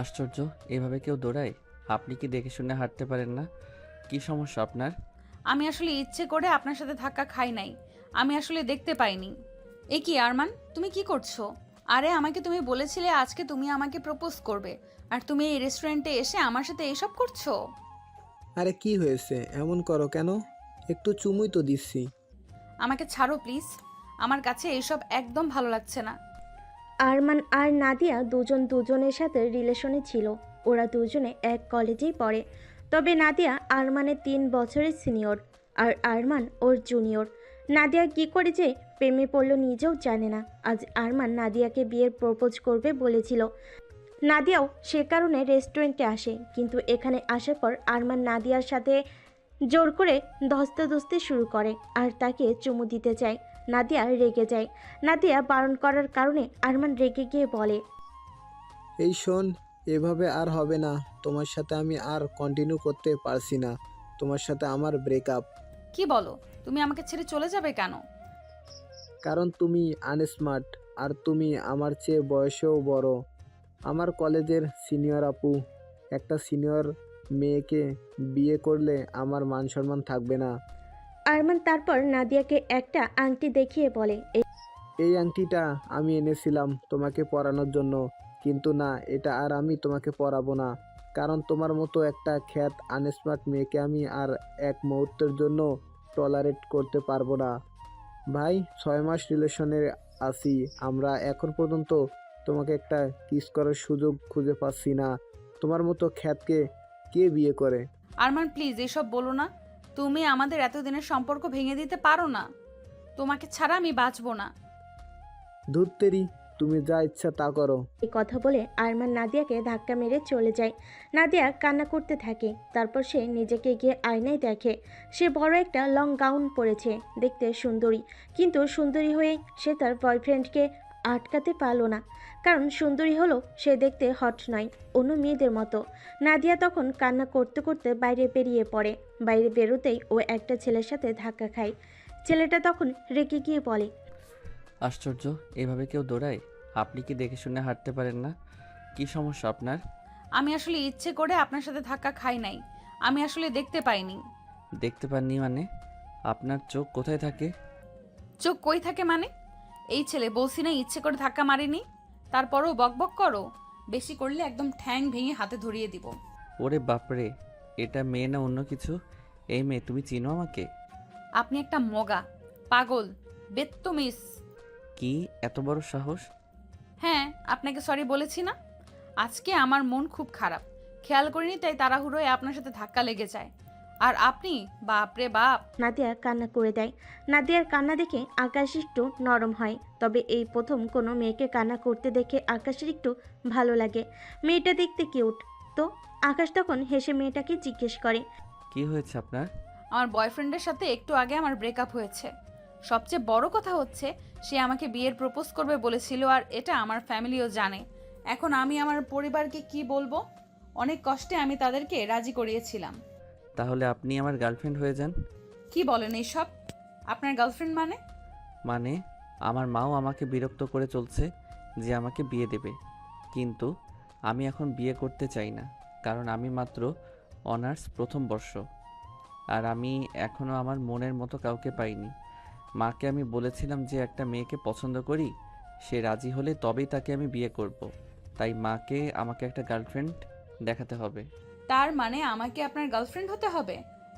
আশ্চর্য, এভাবে কেউ দৌড়ায়? আপনি কি দেখে শুনে হাঁটতে পারেন না? কি সমস্যা আপনার? আমি আসলে ইচ্ছে করে আপনার সাথে ধাক্কা খাই নাই। আমি আসলে দেখতে পাইনি। এ কি আরমান, তুমি কি করছো? আরে আমাকে তুমি বলেছিলে আজকে তুমি আমাকে প্রপোজ করবে, আর তুমি এই রেস্টুরেন্টে এসে আমার সাথে এসব করছো? আরে কি হয়েছে, এমন করো কেন? একটু চুমুই তো দিচ্ছি। আমাকে ছাড়ো প্লিজ। আমার কাছে এইসব একদম ভালো লাগছে না। আরমান আর নাদিয়া দুজন দুজনের সাথে রিলেশনে ছিল। ওরা দুজনে এক কলেজেই পড়ে। তবে নাদিয়া আরমানের 3 বছরের সিনিয়র, আর আরমান ওর জুনিয়র। নাদিয়া কি করে যে প্রেমে পড়লো নিজেও জানে না। আজ আরমান নাদিয়াকে বিয়ের প্রপোজ করবে বলেছিল। নাদিয়াও সে কারণে রেস্টুরেন্টে আসে, কিন্তু এখানে আসার পর আরমান নাদিয়ার সাথে জোর করে ধস্তাধস্তি শুরু করে আর তাকে চুমু দিতে চায়। নাদিয়া রেগে যায়। নাদিয়া বারণ করার কারণে আরমান রেগে গিয়ে বলে, এই শোন, এভাবে আর হবে না। তোমার সাথে আমি আর কন্টিনিউ করতে পারছি না। তোমার সাথে আমার ব্রেকআপ। কি বলো? তুমি আমাকে ছেড়ে চলে যাবে কেন? কারণ তুমি আনস্মার্ট, আর তুমি আমার চেয়ে বয়সেও বড়। আমার কলেজের সিনিয়র আপু, একটা সিনিয়র মেয়েকে বিয়ে করলে আমার মান সম্মান থাকবে না। আরমান তারপর নাদিয়াকে একটা আংটি দেখিয়ে বলে, এই আংটিটা আমি এনেছিলাম তোমাকে পরানোর জন্য, কিন্তু না, এটা আর আমি তোমাকে পরাবো না। কারণ তোমার মতো একটা খ্যাত আনস্মার্ট মেয়েকে আমি আর এক মুহূর্তের জন্য টলারেট করতে পারবো না। ভাই, 6 মাস রিলেশনে আছি আমরা, এখন পর্যন্ত তোমাকে একটা কিস করার সুযোগ খুঁজে পাচ্ছি না। তোমার মতো খ্যাতকে কে বিয়ে করে? আরমান প্লিজ এসব বলো না। তুমি আমাদের এতদিনের সম্পর্ক ভেঙে দিতে পারো না। তোমাকে ছাড়া আমি বাঁচবো না। ধুত্তেরি, তুমি যা ইচ্ছা তা করো। এই কথা বলে আরমান নাদিয়াকে ধাক্কা মেরে চলে যায়। নাদিয়া কান্না করতে থাকে। তারপর সে নিজেকে গিয়ে আয়নায় দেখে। সে বড় একটা লং গাউন পরেছে, দেখতে সুন্দরী। কিন্তু সুন্দরী হয়ে সে তার বয়ফ্রেন্ডকে আটকাতে পারলো না। কারণ সুন্দরী হলো সে দেখতে হট নয়, অন্য মেয়েদের মতো। নাদিয়া তখন কান্না করতে করতে বাইরে বেরিয়ে পড়ে। বাইরে বেরোতেই ও একটা ছেলের সাথে ধাক্কা খায়। ছেলেটা তখন রেগে গিয়ে বলে, আশ্চর্য, এভাবে কেউ দৌড়ায়? আপনি কি দেখে শুনে হাঁটতে পারেন না? কি সমস্যা আপনার? আমি আসলে ইচ্ছে করে আপনার সাথে ধাক্কা খাই নাই। আমি আসলে দেখতে পাইনি। দেখতে পাননি মানে? আপনার চোখ কোথায় থাকে? চোখ কই থাকে মানে? এই ছেলে বলছি না ইচ্ছে করে ধাক্কা মারিনি। তারপরও বকবক করো। বেশি করলে একদম ঠ্যাং ভেঙে হাতে ধরিয়ে দিব। ওরে বাপরে, এটা মেয়ে না অন্য কিছু? এই মেয়ে, তুমি চিনো আমাকে? আপনি একটা মগা, পাগল, বেত্তমিস। কি এত বড় সাহস? হ্যাঁ, আপনাকে সরি বলেছি না? আজকে আমার মন খুব খারাপ। খেয়াল করিনি তাই তাড়াহুড়োয় আপনার সাথে ধাক্কা লেগে যায়। আর আপনি, বাপরে বাপ। নাদিয়া কান্না করে দেয়। নাদিয়ার কান্না দেখে আকাশ একটু নরম হয়। তবে এই প্রথম কোনো মেয়েকে কান্না করতে দেখে আকাশের একটু ভালো লাগে। মেয়েটা দেখতে কিউট। তো আকাশ তখন হেসে মেয়েটাকে জিজ্ঞেস করে, কি হয়েছে আপনার? আমার বয়ফ্রেন্ডের সাথে একটু আগে আমার ব্রেকআপ হয়েছে। সবচেয়ে বড় কথা হচ্ছে সে আমাকে বিয়ের প্রপোজ করবে বলেছিল, আর এটা আমার ফ্যামিলিও জানে। এখন আমি আমার পরিবারকে কি বলবো? অনেক কষ্টে আমি তাদেরকে রাজি করিয়েছিলাম। তাহলে আপনি আমার গার্লফ্রেন্ড হয়ে যান। কি বলেন এইসব? আপনার গার্লফ্রেন্ড মানে? মানে, আমার মাও আমাকে বিরক্ত করে চলছে যে আমাকে বিয়ে দেবে, কিন্তু আমি এখন বিয়ে করতে চাই না। কারণ আমি মাত্র অনার্স প্রথম বর্ষ, আর আমি এখনও আমার মনের মতো কাউকে পাইনি। মাকে আমি বলেছিলাম যে একটা মেয়েকে পছন্দ করি, সে রাজি হলে তবেই তাকে আমি বিয়ে করব। তাই মাকে আমাকে একটা গার্লফ্রেন্ড দেখাতে হবে। তার মানে আমাকে আপনার গার্লফ্রেন্ড হতে হবে?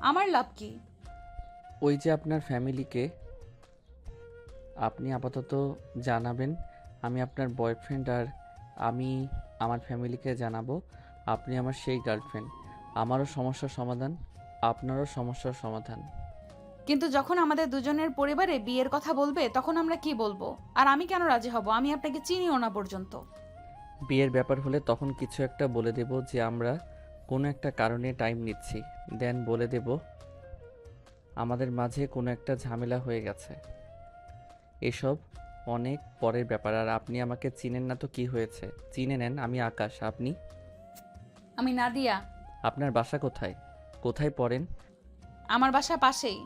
আমার লাভ কি? ওই যে আপনার ফ্যামিলিকে আপনি আপাতত জানাবেন আমি আপনার বয়ফ্রেন্ড, আর আমি আমার ফ্যামিলিকে জানাবো আপনি আমার সেই গার্লফ্রেন্ড। আমারও সমস্যার সমাধান, আপনারও সমস্যার সমাধান। কিন্তু যখন আমাদের দুজনের পরিবারে বিয়ের কথা বলবে তখন আমরা কি বলবো? আর আমি কেন রাজি হব? আমি আপনাকে চিনিও না পর্যন্ত। বিয়ের ব্যাপার হলে তখন কিছু একটা বলে দেব যে আমরা কোনো একটা কারণে টাইম নিচ্ছি, দেন বলে দেব আমাদের মাঝে কোনো একটা ঝামেলা হয়ে গেছে। এসব অনেক পরের ব্যাপার। আর আপনি আমাকে চিনেন না তো কি হয়েছে? চিনে নেন, আমি আকাশ। আপনি? আমি নাদিয়া। আপনার বাসা কোথায়? কোথায় পড়েন? আমার বাসা পাশেই।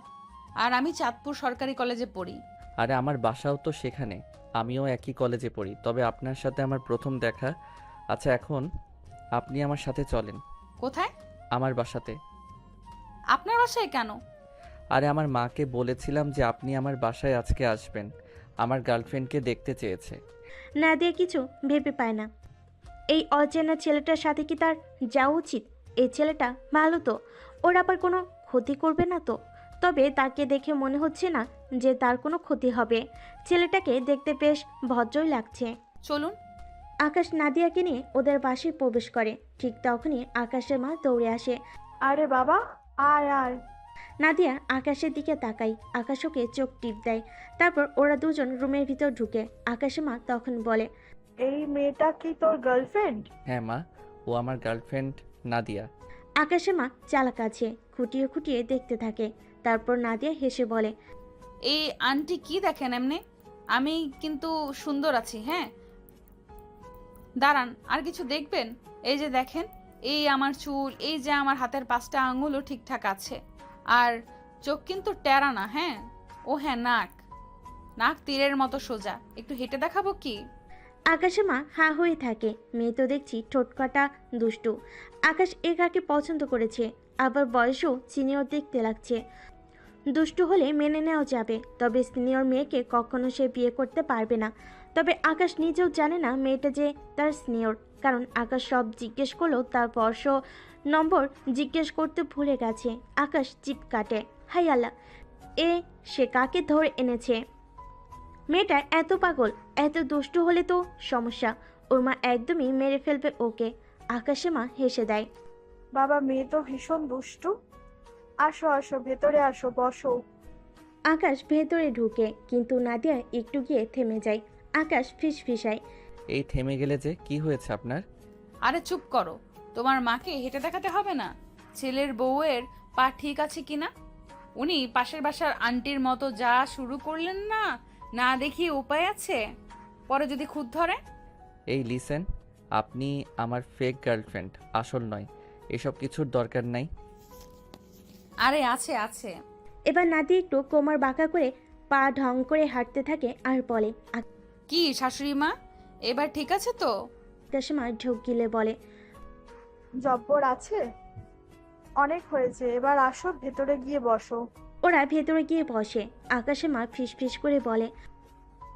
আর আমি চাঁদপুর সরকারি কলেজে পড়ি। আরে আমার বাসাও তো সেখানে, আমিও একই কলেজে পড়ি। তবে আপনার সাথে আমার প্রথম দেখা। আচ্ছা, এখন আপনি আমার সাথে চলেন। কোথায়? আমার বাসাতে। আপনার বাসায় কেন? আরে আমার মাকে বলেছিলাম যে আপনি আমার বাসায় আজকে আসবেন। আমার গার্লফ্রেন্ডকে দেখতে চেয়েছে। নাদিয়া কিছু ভেবে পায় না। এই অচেনা ছেলেটার সাথে কি তার যাওয়া উচিত? এই ছেলেটা ভালো তো, ওর আবার কোনো ক্ষতি করবে না তো? তবে তাকে দেখে মনে হচ্ছে না যে তার কোনো ক্ষতি হবে। ছেলেটাকে দেখতে বেশ ভদ্রই লাগছে। চলুন। আকাশ নাদিয়াকে নিয়ে ওদের বাসায় প্রবেশ করে। ঠিক তখনই আকাশের মা দৌড়ে আসে। আরে বাবা, আয় আয়। নাদিয়া আকাশের দিকে তাকায়। আকাশ ওকে চোখ টিপ দেয়। তারপর ওরা দুজন রুমের ভিতর ঢুকে। আকাশের মা তখন বলে, এই মেয়েটা কি তোর গার্লফ্রেন্ড? হ্যাঁ মা, ও আমার গার্লফ্রেন্ড নাদিয়া। আকাশের মা চালাক আছে, খুঁটিয়ে খুঁটিয়ে দেখতে থাকে। তারপর নাদিয়া হেসে বলে, এই আন্টি কি দেখেন এমনি? আমি কিন্তু সুন্দর আছি, হ্যাঁ। দাঁড়ান, আর কিছু দেখবেন? এই যে দেখেন, এই আমার চুল, এই যে আমার হাতের 5টা আঙুলও ঠিকঠাক আছে। আর চোখ কিন্তু টেরা না, হ্যাঁ। ও হ্যাঁ, নাক নাক তীরের মতো সোজা। একটু হেঁটে দেখাবো কি? আকাশের মা হা হয়ে থাকে। মেয়ে তো দেখছি ঠোঁটকাটা দুষ্টু। আকাশ একাকে পছন্দ করেছে, আবার বয়সও সিনিয়র দেখতে লাগছে। দুষ্টু হলে মেনে নেওয়া যাবে, তবে সিনিয়র মেয়েকে কখনো সে বিয়ে করতে পারবে না। তবে আকাশ নিজেও জানে না মেয়েটা যে তার সিনিয়র, কারণ আকাশ সব জিজ্ঞেস করলেও তার বর্ষ নম্বর জিজ্ঞেস করতে ভুলে গেছে। আকাশ চিপ কাটে, হাই আল্লাহ, এ সে কাকে ধরে এনেছে? মেয়েটা এত পাগল, এত দুষ্টু হলে তো সমস্যা। ওর মা একদমই মেরে ফেলবে ওকে। আকাশে মা হেসে দেয়। বাবা, মেয়ে তো ভীষণ দুষ্টু। আসো আসো, ভেতরে আসো, বসো। আকাশ ভেতরে ঢুকে, কিন্তু নাদিয়া একটু গিয়ে থেমে যায়। আকাশ ফিসফিসায়, এই থেমে গেলে যে কি হয়েছে আপনার? আরে চুপ করো। তোমার মাকে হেঁটে দেখাতে হবে না ছেলের বউয়ের পা ঠিক আছে কিনা? উনি পাশের বাসার আন্টির মতো যা শুরু করলেন না, না দেখি উপায় আছে, পরে যদি খুদ ধরে। এই লিসেন, আপনি আমার ফেক গার্লফ্রেন্ড, আসল নয়। এসব কিছুর দরকার নাই। আরে আছে আছে। এবার নাদিয়া একটু কোমর বাঁকা করে পা ঢং করে হাঁটতে থাকে আর বলে, কি শাশুড়ি মা, এবার ঠিক আছে তো? আকাশে মা ঢোক গিলে বলে, জব্বর আছে? অনেক হয়েছে, এবার আসো, ভেতরে গিয়ে বসো। ওরা ভেতরে গিয়ে বসে। আকাশে মা ফিসফিস করে বলে,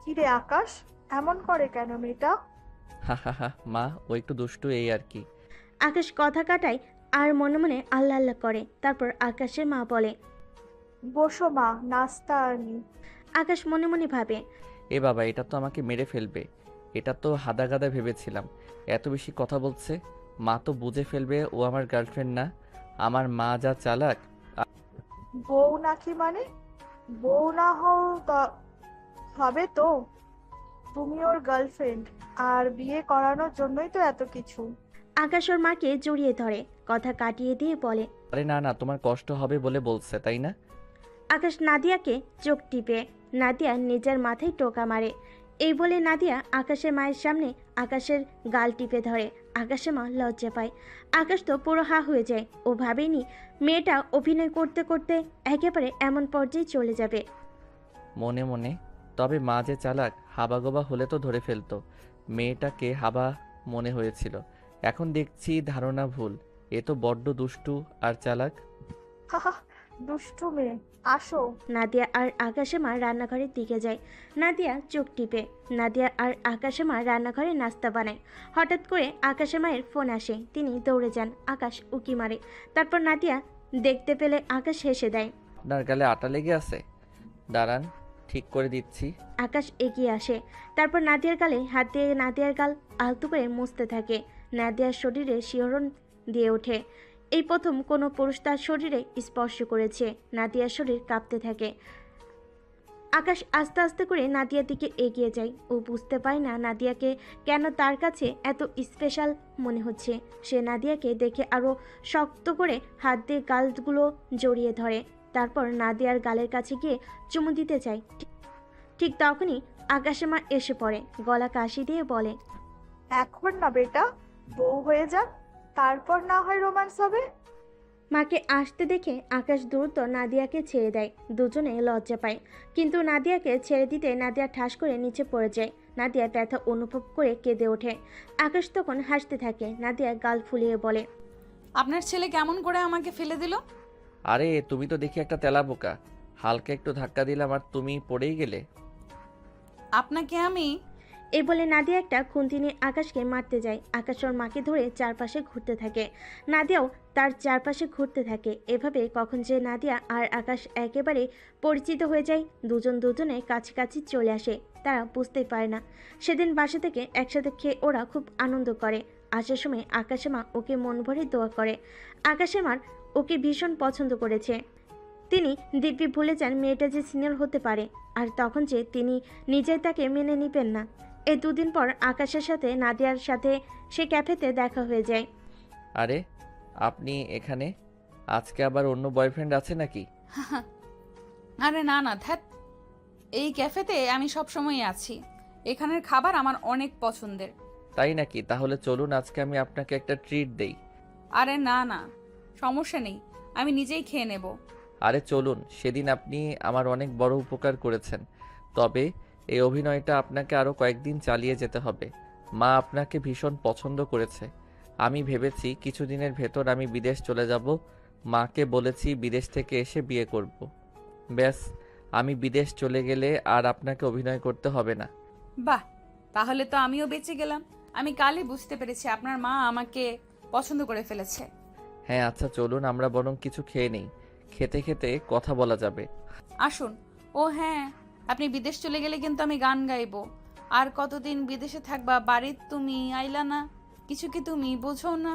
কিরে আকাশ, এমন করে কেন মেয়েটা? হা হা হা মা, ও একটু দুষ্টু, এই আর কি। আকাশ কথা কাটায় আর মনে মনে আল্লাহ আল্লাহ করে। তারপর আকাশের মা বলে, বসো মা, নাস্তা আনি। আকাশ মনে মনে ভাবে, এ বাবা, এটা তো আমাকে মেরে ফেলবে। এটা তো হাদা গাদা ভেবেছিলাম। এত বেশি কথা বলছে। মা তো বুঝে ফেলবে ও আমার গার্লফ্রেন্ড না। আমার মা যা চালাক। বউ নাকি মানে? বউ না হও হবে তো। তুমি ওর গার্লফ্রেন্ড, আর বিয়ে করানোর জন্যই তো এত কিছু। আকাশ ওর মাকে জড়িয়ে ধরে, কথা কাটিয়ে দিয়ে বলে, আরে না না, তোমার কষ্ট হবে বলে বলছে, তাই না? আকাশ নাদিয়াকে চোখ টিপে। নাদিয়া নিজের মাথায় টোকা মারে। এই বলে নাদিয়া আকাশের মায়ের সামনে আকাশের গাল টিপে ধরে। আকাশের মা লজ্জা পায়। আকাশ তো পুরো হা হয়ে যায়। ও ভাবেনি মেয়েটা অভিনয় করতে করতে একেবারে এমন পর্যায়ে চলে যাবে। মনে মনে, তবে মা যে চালাক, হাবাগোবা হলে তো ধরে ফেলতো। মেয়েটাকে হাবা মনে হয়েছিল, এখন দেখছি ধারণা ভুল। এ তো বড্ড দুষ্টু আর চালাক। হাহা, দুষ্টু মেয়ে। আসো। নাদিয়া আর আকাশে মা রান্নাঘরের দিকে যায়। নাদিয়া চোখ টিপে। নাদিয়া আর আকাশে মা রান্নাঘরে নাস্তা বানায়। হঠাৎ করে আকাশে মায়ের ফোন আসে। তিনি দৌড়ে যান। আকাশ উকি মারে। তারপর নাদিয়া দেখতে পেলে আকাশ হেসে দেয়। আপনার গালে আটা লেগে আছে? দাঁড়ান, ঠিক করে দিচ্ছি। আকাশ এগিয়ে আসে। তারপর নাদিয়ার গালে হাত দিয়ে নাদিয়ার গাল আলতো করে মুছতে থাকে। নাদিয়ার শরীরে শিহরণ দিয়ে ওঠে। এই প্রথম কোনো পুরুষ তার শরীরে স্পর্শ করেছে। নাদিয়ার শরীর কাঁপতে থাকে। আকাশ আস্তে আস্তে করে নাদিয়ার দিকে এগিয়ে যায়। ও বুঝতে পারে না নাদিয়াকে কেন তার কাছে এত স্পেশাল মনে হচ্ছে। সে নাদিয়াকে দেখে আরও শক্ত করে হাত দিয়ে গালগুলো জড়িয়ে ধরে। তারপর নাদিয়ার গালের কাছে গিয়ে চুমু দিতে চায়। ঠিক তখনই আকাশে মা এসে পড়ে। গলা কাশি দিয়ে বলে, এখন না বেটা, বউ হয়ে যাক, তারপর না হয় রোম্যান্স হবে। মাকে আসতে দেখে আকাশ দ্রুত নাদিয়াকে ছেড়ে দেয়। দুজনে লজ্জা পায়, কিন্তু নাদিয়াকে ছেড়ে দিতে নাদিয়া ঠাস করে নিচে পড়ে যায়। নাদিয়া ব্যথা অনুভব করে কেঁদে ওঠে। আকাশ তখন হাসতে থাকে। নাদিয়া গাল ফুলিয়ে বলে, আপনার ছেলে কেমন করে আমাকে ফেলে দিল? আরে তুমি তো দেখি একটা তেলা বোকা। হালকা একটু ধাক্কা দিলাম আর তুমি পড়েই গেলে। আপনাকে আমি এই বলে নাদিয়া একটা খুন্তি নিয়ে আকাশকে মারতে যায়। আকাশ ওর মাকে ধরে চারপাশে ঘুরতে থাকে। নাদিয়াও তার চারপাশে ঘুরতে থাকে। এভাবে কখন যে নাদিয়া আর আকাশ একেবারে পরিচিত হয়ে যায়, দুজন দুজনের কাছাকাছি চলে আসে, তারা বুঝতেই পারে না। সেদিন বাসা থেকে একসাথে খেয়ে ওরা খুব আনন্দ করে। আসার সময় আকাশের মা ওকে মন ভরে দোয়া করে। আকাশের মার ওকে ভীষণ পছন্দ করেছে। তিনি দিব্যি ভুলে যান মেয়েটা যে সিনিয়র হতে পারে, আর তখন যে তিনি নিজেই তাকে মেনে নিবেন না। এই দুদিন পর আকাশের সাথে নাদিয়ার সাথে সে ক্যাফেতে দেখা হয়ে যায়। আরে আপনি এখানে? আজকে আবার অন্য বয়ফ্রেন্ড আছে নাকি? আরে না না, ধ্যাত, এই ক্যাফেতে আমি সব সময়ই আছি। এখানের খাবার আমার অনেক পছন্দের। তাই নাকি? তাহলে চলুন আজকে আমি আপনাকে একটা ট্রিট দেই। আরে না না, সমস্যা নেই, আমি নিজেই খেয়ে নেব। আরে চলুন, সেদিন আপনি আমার অনেক বড় উপকার করেছেন। তবে এই অভিনয়টা আপনাকে আরও কয়েকদিন চালিয়ে যেতে হবে। মা আপনাকে ভীষণ পছন্দ করেছে। আমি ভেবেছি কিছুদিনের ভেতর আমি বিদেশ চলে যাব। মাকে বলেছি বিদেশ থেকে এসে বিয়ে করব। ব্যাস, আমি বিদেশ চলে গেলে আর আপনাকে অভিনয় করতে হবে না। বাহ, তাহলে তো আমিও বেঁচে গেলাম। আমি কালই বুঝতে পেরেছি আপনার মা আমাকে পছন্দ করে ফেলেছে। হ্যাঁ আচ্ছা চলুন আমরা বরং কিছু খেয়ে নেই। খেতে খেতে কথা বলা যাবে। আসুন। ও হ্যাঁ, আপনি বিদেশ চলে গেলে কিন্তু আমি গান গাইবো। আর কতদিন বিদেশে থাকবা, বাড়ির তুমি আইলা না, কিছু কি তুমি বোঝো না?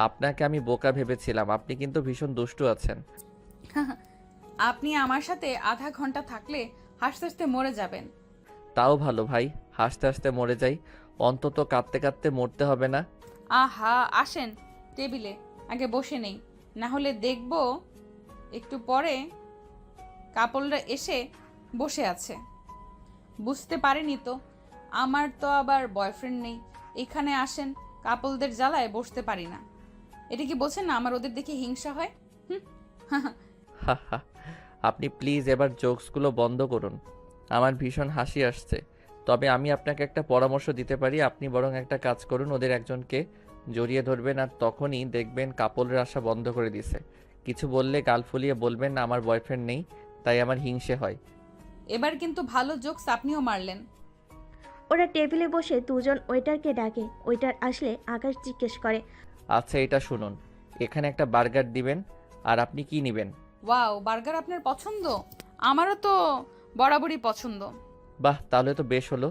আপনাকে আমি বোকা ভেবেছিলাম, আপনি কিন্তু ভীষণ দুষ্টু আছেন। আপনি আমার সাথে আধা ঘন্টা থাকলে হাসতে হাসতে মরে যাবেন। তাও ভালো ভাই, হাসতে হাসতে মরে যাই, অন্তত কাঁদতে কাঁদতে মরতে হবে না। আহা, আসেন টেবিলে আগে বসে নেই, না হলে দেখবো একটু পরে কাপড়রা এসে বসে আছে। বুঝতে পারেনি তো, আমার তো আবার বয়ফ্রেন্ড নেই। এখানে আসেন, কাপলদের জ্বালায় বসতে পারি না। এটা কি বলছেন না আমার ওদের দেখে হিংসা হয়? হুম। আপনি প্লিজ এবার জোকসগুলো বন্ধ করুন, আমার ভীষণ হাসি আসছে। তবে আমি আপনাকে একটা পরামর্শ দিতে পারি, আপনি বরং একটা কাজ করুন, ওদের একজনকে জড়িয়ে ধরবেন আর তখনই দেখবেন কাপড়ের আসা বন্ধ করে দিছে। কিছু বললে গাল ফুলিয়ে বলবেন না আমার বয়ফ্রেন্ড নেই, তাই আমার হিংসে হয়। এবার কিন্তু ভালো জোকস আপনিও মারলেন। ওরা টেবিলে বসে দুজন ওয়েটারকে ডাকে। ওয়েটার আসলে আকাশ জিজ্ঞেস করে, আচ্ছা এটা শুনুন, এখানে একটা বার্গার দিবেন। আর আপনি কি নেবেন? ওয়াও, বার্গার আপনার পছন্দ? আমারও তো বরাবরই পছন্দ। বাহ, তাহলে তো বেশ হলো,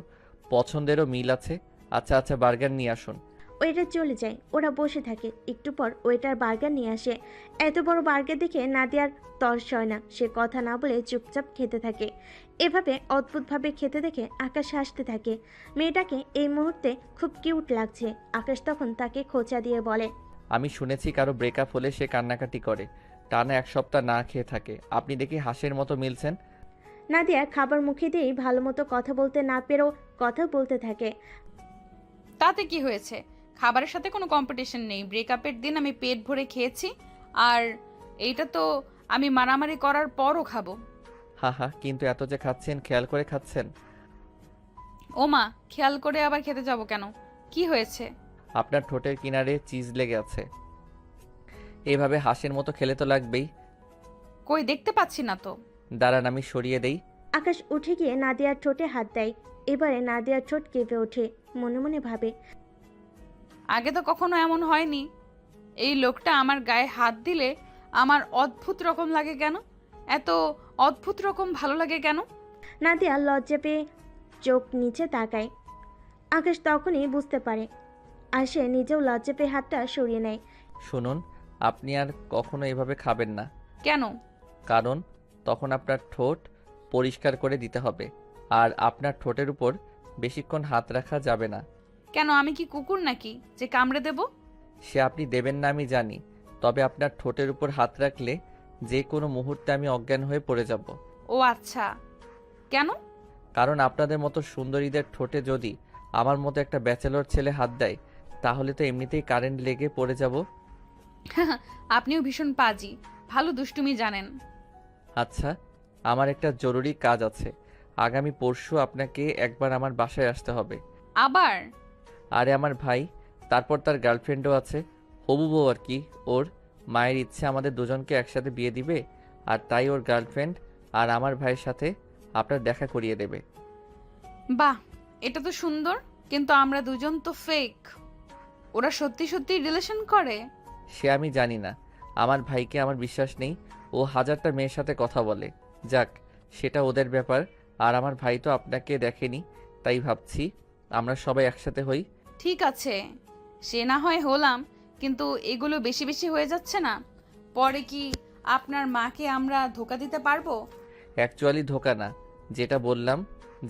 পছন্দেরও মিল আছে। আচ্ছা আচ্ছা বার্গার নিয়ে আসুন। ওয়েটার চলে যায়। ওরা বসে থাকে। একটু পর ওয়েটার বার্গার নিয়ে আসে। এত বড় বার্গার দেখে নাদিয়ার তর সয় না। সে কথা না বলে চুপচাপ খেতে থাকে। এভাবে অদ্ভুতভাবে খেতে দেখে আকাশ হাসতে থাকে। মেয়েটাকে এই মুহূর্তে খুব কিউট লাগছে। আকাশ তখন তাকে খোঁচা দিয়ে বলে, আমি শুনেছি কারো ব্রেকআপ হলে সে কান্নাকাটি করে, টানা 1 সপ্তাহ না খেয়ে থাকে। আপনি দেখি হাঁসের মতো মিলছেন। নাদিয়া খাবার মুখে দিয়েই ভালো মতো কথা বলতে না পেরেও কথা বলতে থাকে। তাতে কি হয়েছে? খাবারের সাথে কোনো কম্পিটিশন নেই। ব্রেকআপের দিন আমি পেট ভরে খেয়েছি, আর এইটা তো আমি মারামারি করার পরও খাবো। হা হা, কিন্তু এত যে খাচ্ছেন, খেয়াল করে খাচ্ছেন? ও মা, খেয়াল করে আবার খেতে যাব কেন? কি হয়েছে? আপনার ঠোঁটের কিনারে চিজ লেগে আছে। এইভাবে হাঁসের মতো খেলে তো লাগবেই। কই দেখতে পাচ্ছি না তো। দাঁড়ান আমি সরিয়ে দেই। আকাশ উঠে গিয়ে নাদিয়ার ঠোঁটে হাত দেয়। এবারে নাদিয়ার ঠোঁট কেঁপে ওঠে। মনে মনে ভাবে, আগে তো কখনো এমন হয়নি। এই লোকটা আমার গায়ে হাত দিলে আমার অদ্ভুত রকম লাগে কেন? এত অদ্ভুত রকম ভালো লাগে কেন? নাদিয়া লজ্জা পেয়ে চোখ নিচে তাকায়। আকাশ তখনই বুঝতে পারে, আর সে নিজেও লজ্জা পেয়ে হাতটা সরিয়ে নেয়। শুনুন, আপনি আর কখনো এভাবে খাবেন না। কেন? কারণ তখন আপনার ঠোঁট পরিষ্কার করে দিতে হবে, আর আপনার ঠোঁটের উপর বেশিক্ষণ হাত রাখা যাবে না। কেন, আমি কি কুকুর নাকি যে কামড়ে দেব? সে আপনি দেবেন না আমি জানি, তবে আপনার ঠোঁটের উপর হাত রাখলে যে কোনো মুহূর্তে আমি অজ্ঞান হয়ে পড়ে যাব। ও আচ্ছা, কেন? কারণ আপনাদের মতো সুন্দরীদের ঠোঁটে যদি আমার মতো একটা ব্যাচেলর ছেলে হাত দেয়, তাহলে তো এমনিতেই কারেন্ট লেগে পড়ে যাব। আপনিও ভীষণ পাজি, ভালো দুষ্টুমি জানেন। আচ্ছা, আমার একটা জরুরি কাজ আছে, আগামী পরশু আপনাকে একবার আমার বাসায় আসতে হবে। আবার? আরে আমার ভাই, তারপর তার গার্লফ্রেন্ডও আছে, হবু বউ আর কি। ওর মায়ের ইচ্ছে আমাদের দুজনকে একসাথে বিয়ে দিবে, আর তাই ওর গার্লফ্রেন্ড আর আমার ভাইয়ের সাথে আপনার দেখা করিয়ে দেবে। বাহ, এটা তো সুন্দর, কিন্তু আমরা দুজন তো ফেক। ওরা সত্যি সত্যি রিলেশন করে? সে আমি জানি না, আমার ভাইকে আমার বিশ্বাস নেই। ও হাজারটা মেয়ের সাথে কথা বলে। যাক, সেটা ওদের ব্যাপার। আর আমার ভাই তো আপনাকে দেখেনি, তাই ভাবছি আমরা সবাই একসাথে হই। ঠিক আছে, সে না হয় হলাম, কিন্তু এগুলো বেশি বেশি হয়ে যাচ্ছে না? পরে কি আপনার মাকে আমরা ধোকা দিতে পারবো? অ্যাকচুয়ালি ধোকা না, যেটা বললাম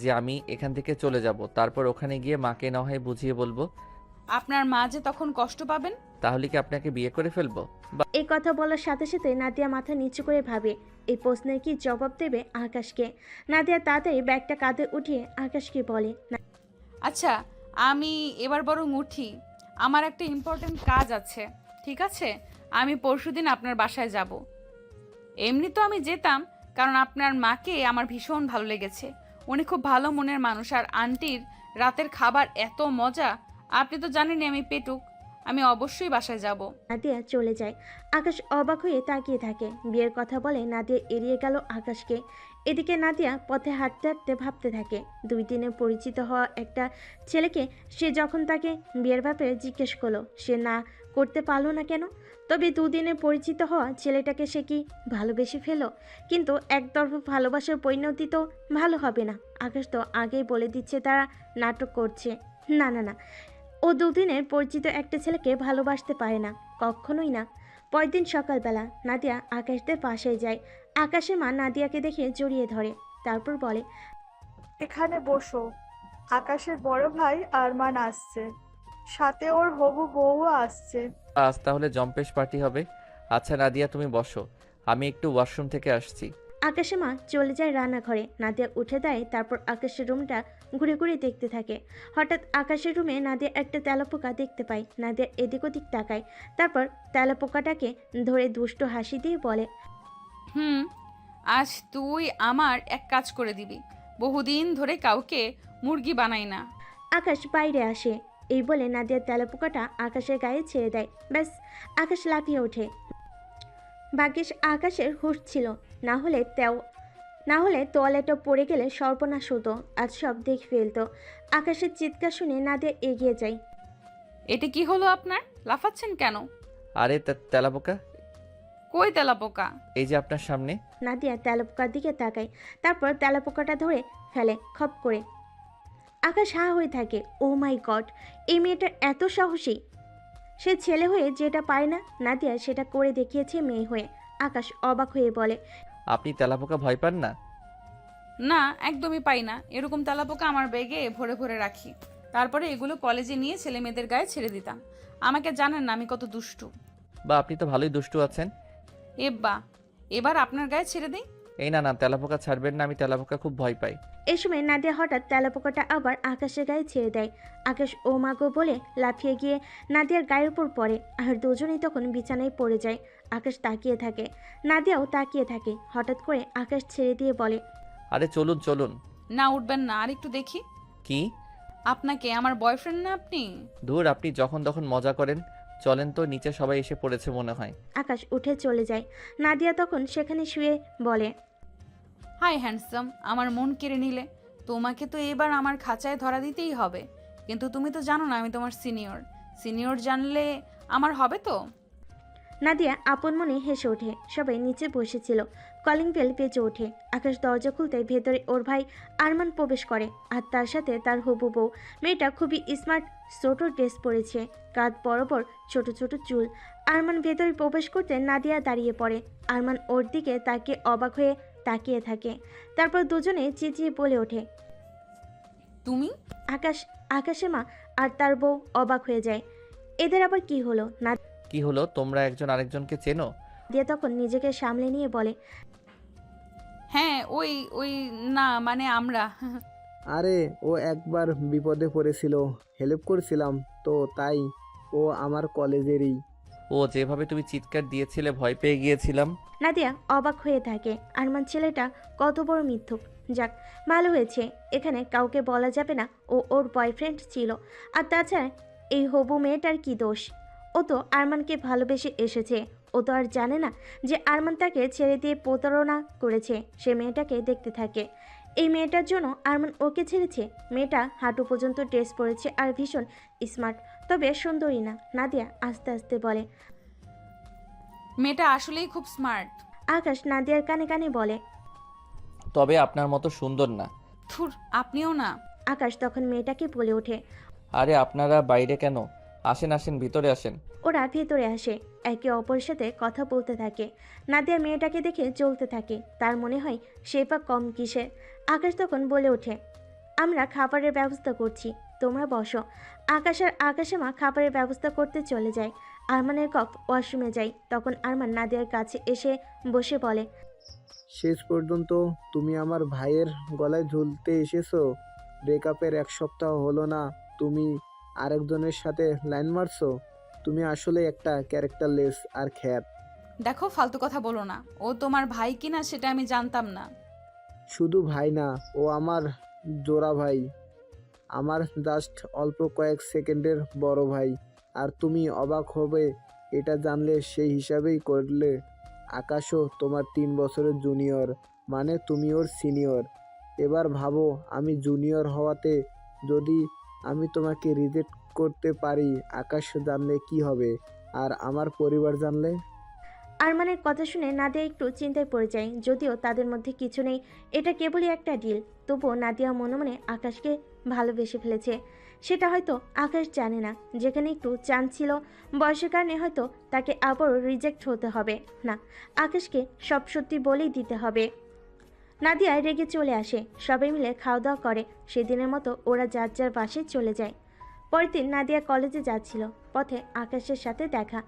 যে আমি এখান থেকে চলে যাব, তারপর ওখানে গিয়ে মাকে না হয় বুঝিয়ে বলবো। আপনার মা যে তখন কষ্ট পাবেন। তাহলে কি আপনাকে বিয়ে করে ফেলবো? এই কথা বলার সাথে সাথে নাদিয়া মাথা নিচু করে ভাবে এই প্রশ্নের কি জবাব দেবে আকাশকে। নাদিয়া তাড়াতাড়ি ব্যাগটা কাঁধে উঠিয়ে আকাশকে বলে, আচ্ছা, আমি এবার বরং উঠি, আমার একটা ইম্পর্টেন্ট কাজ আছে। ঠিক আছে, আমি পরশুদিন আপনার বাসায় যাব। এমনি তো আমি যেতাম, কারণ আপনার মাকে আমার ভীষণ ভালো লেগেছে। উনি খুব ভালো মনের মানুষ, আর আন্টির রাতের খাবার এত মজা। আপনি তো জানেনই আমি পেটুক, আমি অবশ্যই বাসায় যাব। নাদিয়া চলে যায়। আকাশ অবাক হয়ে তাকিয়ে থাকে। বিয়ের কথা বলে নাদিয়া এড়িয়ে গেল আকাশকে। এদিকে নাদিয়া পথে হাঁটতে হাঁটতে ভাবতে থাকে 2 দিনে পরিচিত হওয়া একটা ছেলেকে সে যখন তাকে বিয়ের ব্যাপারে জিজ্ঞেস করলো, সে না করতে পারলো না কেন? তবে 2 দিনে পরিচিত হওয়া ছেলেটাকে সে কি ভালোবেসে ফেলো? কিন্তু একতরফা ভালোবাসার পরিণতি তো ভালো হবে না। আকাশ তো আগেই বলে দিচ্ছে তারা নাটক করছে। না না না, ও 2 দিনের পরিচিত একটা ছেলেকে ভালোবাসতে পারে না, কখনোই না। পরের দিন সকালবেলা নাদিয়া আকাশদের পাশে যায়। আকাশের মা নাদিয়াকে দেখে জড়িয়ে ধরে, তারপর বলে, এখানে বসো। আকাশের বড় ভাই আরমান আসছে, সাথে ওর হবু বউও আসছে। আজ তাহলে জম্পেশ পার্টি হবে। আচ্ছা নাদিয়া, তুমি বসো, আমি একটু ওয়াশরুম থেকে আসছি। আকাশের মা চলে যায় রান্নাঘরে। নাদিয়া উঠে দেয়, তারপর আকাশের রুমটা ঘুরে ঘুরে দেখতে থাকে। হঠাৎ আকাশের রুমে নাদিয়া একটা তেলাপোকা দেখতে পায়। নাদিয়া এদিক ওদিক তাকায়, তারপর তেলাপোকাটাকে ধরে দুষ্ট হাসি দিয়ে বলে, আজ তুই আমার এক কাজ করে দিবি। বহুদিন ধরে কাউকে মুরগি বানাই না। আকাশ বাইরে আসে। এই বলে নাদিয়া তেলাপোকাটা আকাশের গায়ে ছেড়ে দেয়। ব্যাস, আকাশ লাফিয়ে ওঠে। ভাগ্যিস আকাশের হুঁশ ছিল, না হলে তোয়ালেটা পড়ে গেলে সর্বনাশ হতো। আজ সব দেখে ফেলতো। আকাশের চিৎকার শুনে নাদিয়া এগিয়ে যায়। এটা কি হলো আপনার? লাফাচ্ছেন কেন? আরে তেলাপোকা, কই তেলাপোকা? এই যে আপনার সামনে। নাদিয়া তেলাপোকার দিকে তাকায়, তারপর তেলাপোকাটা ধরে ফেলে খপ করে। আকাশ হা হয়ে থাকে। ও মাই গড, এই মেয়েটা এত সাহসী! সে ছেলে হয়ে যেটা পারে না, নাদিয়া সেটা করে দেখিয়েছে মেয়ে হয়ে। আকাশ অবাক হয়ে বলে, আপনি তেলাপোকা ভয় পান না? না, একদমই পাই না। এরকম তেলাপোকা আমার ব্যাগে ভরে ভরে রাখি, তারপরে এগুলো কলেজে নিয়ে ছেলে মেয়েদের গায়ে ছেড়ে দিতাম। আমাকে জানেন না আমি কত দুষ্টু। বা আপনি তো ভালোই দুষ্টু আছেন। এব্বা, এবার আপনার গায়ে ছেড়ে দিই। এই না না, তেলাপোকা ছাড়বেন না, আমি তেলাপোকা খুব ভয় পাই। এই সময় নাদিয়া হঠাৎ তেলাপোকাটা আবার আকাশের গায়ে ছেড়ে দেয়। আকাশ ও মাগো বলে লাফিয়ে গিয়ে নাদিয়ার গায়ের উপর পড়ে, আর দুজনেই তখন বিছানায় পড়ে যায়। আকাশ তাকিয়ে থাকে, নাদিয়াও তাকিয়ে থাকে। হঠাৎ করে আকাশ ছেড়ে দিয়ে বলে, আরে চলুন চলুন। না, উঠবেন না, আর একটু দেখি কি? আপনাকে। আমার বয়ফ্রেন্ড না আপনি? ধুর, আপনি যখন তখন মজা করেন। চলেন তো, নিচে সবাই এসে পড়েছে মনে হয়। আকাশ উঠে চলে যায়। নাদিয়া তখন সেখানে শুয়ে বলে, হাই হ্যান্ডসাম, আমার মন কেড়ে নিলে। তোমাকে তো এবার আমার খাঁচায় ধরা দিতেই হবে, কিন্তু তুমি তো জানো না আমি তোমার সিনিয়র। সিনিয়র জানলে আমার হবে তো? নাদিয়া আপন মনে হেসে ওঠে। সবাই নিচে বসেছিল। কলিং বেল বেজে ওঠে। আকাশ দরজা খুলতে ভেতরে ওর ভাই আরমান প্রবেশ করে, আর তার সাথে তার হবু বউ। মেয়েটা খুবই স্মার্ট, ছোট ড্রেস পরেছে, কাঁধ বরাবর ছোট ছোট চুল। আরমান ভেতরে প্রবেশ করতে নাদিয়া দাঁড়িয়ে পড়ে। আরমান ওর দিকে তাকে অবাক হয়ে তাকিয়ে থাকে। তারপর দুজনে চেঁচিয়ে বলে ওঠে, তুমি? আকাশের মা আর তার বউ অবাক হয়ে যায়। এদের আবার কি হলো? কি হলো, তোমরা একজন আরেকজনকে চেনো? নাদিয়া তখন নিজেকে সামলে নিয়ে বলে, হ্যাঁ, ওই ওই না মানে আমরা। আরে ও একবার বিপদে পড়েছিল, হেল্প করছিলাম তো, তাই ও আমার কলেজেরই। ও, যেভাবে তুমি চিৎকার দিয়েছিলে ভয় পেয়ে গিয়েছিলাম। নাদিয়া অবাক হয়ে থাকে। আরমান ছেলেটা কত বড় মিথ্যুক। যাক, ভালো হয়েছে, এখানে কাউকে বলা যাবে না ও ওর বয়ফ্রেন্ড ছিল। আর তাছাড়া এই হবু মেয়েটার কি দোষ? ও তো আরমানকে ভালোবেসে এসেছে। ও তো আর জানে না যে আরমান তাকে ছেড়ে দিয়ে প্রতারণা করেছে। সে মেয়েটাকে দেখতে থাকে। এই মেয়েটার জন্য আরমান ওকে ছেড়েছে। মেয়েটা হাঁটু পর্যন্ত ড্রেস পরেছে আর ভীষণ স্মার্ট, তবে সুন্দরী না। নাদিয়া আস্তে আস্তে বলে। মেয়েটা আসলেই খুব স্মার্ট। আকাশ নাদিয়ার কানে কানে বলে। তবে আপনার মতো সুন্দর না। থুর, আপনিও না। আকাশ তখন মেয়েটাকে বলে ওঠে। আরে আপনারা বাইরে কেন? আসেন আসেন, ভিতরে আসেন। ওরা ভেতরে আসে, একে অপরের সাথে কথা বলতে থাকে। নাদিয়া মেয়েটাকে দেখে চলতে থাকে। তার মনে হয় সে বা কম কিসের। আকাশ তখন বলে ওঠে, আমরা খাবারের ব্যবস্থা করছি, তোমরা বসো। আকাশ আর আকাশে খাবারের ব্যবস্থা করতে চলে যায়। আরমানের কপ ওয়াশরুমে যায়। তখন আরমান নাদিয়ার কাছে এসে বসে বলে। শেষ পর্যন্ত তুমি আমার ভাইয়ের গলায় ঝুলতে এসেছো। ব্রেকআপের 1 সপ্তাহ হলো না, তুমি আরেকজনের সাথে লাইন মারছো। তুমি আসলে একটা ক্যারেক্টারলেস আর খ্যাত। দেখো, ফালতু কথা বলো না। ও তোমার ভাই কিনা সেটা আমি জানতাম না। শুধু ভাই না, ও আমার জোড়া ভাই। আমার জাস্ট অল্প কয়েক সেকেন্ডের বড় ভাই। আর তুমি অবাক হবে এটা জানলে, সেই হিসাবেই করলে আকাশও তোমার 3 বছরের জুনিয়র, মানে তুমি ওর সিনিয়র। এবার ভাবো, আমি জুনিয়র হওয়াতে যদি আমি তোমাকে রিজেক্ট করতে পারি, আকাশ জানলে কি হবে? আর আমার পরিবার জানলে? আরমানের কথা শুনে নাদিয়া একটু চিন্তায় পড়ে যায়। যদিও তাদের মধ্যে কিছু নেই, এটা কেবলই একটা ডিল। তবুও নাদিয়া মনে মনে আকাশকে ভালোবেসে ফেলেছে। সেটা হয়তো আকাশ জানে না। যেখানে একটু চান্স ছিল, বয়সের কারণে হয়তো তাকে আবারও রিজেক্ট হতে হবে না। আকাশকে সব সত্যি বলেই দিতে হবে। নাদিয়া রেগে চলে আসে। সবাই মিলে খাওয়া দাওয়া করে। সেদিনের মতো ওরা যার যার বাসায় চলে যায়। পরের দিন নাদিয়া কলেজে যাচ্ছিল। পথে আকাশের সাথে দেখা।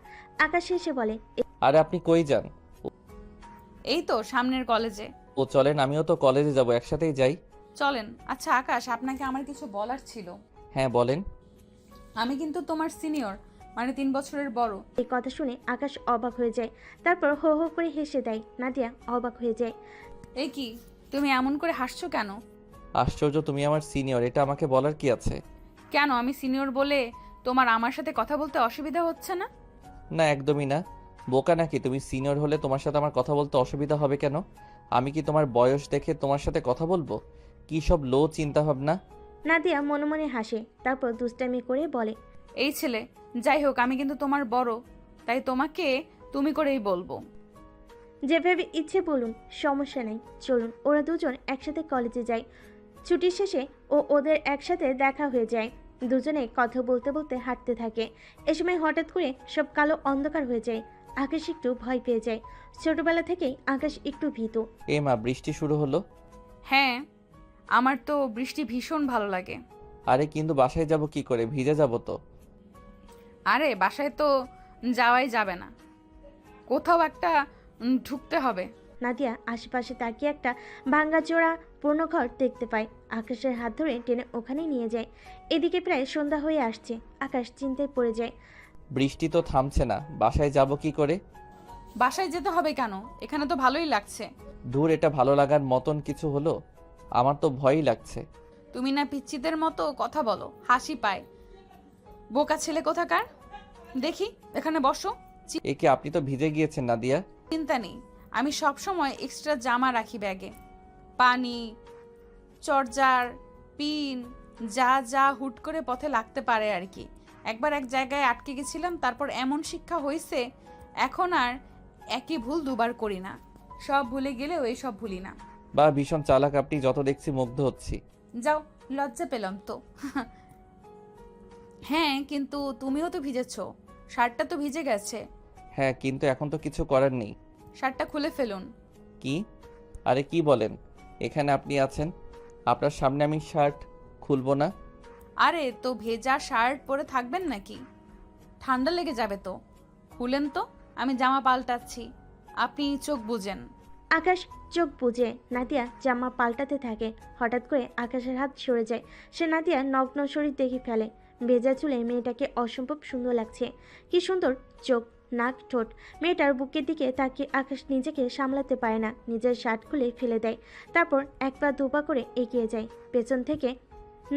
আকাশ এসে বলে, আরে আপনি কই যান? এই তো সামনের কলেজে। ও চলেন, আমিও তো কলেজে যাব, একসাথেই যাই। চলেন। আচ্ছা আকাশ, আপনাকে আমার কিছু বলার ছিল। হ্যাঁ বলেন। আমি কিন্তু তোমার সিনিয়র, মানে 3 বছরের বড়। এই কথা শুনে আকাশ অবাক হয়ে যায়। তারপর হো হো করে হেসে দেয়। নাদিয়া অবাক হয়ে যায়। এই কি, তুমি এমন করে হাসছো কেন? আশ্চর্য, তুমি আমার সিনিয়র, এটা আমাকে বলার কি আছে? কেন, আমি সিনিয়র বলে তোমার আমার সাথে কথা বলতে অসুবিধা হচ্ছে না? না, একদমই না। বোকা নাকি তুমি? সিনিয়র হলে তোমার সাথে আমার কথা বলতে অসুবিধা হবে কেন? আমি কি তোমার বয়স দেখে তোমার সাথে কথা বলবো? কি সব লো চিন্তা ভাবনা। নাদিয়া মনে মনে হাসে। তারপর দুষ্টামি করে বলে, এই ছেলে, যাই হোক আমি কিন্তু তোমার বড়, তাই তোমাকে তুমি করেই বলবো। যেভাবে ইচ্ছে বলুন, সমস্যা নেই। চলুন। ওরা দুজন একসাথে কলেজে যায়। ছুটির শেষে ওদের একসাথে দেখা হয়ে যায়। দুজনে কথা বলতে বলতে হাঁটতে থাকে। এ সময় হঠাৎ করে সব কালো অন্ধকার হয়ে যায়। আকাশ একটু ভয় পেয়ে যায়। ছোটবেলা থেকেই আকাশ একটু ভীতু। এ মা, বৃষ্টি শুরু হলো। হ্যাঁ, আমার তো বৃষ্টি ভীষণ ভালো লাগে। আরে কিন্তু বাসায় যাব কি করে? ভিজে যাব তো। আরে বাসায় তো যাওয়াই যাবে না, কোথাও একটা ঢুকতে হবে। নাদিয়া আশেপাশে তাকিয়ে একটা ভাঙ্গাচোরা পুরনো ঘর দেখতে পায়। আকাশের হাত ধরে টেনে ওখানে নিয়ে যায়। এদিকে প্রায় সন্ধ্যা হয়ে আসছে। আকাশ চিন্তায় পড়ে যায়। বৃষ্টি তো থামছে না, বাসায় যাব কি করে? বাসায় যেতে হবে কেন? এখানে তো ভালোই লাগছে। দূর, এটা ভালো লাগার মতন কিছু হলো? আমার তো ভয়ই লাগছে। তুমি না পিচ্চিদের মতো কথা বলো, হাসি পায়। বোকা ছেলে কোথাকার। দেখি, এখানে বসো। এ কি, আপনি তো ভিজে গিয়েছেন নাদিয়া। চিন্তা নেই, আমি সব সময় এক্সট্রা জামা রাখি ব্যাগে। পানি, চার্জার, পিন, যা যা হুট করে পথে লাগতে পারে আর কি। একবার এক জায়গায় আটকে গেছিলাম, তারপর এমন শিক্ষা হয়েছে এখন আর একই ভুল দুবার করি না। সব ভুলে গেলেও এই সব ভুলি না। বা ভীষণ চালাক আপনি, যত দেখছি মুগ্ধ হচ্ছি। যাও, লজ্জা পেলাম তো। হ্যাঁ, কিন্তু তুমিও তো ভিজেছো, শার্টটা তো ভিজে গেছে। হ্যাঁ, কিন্তু এখন তো কিছু করার নেই। শার্টটা খুলে ফেলুন। কি? আরে কি বলেন? এখানে আপনি আছেন, আপনার সামনে আমি শার্ট খুলবো না? আরে তো ভেজা শার্ট পরে থাকবেন নাকি? ঠান্ডা লেগে যাবে তো। খুলেন তো, আমি জামা পাল্টাচ্ছি, আপনি চোখ বুজেন। আকাশ চোখ বুজে নাদিয়া জামা পাল্টাতে থাকে। হঠাৎ করে আকাশের হাত সরে যায়। সে নাদিয়া নগ্ন শরীর দেখে ফেলে। ভেজা চুলে মেয়েটাকে অসম্ভব সুন্দর লাগছে। কি সুন্দর চোখ, নাক ঠোঁট। মেয়েটার বুকের দিকে তাকিয়ে আকাশ নিজেকে সামলাতে পারে না, নিজের শার্ট খুলে ফেলে দেয়। তারপর এক পা দুপা করে এগিয়ে যায়, পেছন থেকে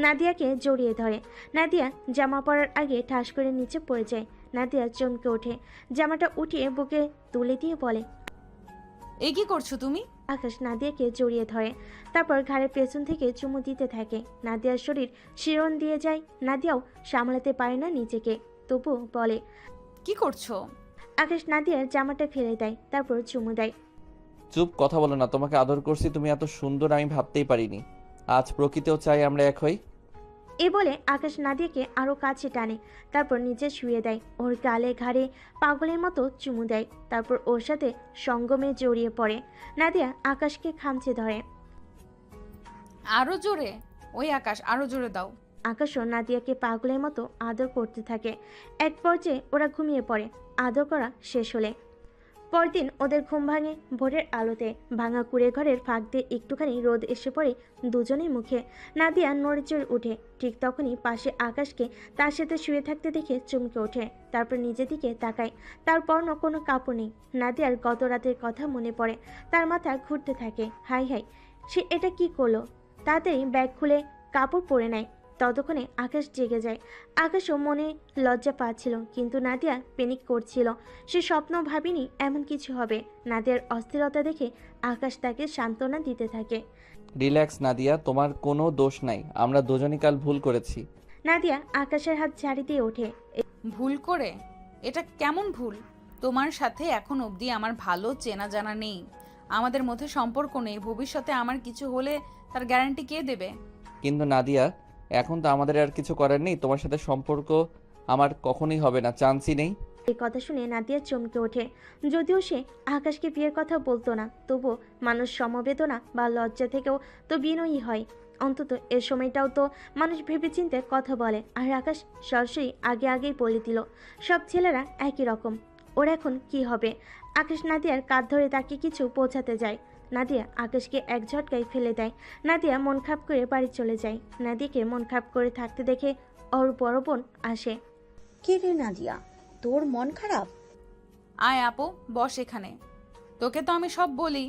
নাদিয়াকে জড়িয়ে ধরে। নাদিয়া জামা পরার আগে ঠাস করে নিচে পড়ে যায়। নাদিয়া চমকে ওঠে, জামাটা উঠিয়ে বুকে তুলে দিয়ে বলে। এই কি করছো তুমি? আকাশ নাদিয়াকে জড়িয়ে ধরে, তারপর ঘাড়ের পেছন থেকে চুমু দিতে থাকে। নাদিয়ার শরীর শিরন দিয়ে যায়। নাদিয়াও সামলাতে পারে না নিজেকে, তবু বলে। কি করছো? আকাশ নাদিয়ার জামাটা ফেলে দেয়, তারপর চুমু দেয়। চুপ, কথা বলো না। তোমাকে আদর করছি, তুমি এত সুন্দর আমি ভাবতেই পারিনি। আজ প্রকৃতিও চাই আমরা এক হই। এ বলে আকাশ নাদিয়াকে আরো কাছে টানে, তারপর নিচে শুয়ে দেয়। ওর গালে ঘাড়ে পাগলের মতো চুমু দেয়, তারপর ওর সাথে সঙ্গমে জড়িয়ে পড়ে। নাদিয়া আকাশকে খামচে ধরে। আরো জোরে। ওই আকাশ, আরো জোরে দাও। আকাশও নাদিয়াকে পাগলের মতো আদর করতে থাকে। এক পর্যায়ে ওরা ঘুমিয়ে পড়ে। আদর করা শেষ হলে পরদিন ওদের ঘুম ভাঙে ভোরের আলোতে। ভাঙা কুড়ে ঘরের ফাঁক দিয়ে একটুখানি রোদ এসে পড়ে দুজনের মুখে। নাদিয়া নড়েচড়ে উঠে, ঠিক তখনই পাশে আকাশকে তার সাথে শুয়ে থাকতে দেখে চমকে ওঠে। তারপর নিজের দিকে তাকায়, তার পরনে কোনো কাপড় নেই। নাদিয়ার গত রাতের কথা মনে পড়ে, তার মাথা ঘুরতে থাকে। হাই হাই, সে এটা কি করলো? তাড়াতাড়ি ব্যাগ খুলে কাপড় পরে নেয়। ততক্ষণে আকাশ জেগে যায়। আকাশও মনে লজ্জা পাচ্ছিল, কিন্তু নাদিয়া প্যানিক করছিল। সে স্বপ্ন ভাবেনি এমন কিছু হবে। নাদিয়ার অস্থিরতা দেখে আকাশ তাকে সান্ত্বনা দিতে থাকে। রিল্যাক্স নাদিয়া, তোমার কোনো দোষ নাই। আমরা দুজনই কাল ভুল করেছি। নাদিয়া আকাশের হাত ঝাড়ি দিয়ে ওঠে। ভুল করে? এটা কেমন ভুল? তোমার সাথে এখন অবধি আমার ভালো চেনা জানা নেই, আমাদের মধ্যে সম্পর্ক নেই। ভবিষ্যতে আমার কিছু হলে তার গ্যারান্টি কে দেবে? কিন্তু নাদিয়া, এখন তো আমাদের আর কিছু করার নেই। তোমার সাথে সম্পর্ক আমার কখনোই হবে না, চান্সই নেই। এই কথা শুনে নাদিয়া চমকে ওঠে। যদিও সে আকাশকে বিয়ের কথা বলতো না, তবুও মানুষ সমবেদনা বা লজ্জা থেকেও তো বিনয়ী হয়। অন্তত এ সময়টাও তো মানুষ ভেবেচিন্তে কথা বলে। আর আকাশ সরাসরি আগেই বলে দিল, সব ছেলেরা একই রকম। ওর এখন কি হবে? আকাশ নাদিয়ার কাঁধ ধরে তাকে কিছু পৌঁছাতে যায়। নাদিয়া আকাশকে এক ঝটকায় ফেলে দেয়। নাদিয়া মন খারাপ করে বাড়ি চলে যায়। নাদিয়াকে মন খারাপ করে থাকতে দেখে ওর বড় বোন আসে। কে রে নাদিয়া, তোর মন খারাপ? আয় আপু, বস এখানে। তোকে তো আমি সব বলি,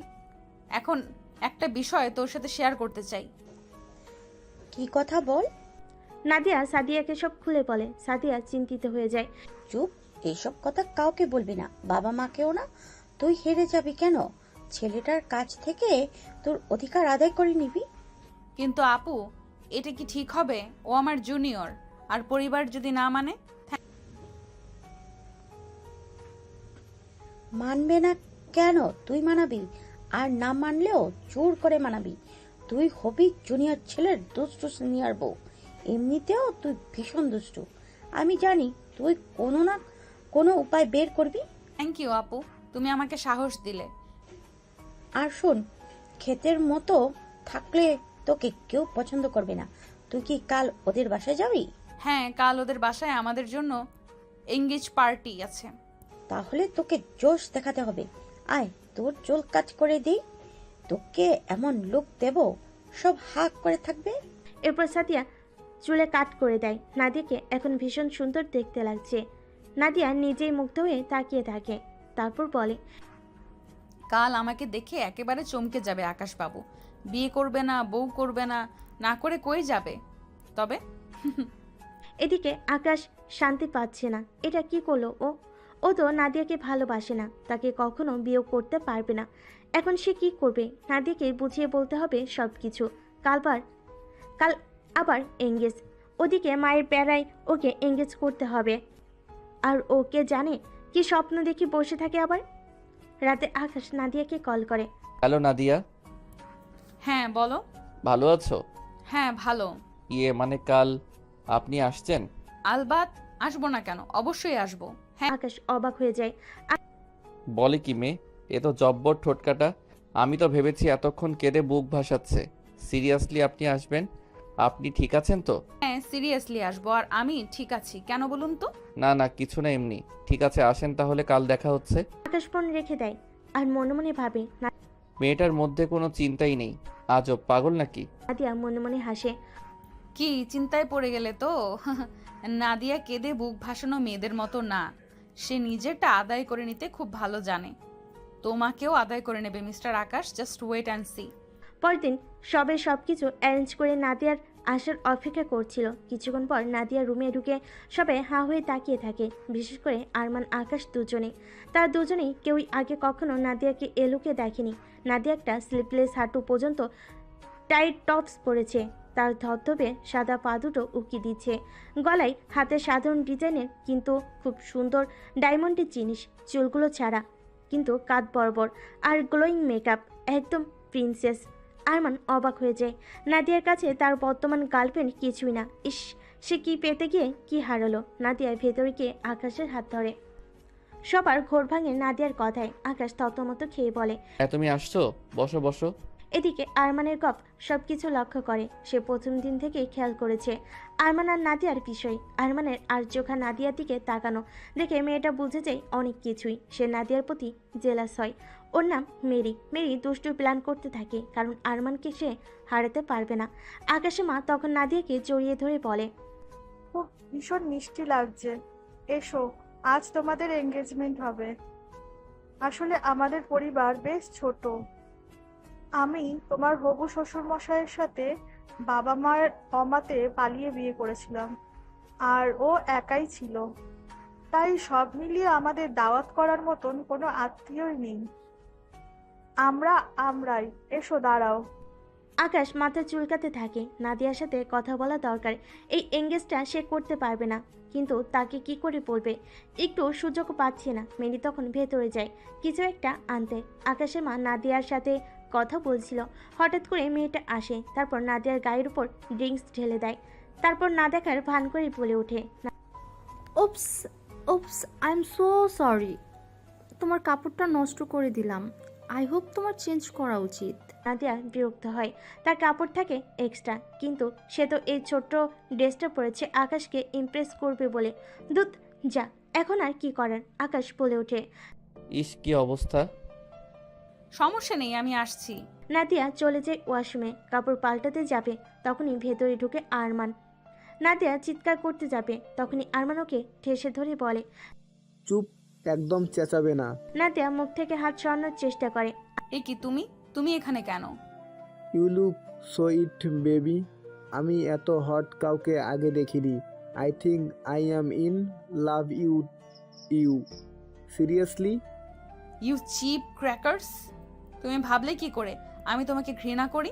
এখন একটা বিষয় তোর সাথে শেয়ার করতে চাই। কি কথা বল। নাদিয়া সাদিয়াকে সব খুলে বলে। সাদিয়া চিন্তিত হয়ে যায়। চুপ, এইসব কথা কাউকে বলবি না, বাবা মাকেও না। তুই হেরে যাবি কেন? ছেলেটার কাছ থেকে তোর অধিকার আদায় করে নিবি। কিন্তু আপু, এটা কি ঠিক হবে? ও আমার জুনিয়র, আর পরিবার যদি না মানে? মানবে না কেন? তুই মানাবি, আর না মানলেও জোর করে মানাবি। তুই হবি জুনিয়র ছেলের দুষ্টু সিনিয়র বউ। এমনিতেও তুই ভীষণ দুষ্টু। আমি জানি তুই কোনো না কোনো উপায় বের করবি। থ্যাংক ইউ আপু, তুমি আমাকে সাহস দিলে। আর শোন, ক্ষেতের মতো থাকলে তোকে কেউ পছন্দ করবে না। তুই কি কাল ওদের বাসায় যাবি? হ্যাঁ, কাল ওদের বাসায় আমাদের জন্য এঙ্গেজ পার্টি আছে। তাহলে তোকে জোশ দেখাতে হবে। আয়, তোর চুল কাজ করে দিই। তোকে এমন লুক দেব, সব হাক করে থাকবে। এরপর সাদিয়া চুলে কাট করে দেয়। নাদিয়াকে এখন ভীষণ সুন্দর দেখতে লাগছে। নাদিয়া নিজেই মুগ্ধ হয়ে তাকিয়ে থাকে, তারপর বলে। কাল আমাকে দেখে একেবারে চমকে যাবে আকাশবাবু। বিয়ে করবে না, বউ করবে না, না করে কই যাবে তবে? এদিকে আকাশ শান্তি পাচ্ছে না। এটা কি করলো ও? ও তো নাদিয়াকে ভালোবাসে না, তাকে কখনো বিয়ে করতে পারবে না। এখন সে কি করবে? নাদিয়াকে বুঝিয়ে বলতে হবে সব কিছু। কাল আবার এঙ্গেজ। ওদিকে মায়ের প্যারায় ওকে এঙ্গেজ করতে হবে। আর ওকে জানে কি স্বপ্ন দেখি বসে থাকে আবার। রাতে আকাশ নাদিয়াকে কল করে। হ্যালো নাদিয়া, হ্যাঁ বলো। ভালো আছো? হ্যাঁ ভালো। মানে কাল আপনি আসছেন? আলবাত, আসবো না কেন, অবশ্যই আসবো। হ্যাঁ। আকাশ অবাক হয়ে যায়। বলে কি মেয়ে, এ তো জব্বর ঠোটকাটা। আমি তো ভেবেছি এতক্ষণ কেঁদে বুক ভাসাচ্ছে। সিরিয়াসলি আপনি আসবেন? আপনি ঠিক আছেন তো? হ্যাঁ, সিরিয়াসলি আসবো। আর আমি ঠিক আছি, কেন বলুন তো? না না, কিছু না, এমনি। ঠিক আছে, আসেন তাহলে, কাল দেখা হচ্ছে। আকাশ ফোন রেখে দেয় আর মনে মনে ভাবে, মেয়েটার মধ্যে কোনো চিন্তাই নেই। আজব, পাগল নাকি? নাদিয়া মনে মনে হাসে। কি চিন্তায় পড়ে গেলে তো? নাদিয়া কেঁদে বুক ভাসানো মেয়েদের মতো না। সে নিজেরটা আদায় করে নিতে খুব ভালো জানে। তোমাকেও আদায় করে নেবে mister Akash, just wait and see. পরদিন সবে সবকিছু অ্যারেঞ্জ করে নাদিয়ার আসার অপেক্ষা করছিল। কিছুক্ষণ পর নাদিয়ার রুমে ঢুকে সবাই হাঁ হয়ে তাকিয়ে থাকে, বিশেষ করে আরমান আকাশ দুজনে। তারা দুজনেই কেউই আগে কখনো নাদিয়াকে এলুকে দেখেনি। নাদিয়া একটা স্লিপলেস হাঁটু পর্যন্ত টাইট টপস পরেছে, তার ধবধবে সাদা পা দুটো উকি দিচ্ছে। গলায় হাতে সাধারণ ডিজাইনের কিন্তু খুব সুন্দর ডায়মন্ডের জিনিস, চুলগুলো ছাড়া কিন্তু কাঁধ বরাবর, আর গ্লোয়িং মেকআপ, একদম প্রিন্সেস। আরমান অবাক হয়ে যায়। নাদিয়ার কাছে তার বর্তমান গার্লফ্রেন্ড কিছুই না। ইস, সে কি পেতে গিয়ে কি হারালো। নাদিয়ার ভেতরে গিয়ে আকাশের হাত ধরে। সবার ঘোর ভাঙে নাদিয়ার কথায়। আকাশ ততমত খেয়ে বলে, তুমি আসছো, বসো বসো। এদিকে আরমানের গপ সবকিছু লক্ষ্য করে। সে প্রথম দিন থেকেই খেয়াল করেছে আরমান আর নাদিয়ার বিষয়। আরমানের আর চোখা নাদিয়ার দিকে তাকানো দেখে মেয়েটা বুঝে যায় অনেক কিছুই। সে নাদিয়ার প্রতি জেলাস হয়। ওর নাম মেরি। মেরি দুষ্টু প্ল্যান করতে থাকে, কারণ আরমানকে সে হারাতে পারবে না। আকাশে মা তখন নাদিয়াকে জড়িয়ে ধরে বলে, খুব ভীষণ মিষ্টি লাগছে। এসো, আজ তোমাদের এঙ্গেজমেন্ট হবে। আসলে আমাদের পরিবার বেশ ছোট। আমি তোমার হবু শ্বশুর মশাইয়ের সাথে বাবা মার অমাতে পালিয়ে বিয়ে করেছিলাম, আর ও একাই ছিল। তাই সব মিলিয়ে আমাদের দাওয়াত করার মতন কোনো আত্মীয়ই নেই। আমরাই। এসো, দাঁড়াও। আকাশ মাথা চুলকাতে থাকে। নাদিয়ার সাথে কথা বলা দরকার। এই এঙ্গেজটা সে করতে পারবে না, কিন্তু তাকে কি করে বলবে? একটু সুযোগ পাচ্ছে না। মেরি তখন ভেতরে যায় কিছু একটা আনতে। আকাশের মা নাদিয়ার সাথে কথা বলছিল। হঠাৎ করে মেয়েটা আসে, তারপর নাদিয়ার গায়ের উপর ড্রিঙ্কস ঢেলে দেয়। তারপর না দেখার ভান করে বলে ওঠে, ওপস ওপস, আই এম সো সরি, তোমার কাপড়টা নষ্ট করে দিলাম। আই হোপ তোমার চেঞ্জ করা উচিত। নাদিয়া বিরক্ত হয়। তার কাপড় থাকে এক্সট্রা, কিন্তু সে তো এই ছোট্ট ড্রেসটা পরেছে আকাশকে ইমপ্রেস করবে বলে। দুধ যা, এখন আর কি করার। আকাশ বলে ওঠে। ইস কি অবস্থা। সমস্যা নেই, আমি আসছি। নাদিয়া চলে যায় ওয়াশরুমে, কাপড় পাল্টাতে যাবে। তখনই ভেতরে ঢুকে আরমান। নাদিয়া চিৎকার করতে যাবে, তখনই আরমান ওকে ঠেসে ধরে বলে, চুপ, একদম চেঁচাবে না। নাদিয়া মুখ থেকে হাত সরানোর চেষ্টা করে। এ কি, তুমি এখানে কেন? You look so it baby. আমি এত হট কাউকে আগে দেখিনি। I think I am in love you seriously. You cheap crackers! তুমি ভাবলে কি করে আমি তোমাকে ঘৃণা করি?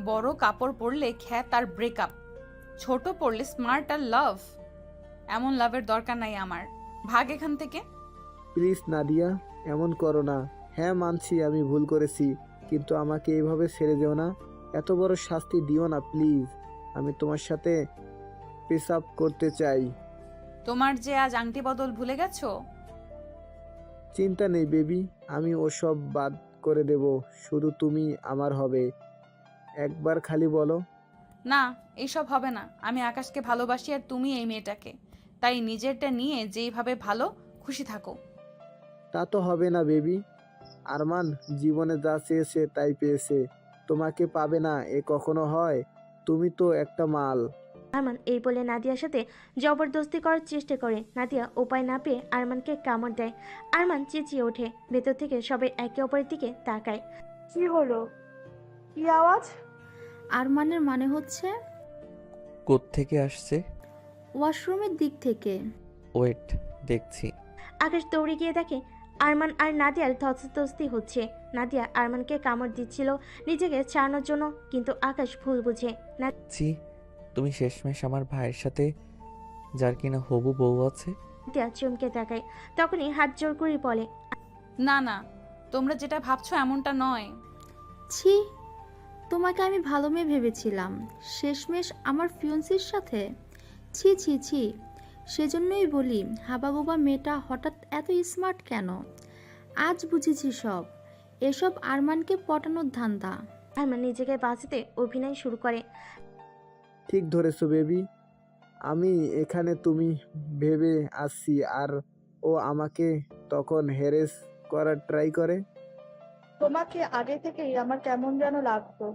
বড় কাপড় পরলে খ্যাত আর ব্রেকআপ, ছোট পরলে স্মার্ট আর লাভ। এমন লাভের দরকার নাই আমার। ভাগ এখান থেকে। প্লিজ নাদিয়া, এমন করো না। হ্যাঁ মানছি আমি ভুল করেছি, কিন্তু আমাকে এইভাবে ছেড়ে যেও না। এত বড় শাস্তি দিও না প্লিজ। আমি তোমার সাথে পেশাব করতে চাই। তোমার যে আজ আংটি বদল ভুলে গেছো? চিন্তা নেই বেবি, আমি ওসব বাদ করে দেব। শুধু তুমি আমার হবে। একবার খালি বলো। না, এইসব হবে না। আমি আকাশকে ভালোবাসি আর তুমি এই মেয়েটাকে। তাই নিজেরটা নিয়ে যেইভাবে ভালো খুশি থাকো। তা তো হবে না বেবি। আরমান জীবনে যা চেয়েছে তাই পেয়েছে। তোমাকে পাবে না এ কখনো হয়? তুমি তো একটা মাল। আরমান এই বলে নাদিয়ার সাথে জবরদস্তি করার চেষ্টা করে। নাদিয়া উপায় না পেয়ে আরমানকে কামড় দেয়। আরমান চেঁচিয়ে ওঠে। ভেতর থেকে সবাই একে অপরের দিকে তাকায়। কি হলো? কি আওয়াজ? আরমানের মানে হচ্ছে কোত্থেকে আসছে? ওয়াশরুমের দিক থেকে। ওয়েট, দেখছি। আকাশ দৌড়ে গিয়ে দেখে আরমান আর নাদিয়ার ধস্তাধস্তি হচ্ছে। নাদিয়া আরমানকে কামড় দিচ্ছিল নিজেকে ছাড়ানোর জন্য, কিন্তু আকাশ ভুল বুঝে। ছি, তুমি শেষমেশ আমার ভাইয়ের সাথে, যার কিনা হবু বউ আছে। নাদিয়া চমকে তাকায়। তখনই হাত জোর করে বলে, না না, তোমরা যেটা ভাবছো এমনটা নয়। ছি, তোমাকে আমি ভালো মেয়ে ভেবেছিলাম, শেষমেশ আমার ফিয়ন্সির সাথে। ছি ছি ছি, সেজন্যই বলি হাবাগোবা মেয়েটা হঠাৎ এত স্মার্ট কেন। আজ বুঝেছি সব। এসব আরমানকে পটানোর ধান্দা। আরমান নিজেকে বাঁচাতে অভিনয় শুরু করে। ঠিক ধরেছো বেবি। আমি এখানে তুমি ভেবে আসছি, আর ও আমাকে তখন হ্যারেস করার ট্রাই করে। তোমাকে আগে থেকেই আমার কেমন যেন লাগতো।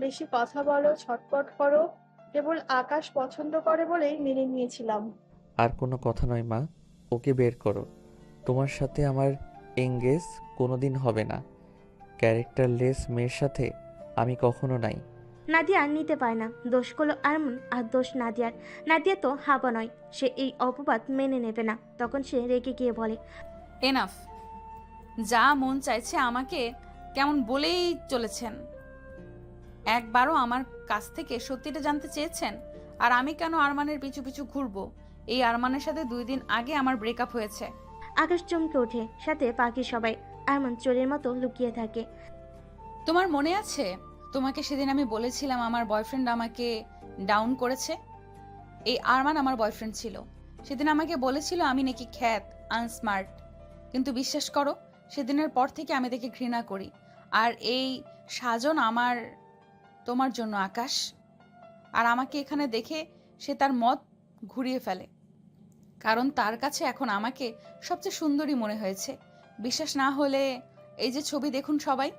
বেশি কথা বলো, ছটপট করো। কেবল আকাশ পছন্দ করে বলেই মেনে নিয়েছিলাম। আর কোনো কথা নয় মা, ওকে বের করো। তোমার সাথে আমার এঙ্গেজ কোনোদিন হবে না। ক্যারেক্টারলেস মেয়ের সাথে আমি কখনো নাই। নাদিয়া নিতে পারে না। দোষগুলো আরমান আর দোষ নাদিয়ার। নাদিয়া তো হাবা নয়, সে এই অপবাদ মেনে নেবে না। তখন সে রেগে গিয়ে বলে, এনাফ। যা মন চাইছে আমাকে কেমন বলেই চলেছেন। একবারও আমার কাছ থেকে সত্যিটা জানতে চেয়েছেন? আর আমি কেন আরমানের পিছু পিছু ঘুরবো? এই আরমানের সাথে 2 দিন আগে আমার ব্রেকআপ হয়েছে। আকাশ চমকে ওঠে, সাথে বাকি সবাই। আরমান চোরের মতো লুকিয়ে থাকে। তোমার মনে আছে তোমাকে সেদিন আমি বলেছিলাম আমার বয়ফ্রেন্ড আমাকে ডাউন করেছে? এই আরমান আমার বয়ফ্রেন্ড ছিল। সেদিন আমাকে বলেছিল আমি নাকি খ্যাত, আনস্মার্ট। কিন্তু বিশ্বাস করো, সেদিনের পর থেকে আমি তাকে ঘৃণা করি। আর এই সাজন আমার তোমার জন্য আকাশ। আর আমাকে এখানে দেখে সে তার মত ঘুরিয়ে ফেলে, কারণ তার কাছে এখন আমাকে সবচেয়ে সুন্দরী মনে হয়েছে। বিশ্বাস না হলে এই যে ছবি দেখুন সবাই।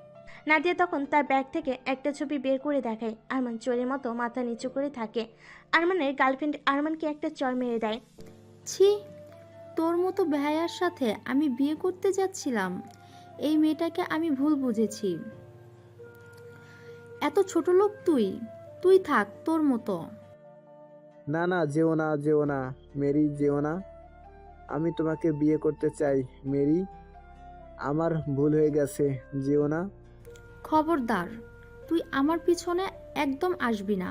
নাদিয়া তখন তার ব্যাগ থেকে একটা ছবি বের করে দেখায়। আরমান চোরের মতো মাথা নিচু করে থাকে। আরমানের গার্লফ্রেন্ড আরমানকে একটা চর মেরে দেয়। ছি, তোর মতো বেহায়ার সাথে আমি বিয়ে করতে যাচ্ছিলাম। এই মেয়েটাকে আমি ভুল বুঝেছি। এত ছোট লোক তুই। তুই থাক তোর মতো। না না, যেও না, যেও না মেরি, যেও না। আমি তোমাকে বিয়ে করতে চাই মেরি। আমার ভুল হয়ে গেছে, যেও না। খবরদার, তুই আমার পিছনে একদম আসবি না,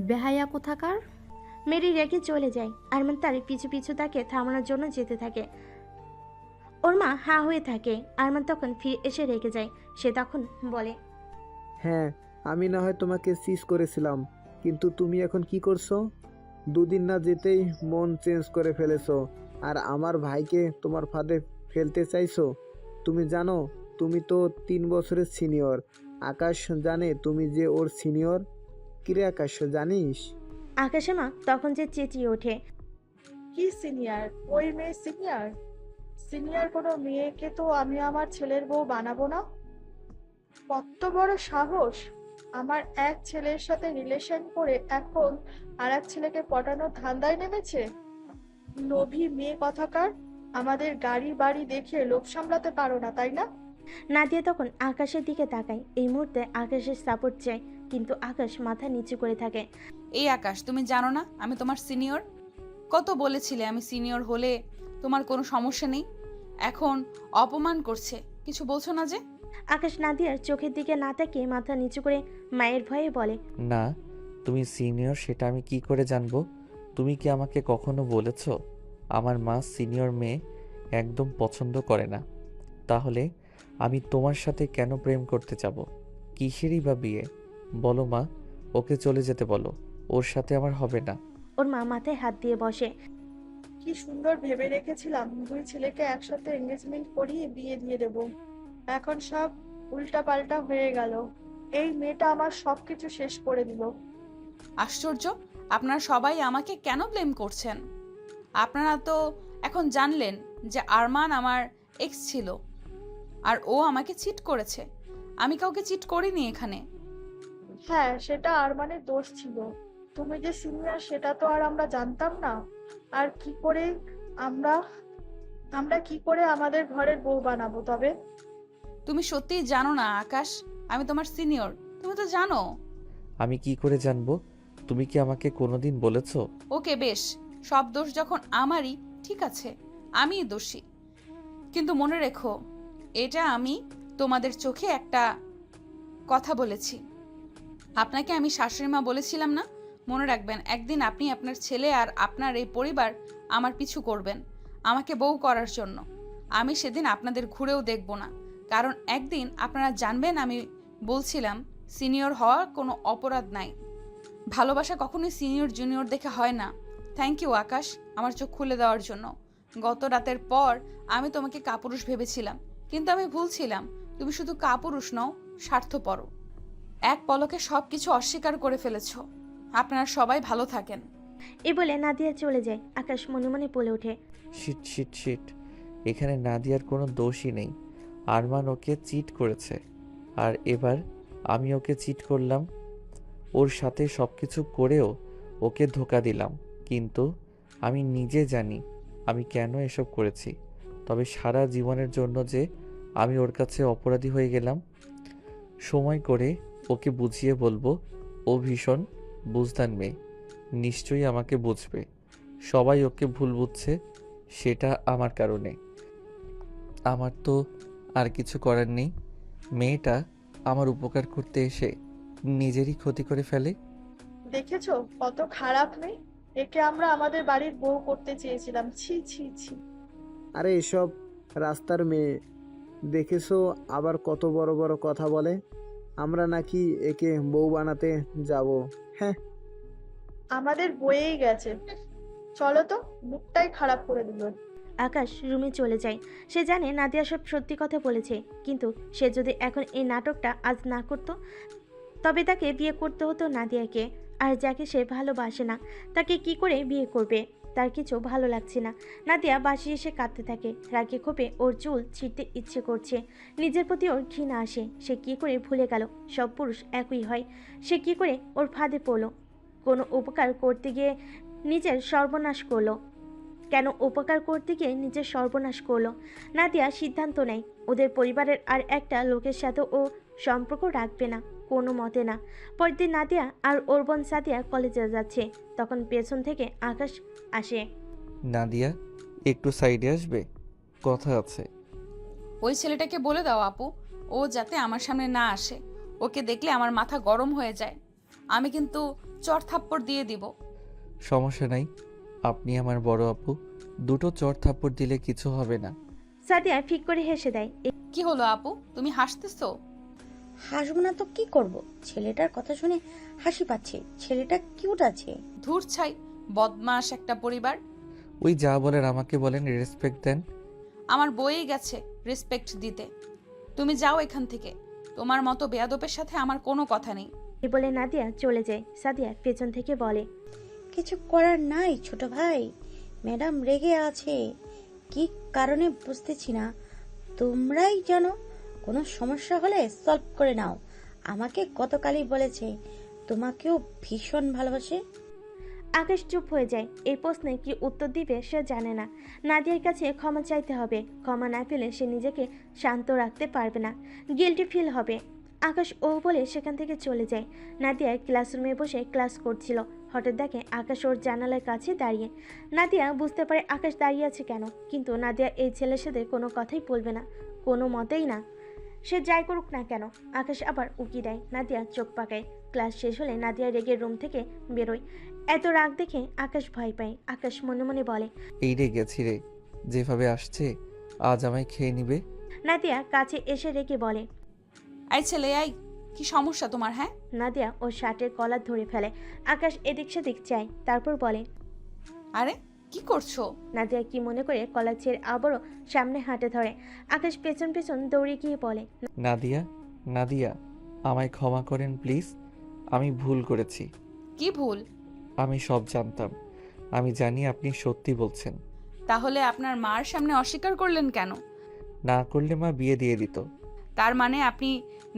বেহায়া কোথাকার। মেরি রেখে চলে যায়। আরমান তার পিছু পিছু তাকে থামানোর জন্য যেতে থাকে। ওর মা হা হয়ে থাকে। আরমান তখন ফিরে এসে রেগে যায়। সে তখন বলে, হ্যাঁ, আমি না হয় তোমাকে সিজ করেছিলাম, কিন্তু তুমি এখন কি করছো? 2 দিন না যেতেই মন চেঞ্জ করে ফেলেছো, আর আমার ভাইকে তোমার ফাঁদে ফেলতে চাইছো। তুমি জানো তুমি তো 3 বছরের সিনিয়র। আকাশ জানে তুমি যে ওর সিনিয়র। কিরে আকাশ, জানিস? আকাশের মা তখন যে চেঁচিয়ে ওঠে। কি সিনিয়র? ওই মেয়ে সিনিয়র? সিনিয়র কোনো মেয়েকে তো আমি আমার ছেলের বউ বানাবো না। কত বড় সাহস! আমার এক ছেলের সাথে রিলেশন করে এখন আর এক ছেলেকে পটানোর ধান্দায় নেমেছে। লোভী মেয়ে কথাকার! আমাদের গাড়ি বাড়ি দেখে লোভ সামলাতে পারো না, তাই না? নাদিয়া তখন আকাশের দিকে তাকায়। এই মুহূর্তে আকাশের সাপোর্ট চায়, কিন্তু আকাশ মাথা নিচু করে থাকে। এই আকাশ, তুমি জানো না আমি তোমার সিনিয়র? কত বলেছিলে আমি সিনিয়র হলে তোমার কোনো সমস্যা নেই। এখন অপমান করছে, কিছু বলছো না যে? আকাশ নাদিয়ার চোখের দিকে না তাকিয়ে মাথা নিচু করে মায়ের ভয়ে বলে, না, তুমি সিনিয়র সেটা আমি কি করে জানবো? তুমি কি আমাকে কখনো বলেছো আমার মা সিনিয়র মেয়ে একদম পছন্দ করে না? তাহলে আমি তোমার সাথে কেন প্রেম করতে যাব? কিসেরই বা বিয়ে? বলো মা, ওকে চলে যেতে বলো। ওর সাথে আমার হবে না। ওর মা মাথায় হাত দিয়ে বসে। কি সুন্দর ভেবে রেখেছিলাম 2 ছেলেকে একসাথে এঙ্গেজমেন্ট করিয়ে বিয়ে দিয়ে দেব। এখন সব উল্টা পাল্টা হয়ে গেল। এই মেয়েটা আমার সবকিছু শেষ করে দিল। আশ্চর্য, আপনারা সবাই আমাকে কেন ব্লেম করছেন? আপনারা তো এখন জানলেন যে আরমান আমার এক্স ছিল আর ও আমাকে চিট করেছে। আমি কাউকে চিট করিনি এখানে। হ্যাঁ, সেটা আরমানের দোষ ছিল। তুমি যে সিনিয়র সেটা তো আর আমরা জানতাম না। আর কি করে আমরা আমরা কি করে আমাদের ঘরের বউ বানাবো তবে? তুমি সত্যিই জানো না আকাশ, আমি তোমার সিনিয়র। তুমি তো জানো। আমি কি করে জানবো? তুমি কি আমাকে কোনোদিন বলেছো? ওকে বেশ, সব দোষ যখন আমারই, ঠিক আছে, আমিই দোষী। কিন্তু মনে রেখো, এটা আমি তোমাদের চোখে একটা কথা বলেছি। আপনাকে আমি শাশুড়ি মা বলেছিলাম না? মনে রাখবেন, একদিন আপনি আপনার ছেলে আর আপনার এই পরিবার আমার পিছু করবেন আমাকে বউ করার জন্য। আমি সেদিন আপনাদের ঘুরেও দেখব না, কারণ একদিন আপনারা জানবেন আমি বলছিলাম সিনিয়র হওয়ার কোনো অপরাধ নাই। ভালোবাসা কখনোই সিনিয়র জুনিয়র দেখে হয় না। থ্যাংক ইউ আকাশ, আমার চোখ খুলে দেওয়ার জন্য। গত রাতের পর আমি তোমাকে কাপুরুষ ভেবেছিলাম, কিন্তু আমি ভুল ছিলাম। তুমি শুধু কাপুরুষ নও, স্বার্থপরও। এক পলকে সব কিছু অস্বীকার করে ফেলেছো। আপনারা সবাই ভালো থাকেন। এ বলে নাদিয়া চলে যায়। আকাশ মনে মনে বলে ওঠে, শিট শিট শিট, এখানে নাদিয়ার কোনো দোষই নেই। আরমান ওকে চিট করেছে, আর এবার আমি ওকে চিট করলাম। ওর সাথে সব কিছু করেও ওকে ধোকা দিলাম। কিন্তু আমি নিজে জানি আমি কেন এসব করেছি। তবে সারা জীবনের জন্য যে আমি ওর কাছে অপরাধী হয়ে গেলাম। সময় করে ওকে বুঝিয়ে বলবো। ও ভীষণ বুঝদার মেয়ে, নিশ্চয়ই আমাকে বুঝবে। সবাই ওকে ভুল বুঝছে, সেটা আমার কারণে। আমার তো আর কিছু করার নেই। মেয়েটা আমার উপকার করতে এসে নিজেরই ক্ষতি করে ফেলে। দেখেছো কত খারাপ মেয়ে। একে আমরা আমাদের বাড়ির বউ করতে চেয়েছিলাম। ছি ছি ছি। আরে এসব রাস্তার মেয়ে, দেখেছো আবার কত বড় বড় কথা বলে। আমরা নাকি একে বউ বানাতে যাব? হ্যাঁ। আমাদের বয়েই গেছে। চলো তো, মুখটাই খারাপ করে দিল। আকাশ রুমে চলে যায়। সে জানে নাদিয়া সব সত্যি কথা বলেছে, কিন্তু সে যদি এখন এই নাটকটা আজ না করত, তবে তাকে বিয়ে করতে হতো নাদিয়াকে। আর যাকে সে ভালোবাসে না, তাকে কি করে বিয়ে করবে? তার কিছু ভালো লাগছে না। নাদিয়া বাসি এসে কাঁদতে থাকে। রাগে ক্ষোভে ওর চুল ছিঁড়তে ইচ্ছে করছে। নিজের প্রতি ওর ঘৃণা আসে। সে কি করে ভুলে গেল সব পুরুষ একই হয়? সে কি করে ওর ফাঁদে পড়লো? কোনো উপকার করতে গিয়ে নিজের সর্বনাশ করলো। কেন উপকার করতে গিয়ে নিজের সর্বনাশ করলো? নাদিয়া সিদ্ধান্ত নেয় ওদের পরিবারের আর একটা লোকের সাথে ও সম্পর্ক রাখবে না, কোনো মতে না। পরদিন নাদিয়া আর ওর বোন সাদিয়া কলেজে যাচ্ছে। তখন পেছন থেকে আকাশ আসে। নাদিয়া, একটু সাইডে আসবে, কথা আছে। ওই ছেলেটাকে বলে দাও আপু, ও যাতে আমার সামনে না আসে। ওকে দেখলে আমার মাথা গরম হয়ে যায়। আমি কিন্তু চড় থাপ্পড় দিয়ে দিব। সমস্যা নাই, আপনি আমার বড় আপু, দুটো চড় থাপ্পড় দিলে কিছু হবে না। সাদিয়া ফিক করে হেসে দেয়। কি হলো আপু, তুমি হাসতেছো? হাসবো না তো কি করব? ছেলেটার কথা শুনে হাসি পাচ্ছে। ছেলেটা কিউট আছে। ধুর ছাই, বদমাস একটা পরিবার। ওই যা বলেন আমাকে বলেন, রেসপেক্ট দেন। আমার বয়েই গেছে রেসপেক্ট দিতে। তুমি যাও এখান থেকে। তোমার মতো বেয়াদবের সাথে আমার কোনো কথা নেই। এই বলে নাদিয়া চলে যায়। সাদিয়া পেছন থেকে বলে, কিছু করার নাই ছোট ভাই, ম্যাডাম রেগে আছে। কি কারণে বুঝতেছি না। তোমরাই জানো, কোনো সমস্যা হলে সলভ করে নাও। আমাকে গতকালই বলেছে তোমাকেও ভীষণ ভালোবাসে। আকাশ চুপ হয়ে যায়। এই প্রশ্নে কি উত্তর দিবে সে জানে না। নাদিয়ার কাছে ক্ষমা চাইতে হবে। ক্ষমা না পেলে সে নিজেকে শান্ত রাখতে পারবে না, গিল্টি ফিল হবে। আকাশ ও বলে সেখান থেকে চলে যায়। নাদিয়া ক্লাসরুমে বসে ক্লাস করছিল। হঠাৎ দেখে আকাশ ওর জানালার কাছে দাঁড়িয়ে। নাদিয়া বুঝতে পারে আকাশ দাঁড়িয়ে আছে কেন, কিন্তু নাদিয়া এই ছেলের সাথে কোনো কথাই বলবে না, কোনো মতেই না। সে যাই করুক না কেন। আকাশ আবার উকি দেয়। নাদিয়া চোখ পাকায়। ক্লাস শেষ হলে নাদিয়া রেগে রুম থেকে বেরোয়। এত রাগ দেখে আকাশ ভয় পায়। আকাশ মনে মনে বলে, এই রে গেছি রে, যেভাবে আসছে আজ আমায় খেয়ে নিবে। নাদিয়া কাছে এসে রেগে বলে, এই ছেলে, এই কি সমস্যা তোমার? হ্যাঁ, নাদিয়া ওর শার্টের কলার ধরে ফেলে। আকাশ এদিক সেদিক চায়, তারপর বলে, আরে কি করছো? নাদিয়া কি মনে করে কলার ছেড়ে আবারও সামনে হাঁটে ধরে। আকাশ পেছন পেছন দৌড়ে গিয়ে বলে, নাদিয়া, নাদিয়া, আমায় ক্ষমা করেন প্লিজ। আমি ভুল করেছি। কি ভুল? আমি সব জানতাম। আমি জানি আপনি সত্যি বলছেন। তাহলে আপনার মার সামনে অস্বীকার করলেন কেন? না করলে মা বিয়ে দিয়ে দিত। তার মানে আপনি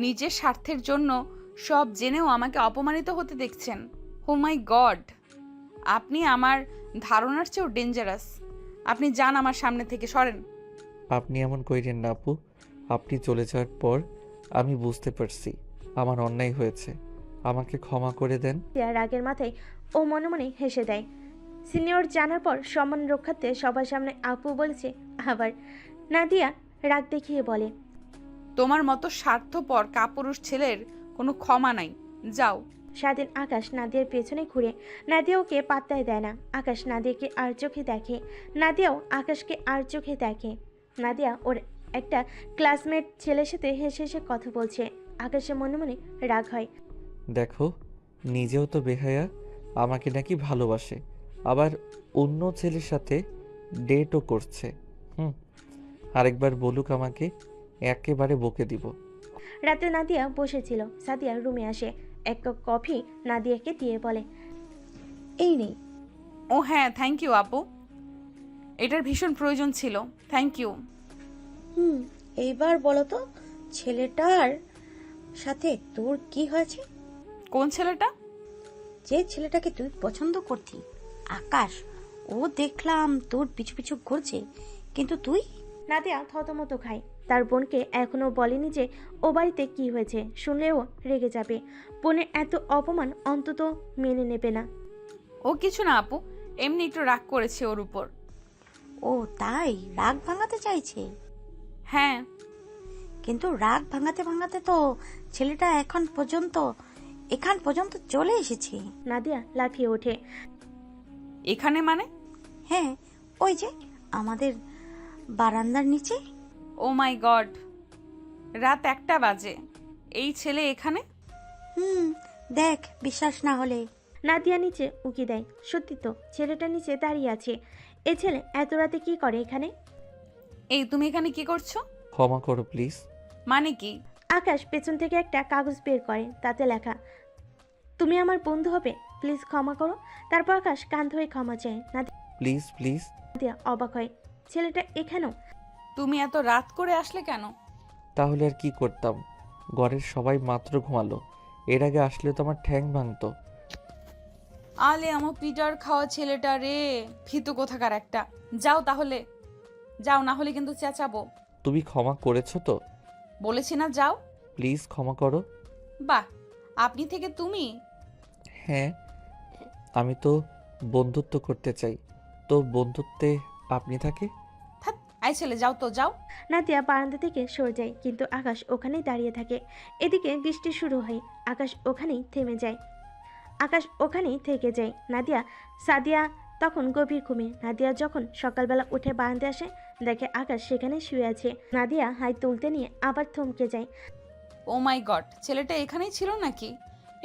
নিজের স্বার্থের জন্য সব জেনেও আমাকে অপমানিত হতে দেখছেন? ও মাই গড, আপনি আমার ধারণার চেয়েও ডেঞ্জারাস। আপনি যান আমার সামনে থেকে, সরেন। আপনি এমন কইরেন না আপু। আপনি চলে যাওয়ার পর আমি বুঝতে পারছি আমার অন্যায় হয়েছে। আমাকে ক্ষমা করে দেন। নাদিয়া রাগের মাথায় ও মনে মনে হেসে দেয়। সিনিয়র জানার পর সম্মান রক্ষার্থে সবার সামনে আপু বলেছে আবার। নাদিয়া রাগ দেখিয়ে বলে, তোমার মতো স্বার্থপর কাপুরুষ ছেলের কোনো ক্ষমা নাই। যাও। স্বাধীন আকাশ নাদিয়ার পেছনে ঘুরে। নাদিয়া ওকে পাত্তাই দেয় না। আকাশ নাদিয়াকে আর চোখে দেখে। নাদিয়াও আকাশকে আর চোখে দেখে। নাদিয়া ওর একটা ক্লাসমেট ছেলের সাথে হেসে হেসে কথা বলছে। আকাশে মনে মনে রাগ হয়। দেখো, নিজেও তো বেহায়া, আমাকে নাকি ভালোবাসে, আবার অন্য ছেলের সাথে ডেটও করছে। আরেকবার বলুক আমাকে, একেবারে বকে দিব। রাতে নাদিয়া বসেছিল। সাদিয়া রুমে আসে। এক কাপ কফি নাদিয়াকে দিয়ে বলে, এই নেই। ও হ্যাঁ, থ্যাংক ইউ আপু, এটার ভীষণ প্রয়োজন ছিল। Thank you. এইবার বলো তো, ছেলেটার সাথে তোর কি হয়েছে? কোন ছেলেটা? যে ছেলেটাকে তুই পছন্দ করতি, আকাশ। ও দেখলাম তোর পিছু পিছু ঘুরছে, কিন্তু তুই? নাদিয়া থতমত খায়। তার বোনকে এখনো বলেনি যে ও বাড়িতে কি হয়েছে, শুনলেও রেগে যাবে। বোনের এত অপমান অন্তত মেনে নেবে না। ও কিছু না আপু, এমনি একটু রাগ করেছে ওর উপর। ও তাই রাগ ভাঙাতে চাইছে? হ্যাঁ। কিন্তু রাগ ভাঙাতে ভাঙাতে তো ছেলেটা এখান পর্যন্ত চলে এসেছে। নাদিয়া লাফিয়ে ওঠে। এখানে মানে? হ্যাঁ, ওই যে আমাদের বারান্দার নিচে। ও মাই গড, রাত 1টা বাজে, এই ছেলে এখানে? দেখ, বিশ্বাস না হলে। নাদিয়া নিচে উকি দেয়। সত্যি তো, ছেলেটা নিচে দাঁড়িয়ে আছে। এ ছেলে এত রাতে কি করে এখানে? এই তুমি এখানে কি করছো? ক্ষমা করো প্লিজ। মানে কি? আকাশ পেছন থেকে একটা কাগজ বের করে, তাতে লেখা, তুমি আমার বন্ধু হবে, প্লিজ ক্ষমা করো। তারপর আকাশ কান ধরে ক্ষমা চায়। Please please. নাদিয়া অবাক হয়, ছেলেটা এখানেও? তুমি এত রাত করে আসলে কেন? তাহলে আর কি করতাম, ঘরের সবাই মাত্র ঘুমালো, এর আগে আসলে তো আমার ঠ্যাং ভাঙতো। আলে আমার পিটার খাওয়া ছেলেটা রে, ফিতু কোথাকার একটা। যাও তাহলে, যাও, না হলে কিন্তু চেঁচাবো। তুমি ক্ষমা করেছো তো? বলেছি না যাও। প্লিজ ক্ষমা করো। বাহ, আপনি থেকে তুমি? হ্যাঁ, আমি তো বন্ধুত্ব করতে চাই, তো বন্ধুত্বে আপনি থাকে। থাক, আই ছেলে যাও তো, যাও। নাদিয়া বারান্দা থেকে সরে যায়, কিন্তু আকাশ ওখানেই দাঁড়িয়ে থাকে। এদিকে বৃষ্টি শুরু হয়, আকাশ ওখানেই থেকে যায়। সাদিয়া তখন গভীর ঘুমে। নাদিয়া যখন সকালবেলা উঠে বারান্দায় আসে, দেখে আকাশ সেখানে শুয়ে আছে। নাদিয়া হাই তুলতে নিয়ে আবার থমকে যায়। ও মাই গড, ছেলেটা এখানেই ছিল নাকি?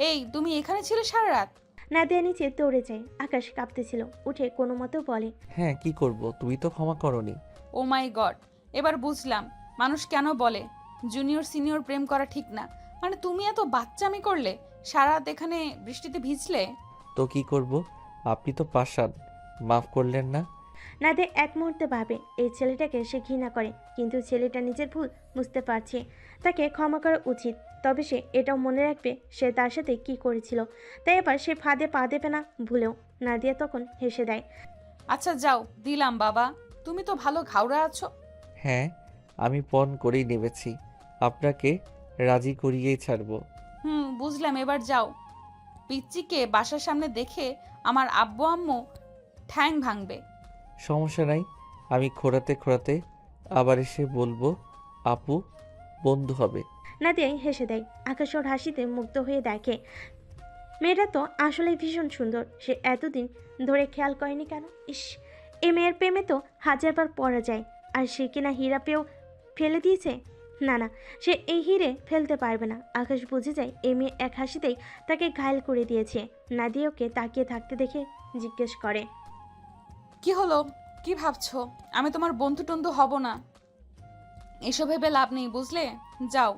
এই তুমি এখানে ছিলে সারা রাত? নাদিয়া নিচে দৌড়ে যায়। আকাশ কাঁপতেছিল, উঠে কোনো মতো বলে, হ্যাঁ, কি করব, তুমি তো ক্ষমা করনি। ও মাই গড, এবার বুঝলাম মানুষ কেন বলে জুনিয়র সিনিয়র প্রেম করা ঠিক না। মানে তুমি এত বাচ্চামি করলে, সারা রাত এখানে বৃষ্টিতে ভিজলে। তো কি করব, আপনি তো পাষাণ, মাফ করলেন না। নাদিয়া এক মুহূর্তে ভাবে এই ছেলেটাকে সে ঘৃণা করে, কিন্তু ছেলেটা নিজের ভুল বুঝতে পারছে, তাকে ক্ষমা করা উচিত। তবে সে এটাও মনে রাখবে সে তার সাথে কি করেছিল, তাই এবার সে ফাঁদে পা দেবে না ভুলেও। নাদিয়া তখন হেসে দেয়। আচ্ছা যাও, দিলাম বাবা, তুমি তো ভালো ঘাউড়া আছো। হ্যাঁ, আমি পণ করেই নেমেছি, আপনাকে রাজি করিয়েই ছাড়বো। বুঝলাম, এবার যাও। পিচ্চিকে বাসার সামনে দেখে আমার আব্বু আম্মু ঠ্যাং ভাঙবে। সমস্যা নাই, আমি খোঁড়াতে খোঁড়াতে আবার এসে বলবো আপু বন্ধু হবে। নাদিয়াই হেসে দেয়। আকাশ ওর হাসিতে মুগ্ধ হয়ে দেখে মেয়েটা তো আসলে ভীষণ সুন্দর। সে এতদিন ধরে খেয়াল করেনি কেন? ইস, এ মেয়ের প্রেমে তো হাজারবার পড়া যায়, আর সে কিনা হীরা পেয়েও ফেলে দিয়েছে। না না, সে এই হিরে ফেলতে পারবে না। আকাশ বুঝে যায় এই মেয়ে এক হাসিতেই তাকে ঘায়েল করে দিয়েছে। নাদিয়া ওকে তাকিয়ে থাকতে দেখে জিজ্ঞেস করে, কি হলো, কি ভাবছো? আমি তোমার বন্ধু টন্ধু হব না, এসব ভেবে লাভ নেই, বুঝলে? যাও।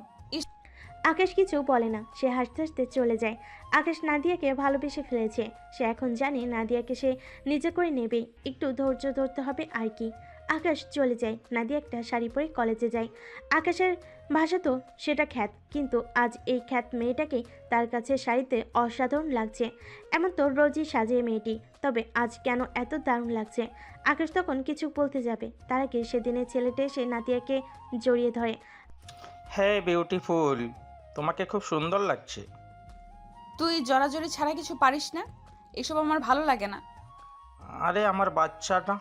আকাশ কিছু বলে না, সে হাসতে হাসতে চলে যায়। আকাশ নাদিয়াকে ভালোবেসে ফেলেছে। সে এখন জানে নাদিয়াকে সে নিজে করে নেবে, একটু ধৈর্য ধরতে হবে আর কি। আকাশ চলে যায়। নাদিয়া একটা শাড়ি পরে কলেজে যায়। আকাশের ভাষা তো সেটা খ্যাত, কিন্তু আজ এই খ্যাত মেয়েটাকে তার কাছে শাড়িতে অসাধারণ লাগছে। এমন তো রোজই সাজে মেয়েটি, তবে আজ কেন এত দারুণ লাগছে? আকাশ তখন কিছু বলতে যাবে, তার আগে সেদিনের ছেলেটা এসে নাদিয়াকে জড়িয়ে ধরে। হ্যাঁ বিউটিফুল, তোমাকে খুব সুন্দর লাগছে। তুই জড়াজড়ি ছাড়া কিছু পারিস না, এসব আমার ভালো লাগে না। আরে আমার বাচ্চাটা।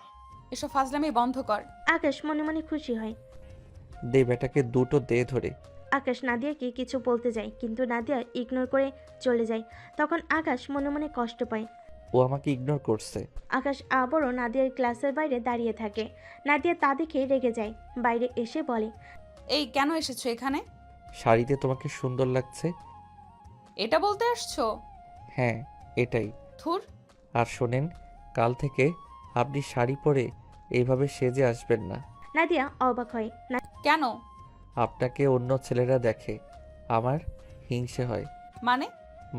এসব ফাজলামি বন্ধ কর। আকাশ মনে মনে খুশি হয়। দে বেটাকে দুটো দে ধরে। আকাশ নাদিয়াকে কিছু বলতে যায়, কিন্তু নাদিয়া ইগনোর করে চলে যায়। তখন আকাশ মনে মনে কষ্ট পায়। ও আমাকে ইগনোর করছে। আকাশ আবারও নাদিয়ার ক্লাসের বাইরে দাঁড়িয়ে থাকে। নাদিয়া তা দেখে রেগে যায়, বাইরে এসে বলে, এই কেন এসেছো এখানে? শাড়িতে তোমাকে সুন্দর লাগছে। এটা বলতে আসছো? হ্যাঁ, এটাই। থুর। আর শোনেন, কাল থেকে আপনি শাড়ি পরে এইভাবে সেজে আসবেন না। নাদিয়া অবাক হয়। কেন? আপনাকে অন্য ছেলেরা দেখে, আমার হিংসে হয়।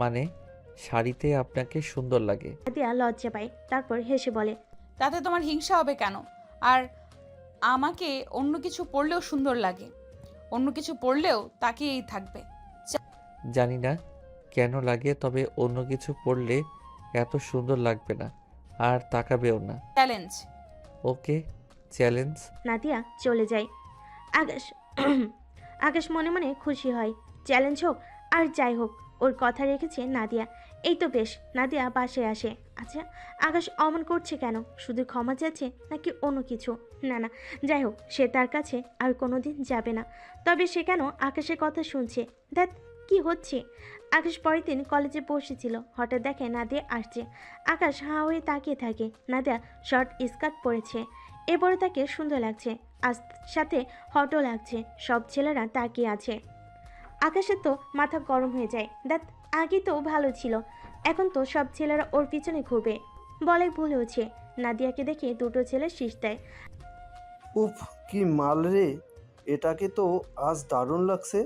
মানে শাড়িতে আপনাকে সুন্দর লাগে। নাদিয়া লজ্জা পায়, তারপর হেসে বলে, তাতে তোমার হিংসা হবে কেন? আর আমাকে অন্য কিছু পরলেও সুন্দর লাগে, অন্য কিছু পরলেও তাকিয়েই থাকবে। জানি না কেন লাগে, তবে অন্য কিছু পরলে এত সুন্দর লাগবে না। আর তাকাবেও না। চ্যালেঞ্জ। ওকে, চ্যালেঞ্জ। নাদিয়া চলে যায়। আকাশ আকাশ মনে মনে খুশি হয়। চ্যালেঞ্জ হোক আর যাই হোক, ওর কথা রেখেছে নাদিয়া। এই তো বেশ। নাদিয়া বাসায় আসে। আচ্ছা, আকাশ অমন করছে কেন? শুধু ক্ষমা চাইছে নাকি অন্য কিছু? না না, যাই হোক, সে তার কাছে আর কোনোদিন যাবে না। তবে সে কেন আকাশের কথা শুনছে? ধ্যাৎ, কি হচ্ছে? আকাশ পরের দিন কলেজে বসেছিল, হঠাৎ দেখে নাদিয়া আসছে। আকাশ হাঁ হয়ে তাকিয়ে থাকে। নাদিয়া শর্ট স্কার্ট পরেছে, এবারে তাকে সুন্দর লাগছে, আজ সাথে হটও লাগছে। সব ছেলেরা তাকিয়ে আছে। আকাশের তো মাথা গরম হয়ে যায়। দেখ, আগে তো ভালো ছিল, এখন তো সব ছেলেরা ওর পিছনে ঘুরবে। বলে ভুল হচ্ছে। নাদিয়াকে দেখে দুটো ছেলে শীষ দেয়। উফ, কি মাল রে! এটাকে তো আজ দারুণ লাগছে।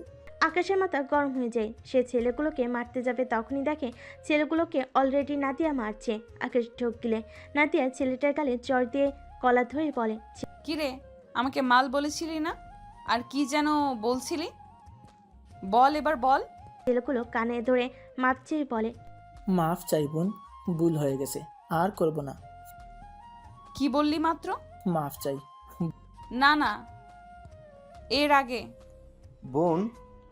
আকাশের মাথা গরম হয়ে যায়। সে ছেলেগুলোকে মারতে যাবে, তখনই দেখে ছেলেগুলোকে অলরেডি নাদিয়া মারছে। আকাশ ঢোক গিলে নাদিয়া ছেলেটার গালে জ্বর দিয়ে কলা ধরে বলে, কিরে, আমাকে মাল বলেছিলি না? আর কি যেন বলছিলি? বল, এবার বল। ছেলেগুলো কানে ধরে মারছে, বলে, মাফ চাই বোন, ভুল হয়ে গেছে, আর করব না। কি বললি মাত্র? মাফ চাই। না না, এর আগে। বোন,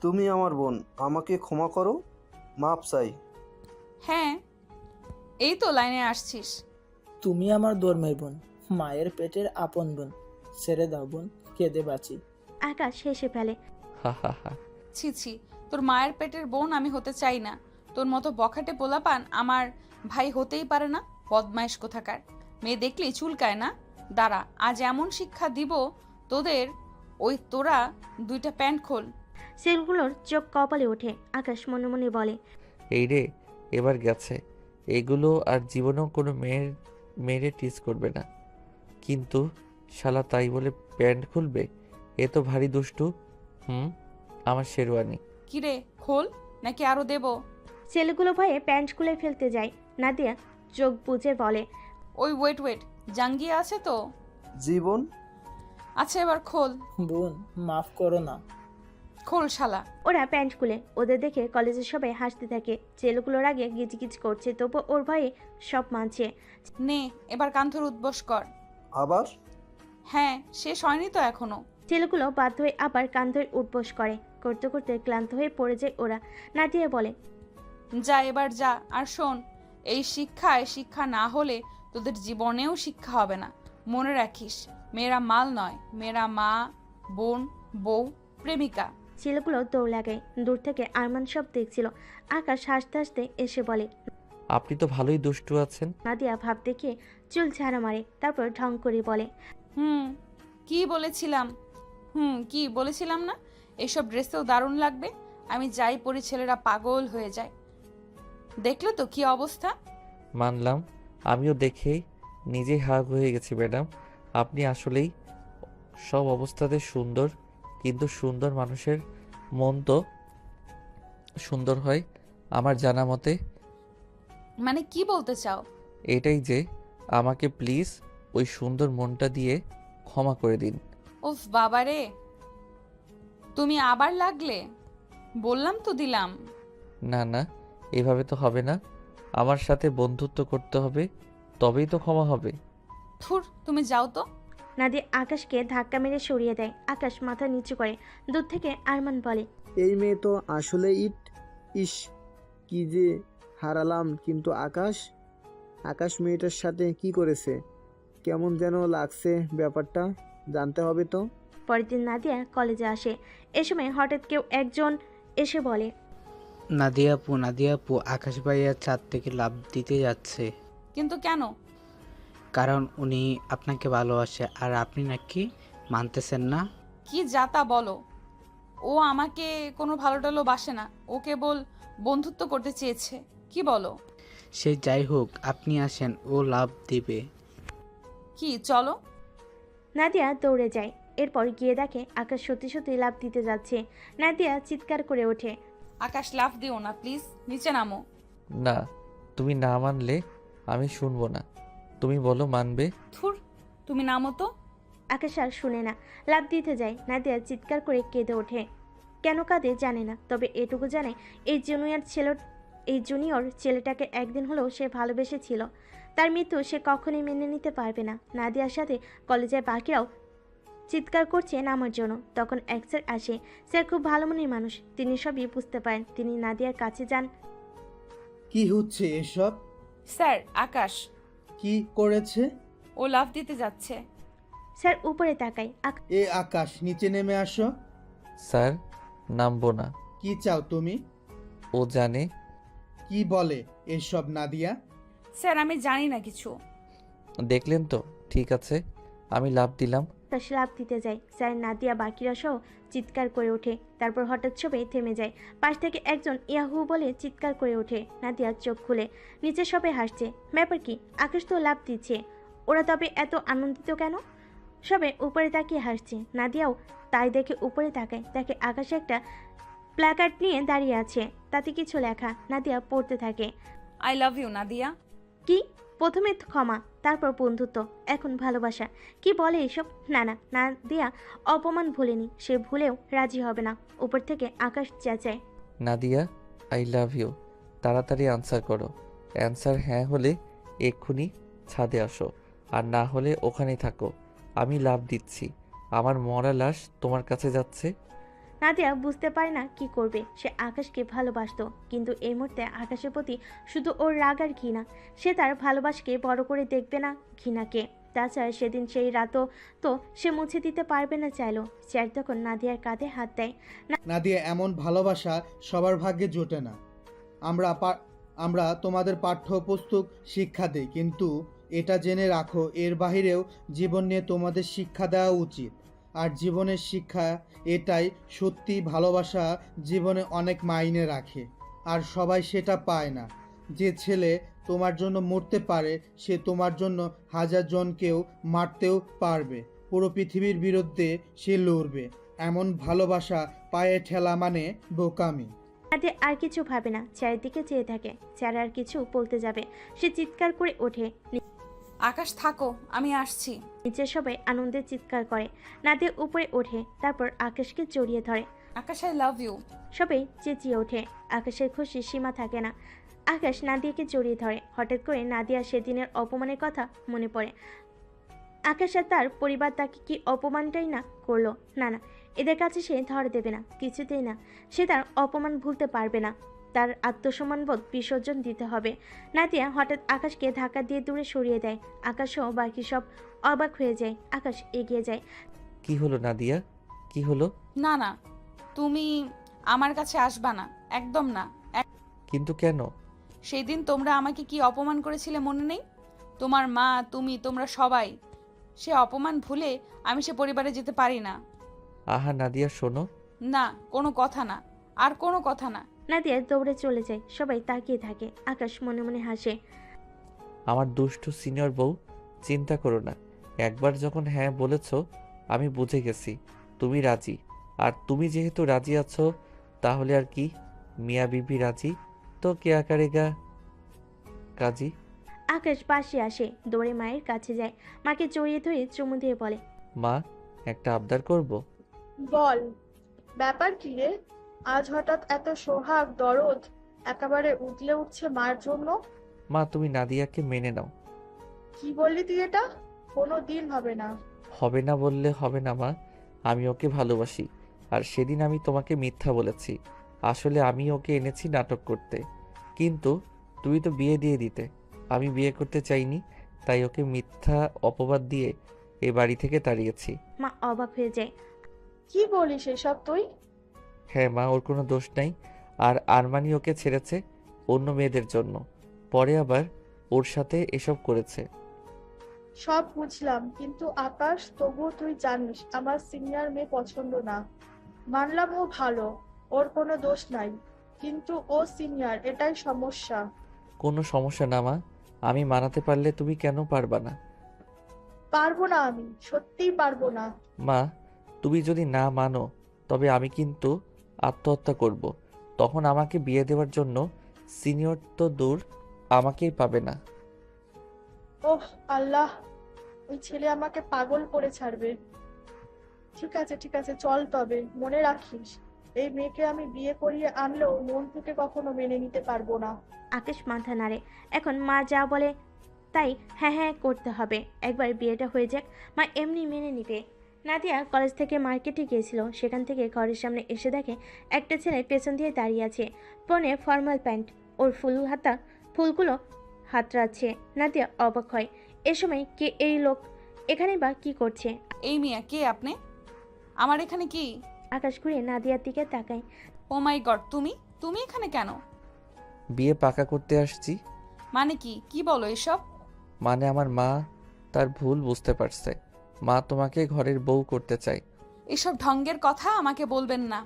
তুমি আমার বোন, আমাকে ক্ষমা করো। মাপ চাই। হ্যাঁ, এই তো লাইনে আসছিস। তুমি আমার ধর্মের বোন, মায়ের পেটের আপন বোন। ছেড়ে দাও বোন, কেঁদে বাঁচি। আকাশ হেসে ফেলে। হা হা হা। ছি ছি, তোর মায়ের পেটের বোন আমি হতে চাই না। তোর মতো বখাটে পোলাপান আমার ভাই হতেই পারে না। বদমাইশ কোথাকার। মেয়ে দেখলেই চুলকায় না? দাঁড়া, আজ এমন শিক্ষা দিব তোদের। ওই তোরা দুইটা প্যান্ট খোল। ছেলেগুলোর চোখ কপালে ওঠে। আকাশ মনে মনে বলে, এই রে, এবার গেছে। এগুলো আর জীবনেও কোনো মেয়েরে টিজ করবে না। কিন্তু শালা তাই বলে প্যান্ট খুলবে? এ তো ভারী দুষ্টু। আমার শেরওয়ানি। কিরে, খোল নাকি আরো দেব? ছেলেগুলো ভয়ে প্যান্ট খুলে ফেলতে যায়। নাদিয়া চোখ বুজে বলে, ওই ওয়েট, জাঙ্গিয়া আছে তো? জীবন, আচ্ছা, এবার খোল। বোন, মাফ করো না। খোল শালা। ওরা প্যান্ট খুলে। ওদের দেখে কলেজের সবাই হাসতে থাকে। ছেলেগুলোর আগে গিজগিজ করছে, তবু ওর ভয়ে সব মানছে। নে, এবার কান ধরে উদ্বোস কর। আবার? হ্যাঁ, শেষ হয়নি তো এখনো। ছেলেগুলো বাধ্য হয়ে আবার কান ধরে উঠবোস করে। করতে করতে ক্লান্ত হয়ে পড়ে যায় ওরা। নাদিয়া বলে, যা, এবার যা। আর শোন, এই শিক্ষা না হলে তোদের জীবনেও শিক্ষা হবে না। মনে রাখিস, মেয়েরা মাল নয়, মেয়েরা মা, বোন, বউ, প্রেমিকা। ছেলেগুলো দৌড় লাগায়। দূর থেকে আরমান সব দেখছিল। আকাশ হাসতে হাসতে এসে বলে, আপনি তো ভালোই দুষ্টু আছেন। নাদিয়া ভাব দেখিয়ে চুল ঝাড়া মারে, তারপর ঢং করে বলে, কি বলেছিলাম না? এইসব ড্রেসেও দারুণ লাগবে। আমি যাই পরি ছেলেরা পাগল হয়ে যায়। দেখলে তো কি অবস্থা। মানলাম, আমিও দেখেই নিজেই হাগ হয়ে গেছি ম্যাডাম। আপনি আসলেই সব অবস্থাতে সুন্দর, কিন্তু সুন্দর মানুষের মন তো সুন্দর হয় আমার জানা মতে। মানে কি বলতে চাও? এটাই যে আমাকে প্লিজ ওই সুন্দর মনটা দিয়ে ক্ষমা করে দিন। উফ বাবারে, তুমি আবার লাগলে? বললাম তো দিলাম। না না, এভাবে তো হবে না। আমার সাথে বন্ধুত্ব করতে হবে, তবেই তো ক্ষমা হবে। থুর, তুমি যাও তো। নাদিয়া আকাশকে ধাক্কা মেরে সরিয়ে দেয়। আকাশ মাথা নিচু করে। দূর থেকে আরমান বলে, এই মেয়ে তো আসলে ইস, কি যে হারালাম। কিন্তু আকাশ মেয়েটার সাথে কি করেছে? কেমন যেন লাগছে ব্যাপারটা, জানতে হবে তো। পরের দিন নাদিয়া কলেজে আসে। এ সময় হঠাৎ কেউ একজন এসে বলে, নাদিয়া আপু, আকাশ ভাইয়া ছাদ থেকে লাফ দিতে যাচ্ছে। কিন্তু কেন? কারণ উনি আপনাকে ভালোবাসে, আর আপনি নাকি মানতেছেন না। কি যাতা বলো। ও আমাকে কোনো ভালো টালো বাসে না, ও কেবল বন্ধুত্ব করতে চেয়েছে। কি বলো? সে যাই হোক, আপনি আসেন, ও লাফ দিবে। কি, চলো। নাদিয়া দৌড়ে যায়। এরপর গিয়ে দেখে আকাশ সত্যি সত্যি লাফ দিতে যাচ্ছে। নাদিয়া চিৎকার করে ওঠে, আকাশ, লাফ দিও না প্লিজ, নিচে নামো। না, তুমি না মানলে আমি শুনবো না। তুমি বলো মানবে। থুর, তুমি নামো তো। আকাশ আর শুনে না, লাফ দিতে যায়। নাদিয়া চিৎকার করে কেঁদে ওঠে। কেন কাঁদে জানে না, তবে এটুকু জানে এই জুনিয়র ছেলেটাকে একদিন হলেও সে ভালোবেসেছিল। তার মৃত্যু সে কখনোই মেনে নিতে পারবে না। নাদিয়ার সাথে কলেজের বাকিরাও চিৎকার করছে নামার জন্য। তখন এক স্যার আসে। স্যার খুব ভালো মনের মানুষ, তিনি সবই বুঝতে পারেন। তিনি নাদিয়ার কাছে যান। কি হচ্ছে এসব? স্যার, আকাশ কি করেছে? ও লাফ দিতে যাচ্ছে। স্যার উপরে তাকায়। এ আকাশ, নিচে নেমে আসো। স্যার, নামবো না। কি চাও তুমি? ও জানে। কি বলে এসব নাদিয়া? স্যার, আমি জানি না কিছু। দেখলেন তো, ঠিক আছে, আমি লাফ দিলাম। আকাশ লাফ দিতে যায়। স্যার, নাদিয়া, বাকিরা সহ চিৎকার করে ওঠে। তারপর হঠাৎ সবাই থেমে যায়। পাশ থেকে একজন ইয়াহু বলে চিৎকার করে ওঠে। নাদিয়া চোখ খুলে। নিচে সবাই হাসছে। ব্যাপার কি? আকাশ তো লাফ দিচ্ছে। ওরা তবে এত আনন্দিত কেন? সবাই উপরে তাকিয়ে হাসছে। নাদিয়াও তাই দেখে উপরে তাকায়। দেখে আকাশে একটা প্ল্যাকার্ড নিয়ে দাঁড়িয়ে আছে, তাতে কিছু লেখা। নাদিয়া পড়তে থাকে। I love you Nadia. কি? প্রথমে ক্ষমা, তারপর বন্ধুত্ব, এখন ভালোবাসা। কি বলে এসব? না না, নাদিয়া অপমান ভুলেনি, সে ভুলেও রাজি হবে না। উপর থেকে আকাশ চেঁচায়। Nadia, I love you. তাড়াতাড়ি আনসার করো। অ্যান্সার হ্যাঁ হলে এক্ষুনি ছাদে আসো, আর না হলে ওখানেই থাকো। আমি লাভ দিচ্ছি। আমার মরা লাশ তোমার কাছে যাচ্ছে। নাদিয়া বুঝতে পারে না কি করবে। সে আকাশকে ভালোবাসতো, কিন্তু এই মুহূর্তে আকাশের প্রতি শুধু ওর রাগ আর ঘৃণা। সে তার ভালোবাসাকে বড় করে দেখবে না, ঘৃণাকে। তাছাড়া সেদিন সেই রাতও তো সে মুছে দিতে পারবে না চাইলেও। স্যার তখন নাদিয়ার কাঁধে হাত দেয়। নাদিয়া, এমন ভালোবাসা সবার ভাগ্যে জোটে না। আমরা তোমাদের পাঠ্যপুস্তক শিক্ষা দেই, কিন্তু এটা জেনে রাখো, এর বাহিরেও জীবন নিয়ে তোমাদের শিক্ষা দেওয়া উচিত। আর জীবনের শিক্ষা এটাই, সত্যি ভালোবাসা জীবনে অনেক মাইনে রাখে, আর সবাই সেটা পায় না। যে ছেলে তোমার জন্য মরতে পারে, সে তোমার জন্য হাজার জনকেও মারতেও পারবে। পুরো পৃথিবীর বিরুদ্ধে সে লড়বে। এমন ভালোবাসা পায়ে ঠেলা মানে বোকামি। নাদিয়া আর কিছু ভাবে না, চারিদিকে চেয়ে থাকে। স্যার আর কিছু বলতে যাবে, সে চিৎকার করে ওঠে। আকাশ থাকো, আমি আসছি। নিচে সবাই আনন্দে চিৎকার করে। নাদিয়া উপরে ওঠে, তারপর আকাশকে জড়িয়ে ধরে। আকাশ, আই লাভ ইউ। সবাই চেঁচিয়ে ওঠে। আকাশের খুশি সীমা থাকে না। আকাশ নাদিয়াকে জড়িয়ে ধরে। হঠাৎ করে নাদিয়া সেদিনের অপমানের কথা মনে পড়ে। আকাশ আর তার পরিবার তাকে কি অপমানটাই না করলো? না না, এদের কাছে সে ধর দেবে না, কিছুতেই না। সে তার অপমান ভুলতে পারবে না। তার আত্মসম্মানবোধ বিসর্জন দিতে হবে। নাদিয়া হঠাৎ আকাশকে ধাক্কা দিয়ে দূরে সরিয়ে দেয়। আকাশও বাকি সব অবাক হয়ে যায়। আকাশ এগিয়ে যায়। কি হলো নাদিয়া, কি হলো? না না, তুমি আমার কাছে আসবা না, একদম না। কিন্তু কেন? সেই দিন তোমরা আমাকে কি অপমান করেছিলে মনে নেই? তোমার মা, তুমি, তোমরা সবাই। সে অপমান ভুলে আমি সে পরিবারে যেতে পারি না। আহা নাদিয়া, শোনো। না, কোনো কথা না, আর কোনো কথা না। নাদিয়া দৌড়ে চলে যায়। সবাই তাকিয়ে থাকে। আকাশ মনে মনে হাসে। আমার দুষ্টু সিনিয়র বউ, চিন্তা করো না। একবার যখন হ্যাঁ বলেছ, আমি বুঝে গেছি তুমি রাজি। আর তুমি যেহেতু রাজি আছো, তাহলে আর কি? মিয়া বিবি রাজি তো কে আকারেগা কাজী। আকাশ পাশে আসে, দৌড়ে মায়ের কাছে যায়। মাকে জড়িয়ে ধরে চুমু দিয়ে বলে, মা, একটা আবদার করব। বল, ব্যাপার কি রে? আজ হঠাৎ এত সোহাগ দরদ একেবারে উতলে উঠছে মার জন্য। মা, তুমি নাদিয়াকে মেনে নাও। কি বললি তুই? এটা কোনো দিন হবে না। হবে না বললে হবে না মা, আমি ওকে ভালোবাসি। আর সেদিন আমি তোমাকে মিথ্যা বলেছি। আসলে আমি ওকে এনেছি নাটক করতে, কিন্তু তুমি তো বিয়ে দিয়ে দিতে। আমি বিয়ে করতে চাইনি, তাই ওকে মিথ্যা অপবাদ দিয়ে এ বাড়ি থেকে তাড়িয়েছি। মা অবাক হয়ে যায়। কি বলিস এসব তুই? হ্যাঁ মা, ওর কোনো দোষ নাই। আর আরমানি ওকে ছেড়েছে অন্য মেয়েদের জন্য, পরে আবার ওর সাথে এসব করেছে। সব বুঝলাম, কিন্তু আকাশ, তবুও তুই জানিস আমার সিনিয়র মেয়ে পছন্দ না। মানলাম ও ভালো, ওর কোনো দোষ নাই, কিন্তু ও সিনিয়র, এটাই সমস্যা। কোনো সমস্যা না মা, আমি মানাতে পারলে তুমি কেন পারবা না? পারবো না, আমি সত্যিই পারবো না। মা, তুমি যদি না মানো, তবে আমি কিন্তু আত্মহত্যা করব। তখন আমাকে বিয়ে দেওয়ার জন্য সিনিয়র তো দূর, আমাকেই পাবে না। ওহ আল্লাহ, ওই ছেলে আমাকে পাগল করে ছাড়বে। ঠিক আছে ঠিক আছে, চল, তবে মনে রাখিস, এই মেয়েকে আমি বিয়ে করিয়ে আনলেও মন থেকে কখনো মেনে নিতে পারবো না। আকাশ মাথা নাড়ে। এখন মা যা বলে তাই হ্যাঁ হ্যাঁ করতে হবে। একবার বিয়েটা হয়ে যাক, মা এমনি মেনে নিবে। নাদিয়া কলেজ থেকে মার্কেটে গিয়েছিল, সেখান থেকে ঘরের সামনে এসে দেখে একটা ছেলে পেছন দিয়ে দাঁড়িয়ে আছে, পরনে ফর্মাল প্যান্ট, ওর ফুলগুলো হাতড়াচ্ছে। নাদিয়া অবাক হয়, এ সময় কে এই লোক, এখানে বা কি করছে? এই মিয়া, কে আপনি? আমার এখানে কি? আকাশ ঘুরে নাদিয়ার দিকে তাকায়। ও মাই গড, তুমি তুমি এখানে কেন? বিয়ে পাকা করতে আসছি। মানে কি কি বলো এসব? মানে আমার মা তার ভুল বুঝতে পারছে। মা তোমাকে ঘরের বউ করতে চায়। এসব ঢঙ্গের কথা আমাকে বলবেন না।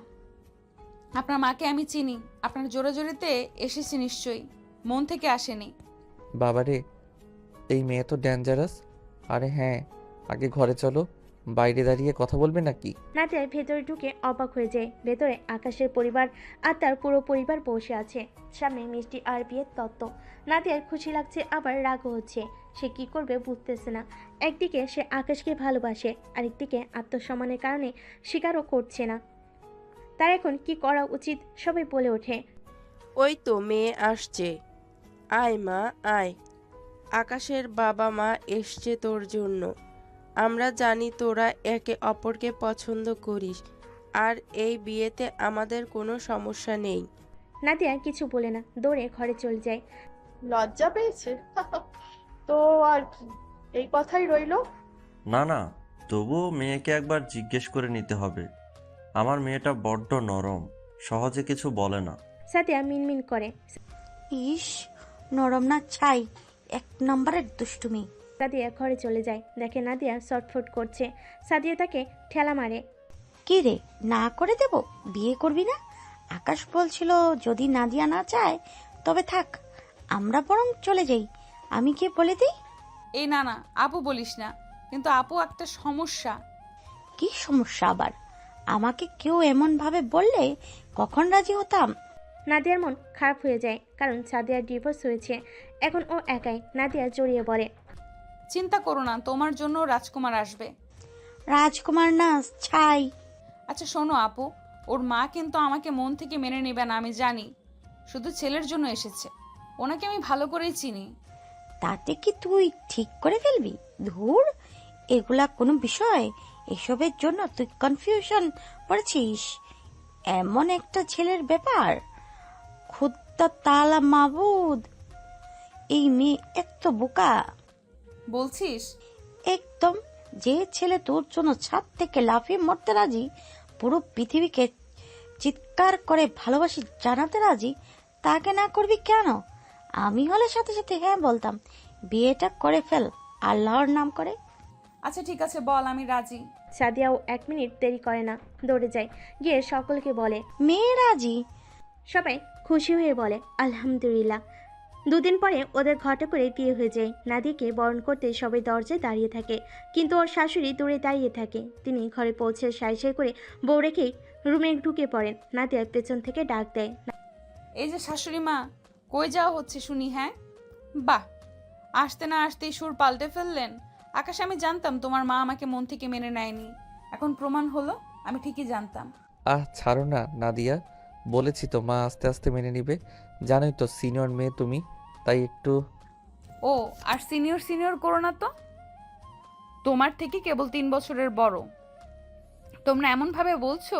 আপনার মাকে আমি চিনি, আপনার জোরাজোরিতে এসেছি নিশ্চয়ই, মন থেকে আসেনি। বাবারে, এই মেয়ে তো ডেঞ্জারাস। আরে হ্যাঁ, আগে ঘরে চলো, বাইরে দাঁড়িয়ে কথা বলবে নাকি? নাদিয়া ভেতরে ঢুকে অবাক হয়ে যায়। ভেতরে আকাশের পরিবার আর তার পুরো পরিবার বসে আছে। সামনে মিষ্টি আর বিয়ের তত্ত্ব। নাদিয়ার খুশি লাগছে, আবার রাগও হচ্ছে। সে কি করবে বুঝতেছে না। একদিকে সে আকাশকে ভালোবাসে, আরেকদিকে আত্মসম্মানের কারণে স্বীকারও করছে না। তার এখন কি করা উচিত সবাই বলে ওঠে। ওই তো মেয়ে আসছে, আয় মা আয়। আকাশের বাবা মা এসছে তোর জন্য। আমরা জানি তোরা একে অপরকে পছন্দ করিস, আর এই বিয়েতে আমাদের কোনো সমস্যা নেই। নাদিয়া কিছু বলে না, দৌড়ে ঘরে চলে যায়। লজ্জা পেয়েছে? তো আর কি, এই কথাই রইলো। না না, তবুও মেয়েকে একবার জিজ্ঞেস করে নিতে হবে। আমার মেয়েটা বড্ড নরম, সহজে কিছু বলে না। সাদিয়া মিনমিন করে। ইস, নরম না চাই, এক নম্বরের দুষ্টুমি। সাদিয়া ঘরে চলে যায়, দেখে নাদিয়া শর্টফট করছে। সাদিয়া তাকে ঠেলা মারে। কি রে, না করে দেব? বিয়ে করবি না? আকাশ বলছিল যদি নাদিয়া না চায় তবে থাক, আমরা বরং চলে যাই। আমি কি বলে দিই? এই না না, আপু বলিস না, কিন্তু আপু একটা সমস্যা। কি সমস্যা আবার? আমাকে কেউ এমন ভাবে বললে কখন রাজি হতাম। নাদিয়ার মন খারাপ হয়ে যায়, কারণ সাদিয়ার ডিভোর্স হয়েছে। এখন ও একাই। নাদিয়া জড়িয়ে বলে, চিন্তা করো না, তোমার জন্য রাজকুমার আসবে। রাজকুমার না, ছাই। আচ্ছা শোনো আপু, ওর মা কিন্তু আমাকে মন থেকে মেনে নেবে না, আমি জানি। শুধু ছেলের জন্য এসেছে, ওনাকে আমি ভালো করেই চিনি। তাতে কি তুই ঠিক করে ফেলবি? ধুর, এগুলা কোনো বিষয়? এসবের জন্য তুই কনফিউশন পড়েছিস? এমন একটা ছেলের ব্যাপার, খুদ্দা তালা মাবুদ, এই মেয়ে এত বোকা। বলছিস? একদম। যে ছেলে তোর জন্য ছাদ থেকে লাফিয়ে মরতে রাজি, পুরো পৃথিবীকে চিৎকার করে ভালোবাসি জানাতে রাজি, তাকে না করবি কেন? আমি হলে সাথে সাথে হ্যাঁ বলতাম। বিয়েটা করে ফেল আল্লাহর নাম করে। আচ্ছা ঠিক আছে, বল, আমি রাজি। সাদিয়াও 1 মিনিট দেরি করে না, দৌড়ে যায়, গিয়ে সকলকে বলে মেয়ে রাজি। সবাই খুশি হয়ে বলে আলহামদুলিল্লাহ। 2 দিন পরে ওদের ঘটা করে বিয়ে হয়ে যায়। নাদিয়াকে বরণ করতে সবাই দরজায় দাঁড়িয়ে থাকে, কিন্তু ওর শাশুড়ি দূরে দাঁড়িয়ে থাকে। তিনি ঘরে পৌঁছে সাই সাই করে বউ রেখেই রুমে ঢুকে পড়েন। নাদিয়া পেছন থেকে ডাক দেয়, এই যে শাশুড়ি মা, কই যাওয়া হচ্ছে শুনি? হ্যাঁ, বাহ, আসতে না আসতেই সুর পাল্টে ফেললেন। আকাশ, আমি জানতাম তোমার মা আমাকে মন থেকে মেনে নেয়নি, এখন প্রমাণ হলো আমি ঠিকই জানতাম। ছাড়ো না নাদিয়া, বলেছি তো মা আস্তে আস্তে মেনে নিবে। জানোই তো সিনিয়র মেয়ে তুমি, তাই একটু। ও, আর সিনিয়র সিনিয়র করো না তো, তোমার থেকে কেবল 3 বছরের বড়। তোমরা এমনভাবে বলছো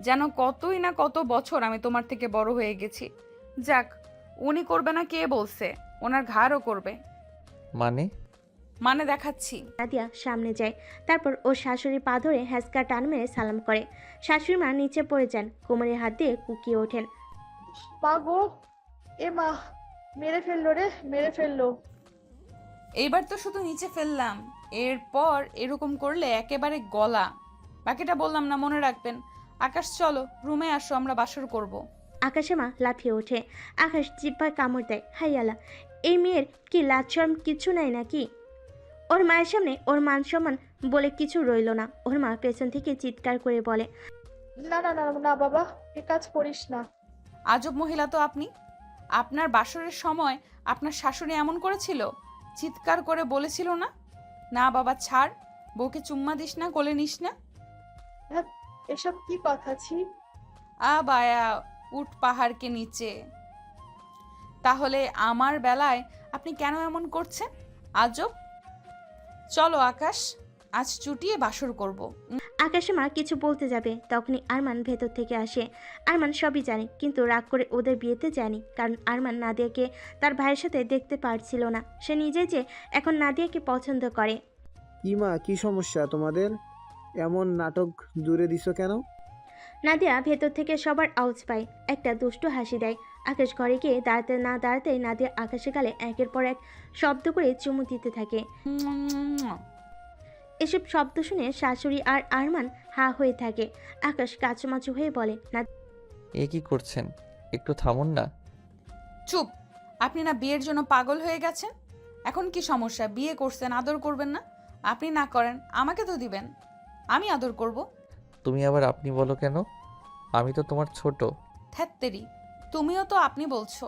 যেন কতই না কত বছর আমি তোমার থেকে বড় হয়ে গেছি। যাক, উনি করবে না কে বলছে? ওনার ঘাড়ও করবে। মানে দেখাচ্ছি। নাদিয়া সামনে যায়, তারপর ওর শাশুড়ির পা ধরে হ্যাঁচকা টান মেরে সালাম করে। শাশুড়ি মা নিচে পড়ে যান, কোমরে হাত দিয়ে কুকিয়ে ওঠেন। মা গো, এ মা, মেরে ফেললো রে, মেরে ফেললো। এইবার তো শুধু নিচে ফেললাম, এরপর এরকম করলে একেবারে গলা। বাকিটা বললাম না, মনে রাখবেন। আকাশ চলো রুমে আসো, আমরা বাসর করব। আকাশে মা লাফিয়ে ওঠে। আকাশ জিব্বায় কামড় দেয়। হাইয়ালা, এই মেয়ের কি লাজ শরম কিছু নাই নাকি? ওর মায়ের সামনে ওর মান সম্মান বলে কিছু রইল না। ওর মা পেছন থেকে চিৎকার করে বলে, না না না না বাবা, এ কাজ করিস না। আজব মহিলা তো আপনি। আপনার বাসরের সময় আপনার শাশুড়ি এমন করেছিল, চিৎকার করে বলেছিল না, না বাবা ছাড়, বউকে চুম্মা দিস না, কোলে নিস না। হ্যাঁ, এসব কি কথা ছি? বায়া, উঠ পাহাড়কে নিচে। তাহলে আমার বেলায় আপনি কেন এমন করছেন? আজব। চলো আকাশ, আজ চুটিয়ে বাসর করব। আকাশের মা কিছু বলতে যাবে, তখনই আরমান ভেতর থেকে আসে। আরমান সবই জানে, কিন্তু রাগ করে ওদের বিয়েতে যায়নি, কারণ আরমান নাদিয়াকে তার ভাইয়ের সাথে দেখতে পারছিল না। সে নিজে যে এখন নাদিয়াকে পছন্দ করে। কি মা, কি সমস্যা তোমাদের? এমন নাটক জুড়ে দিছো কেন? নাদিয়া ভেতর থেকে সবার আওয়াজ পায়, একটা দুষ্টু হাসি দেয়। আকাশ ঘরে গিয়ে দাঁড়াতে না দাঁড়াতেই নাদিয়া আকাশের গালে একের পর এক শব্দ করে চুমু দিতে থাকে। এসব শব্দ শুনে শাশুড়ি আর আরমান হা হয়ে থাকে। আকাশ কাচুমাচু হয়ে বলে, এ কি করছেন? একটু থামুন না। চুপ। আপনি না বিয়ের জন্য পাগল হয়ে গেছেন? এখন কি সমস্যা? বিয়ে করছেন, আদর করবেন না? আপনি না করেন, আমাকে তো দিবেন, আমি আদর করব। তুমি আবার আপনি বলো কেন? আমি তো তোমার ছোট। ধ্যাত্তেরি, তুমিও তো আপনি বলছো।